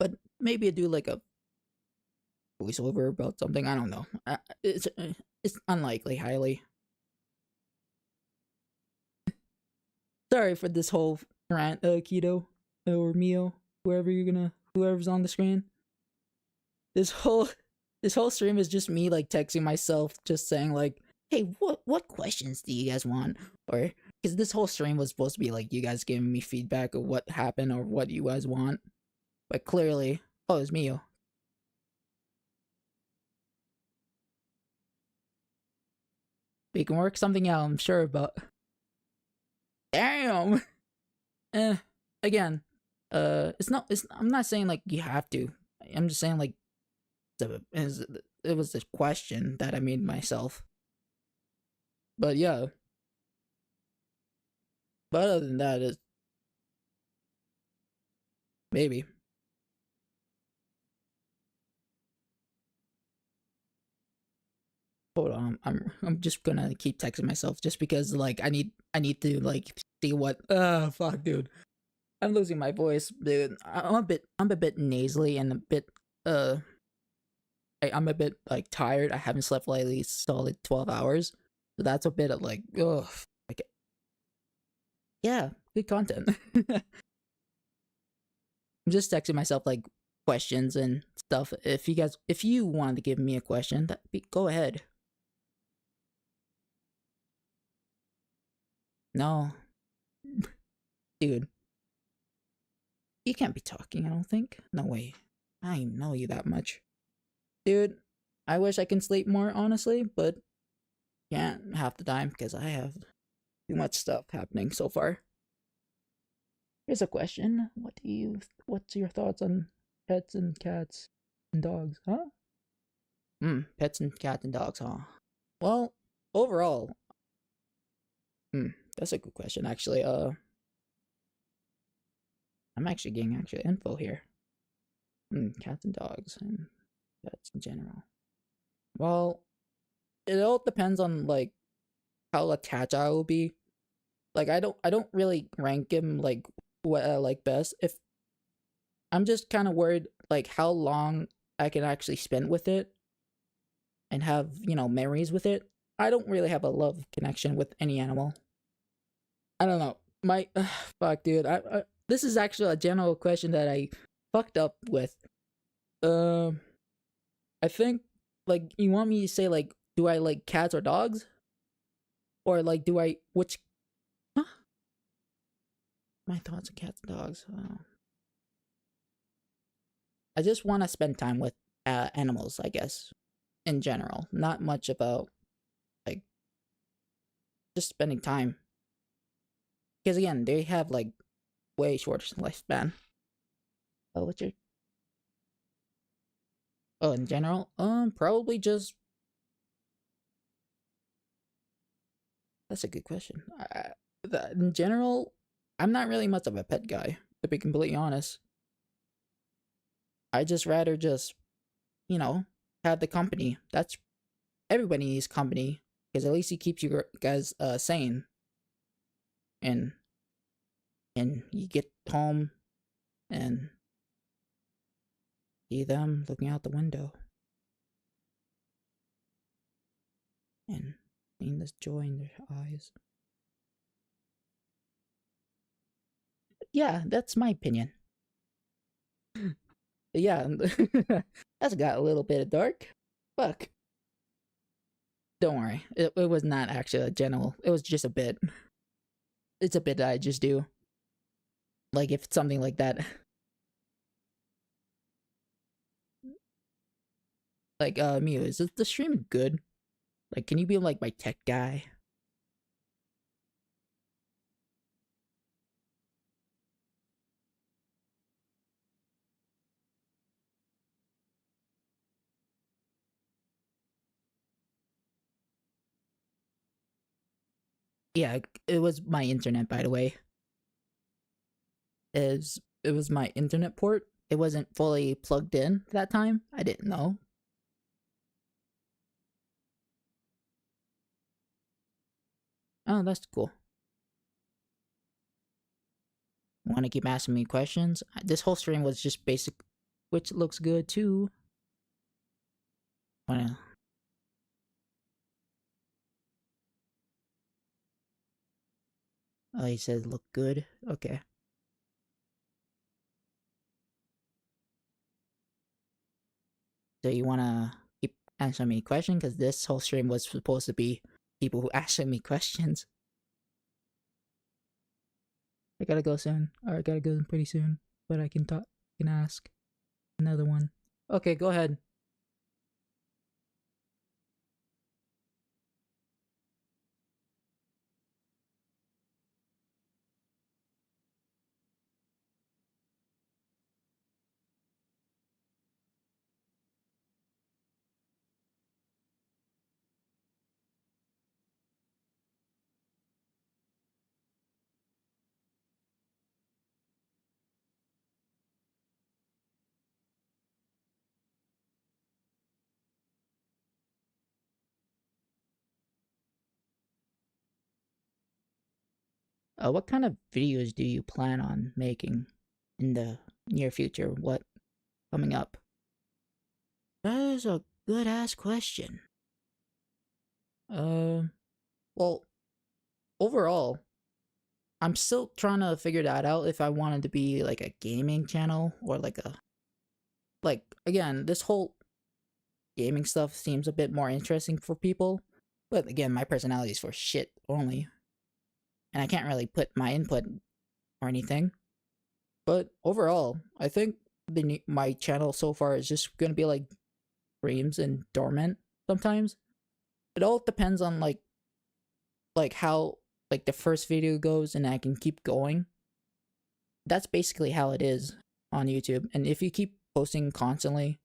But maybe I do like a voiceover about something. I don't know. It's unlikely, highly. Sorry for this whole rant, Keto or Mio, whoever's on the screen. This whole stream is just me, like, texting myself, just saying, like, hey, what questions do you guys want? Or, because this whole stream was supposed to be, like, you guys giving me feedback of what happened or what you guys want. But clearly, oh, it's Mio. We can work something out, I'm sure, but... Damn! Again, I'm not saying, like, you have to. I'm just saying, like, it was this question that I made myself. But yeah. But other than that, it's maybe. Hold on, I'm just gonna keep texting myself just because, like, I need to, like, see what. Fuck, dude. I'm losing my voice, dude. I'm a bit nasally and a bit I'm a bit, like, tired. I haven't slept lately solid 12 hours. So that's a bit of like, ugh, like, yeah, good content. I'm just texting myself like questions and stuff. If you wanted to give me a question, go ahead. No, dude, you can't be talking. I don't think. No way. I know you that much, dude. I wish I can sleep more, honestly, but can't half the time because I have too much stuff happening so far. Here's a question. What's your thoughts on pets and cats and dogs, huh? Pets and cats and dogs, huh? Well, overall, that's a good question actually. I'm actually getting actual info here. Cats and dogs and pets in general. Well, it all depends on like how attached I will be. Like I don't really rank him like what I like best. If I'm just kind of worried like how long I can actually spend with it and have, memories with it. I don't really have a love connection with any animal. I don't know. My fuck, dude. This is actually a general question that I fucked up with. Um, I think like you want me to say like, do I like cats or dogs, or like do I which? Huh? My thoughts on cats and dogs. I just want to spend time with animals, I guess, in general. Not much about like just spending time because again, they have like way shorter lifespan. Oh, what's your Oh, in general, probably just that's a good question. In general, I'm not really much of a pet guy, to be completely honest. I just rather just, you know, have the company. That's everybody needs company because at least it keeps you guys sane and you get home and see them looking out the window and seeing this joy in their eyes. Yeah, that's my opinion. Yeah, that's got a little bit of dark. Fuck. Don't worry. It was not actually a general. It was just a bit. It's a bit that I just do. Like if it's something like that. Like Mew, is the stream good? Like can you be like my tech guy? Yeah, it was my internet by the way. It was my internet port. It wasn't fully plugged in that time. I didn't know. Oh, that's cool. Want to keep asking me questions? This whole stream was just basic, which looks good too. Wanna? Oh, he said look good. Okay. So you wanna keep answering me questions? Because this whole stream was supposed to be people who asking me questions. I gotta go soon. Or I gotta go pretty soon. But I can talk, can ask another one. Okay, go ahead. What kind of videos do you plan on making in the near future? What coming up? That is a good ass question. Um, Well, overall, I'm still trying to figure that out if I wanted to be like a gaming channel or like again, this whole gaming stuff seems a bit more interesting for people. But again, my personality is for shit only, and I can't really put my input or anything. But overall, I think my channel so far is just gonna be like streams and dormant sometimes. It all depends on like how like the first video goes and I can keep going. That's basically how it is on YouTube. And if you keep posting constantly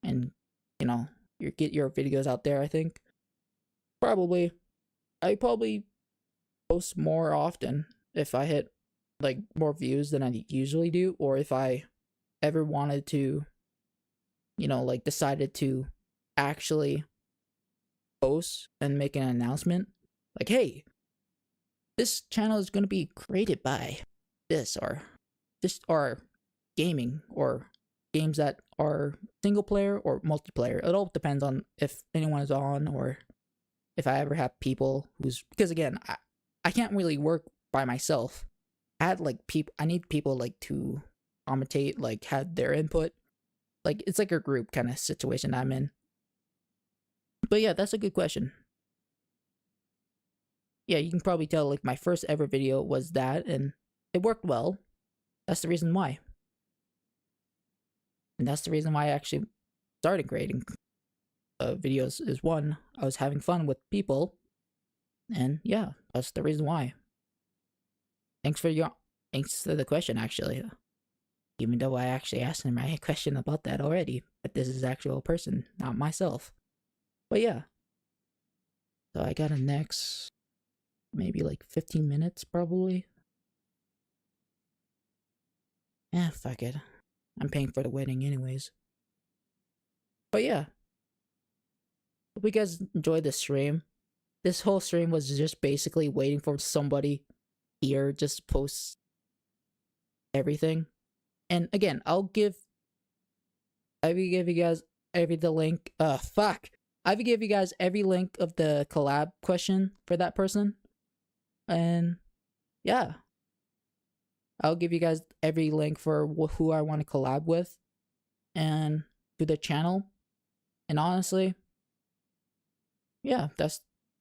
and you know, you get your videos out there, I think probably I probably post more often if I hit like more views than I usually do, or if I ever wanted to, like decided to actually post and make an announcement like, hey, this channel is going to be created by this or gaming or games that are single player or multiplayer. It all depends on if anyone is on or if I ever have people because again, I can't really work by myself. I need people like to commentate, like have their input. Like it's like a group kind of situation I'm in. But yeah, that's a good question. Yeah, you can probably tell like my first ever video was that and it worked well. That's the reason why. And that's the reason why I actually started creating videos is one, I was having fun with people. And yeah, that's the reason why. Thanks for the question actually. Even though I actually asked him my question about that already. But this is actual person, not myself. But yeah. So I got a next maybe like 15 minutes probably. Eh, fuck it. I'm paying for the wedding anyways. But yeah. Hope you guys enjoyed the stream. This whole stream was just basically waiting for somebody here just post everything. And again, I will give you guys the link. Fuck. I will give you guys every link of the collab question for that person. And yeah. I'll give you guys every link for who I want to collab with and to the channel. And honestly, yeah,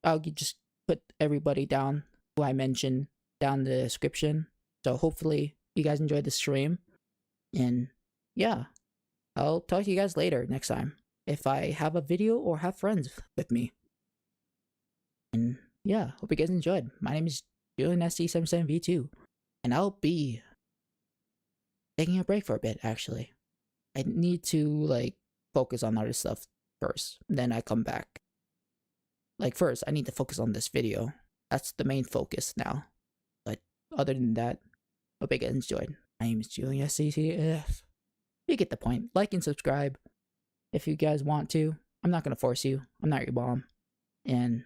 I'll just put everybody down who I mentioned down in the description. So hopefully you guys enjoyed the stream. And yeah, I'll talk to you guys later next time if I have a video or have friends with me. And yeah, hope you guys enjoyed. My name is JulianSC77V2, and I'll be taking a break for a bit actually. I need to like focus on other stuff first, then I come back. Like first, I need to focus on this video. That's the main focus now. But other than that, hope you guys enjoyed. My name is JulianSC77V2. You get the point. Like and subscribe if you guys want to. I'm not gonna force you. I'm not your mom. And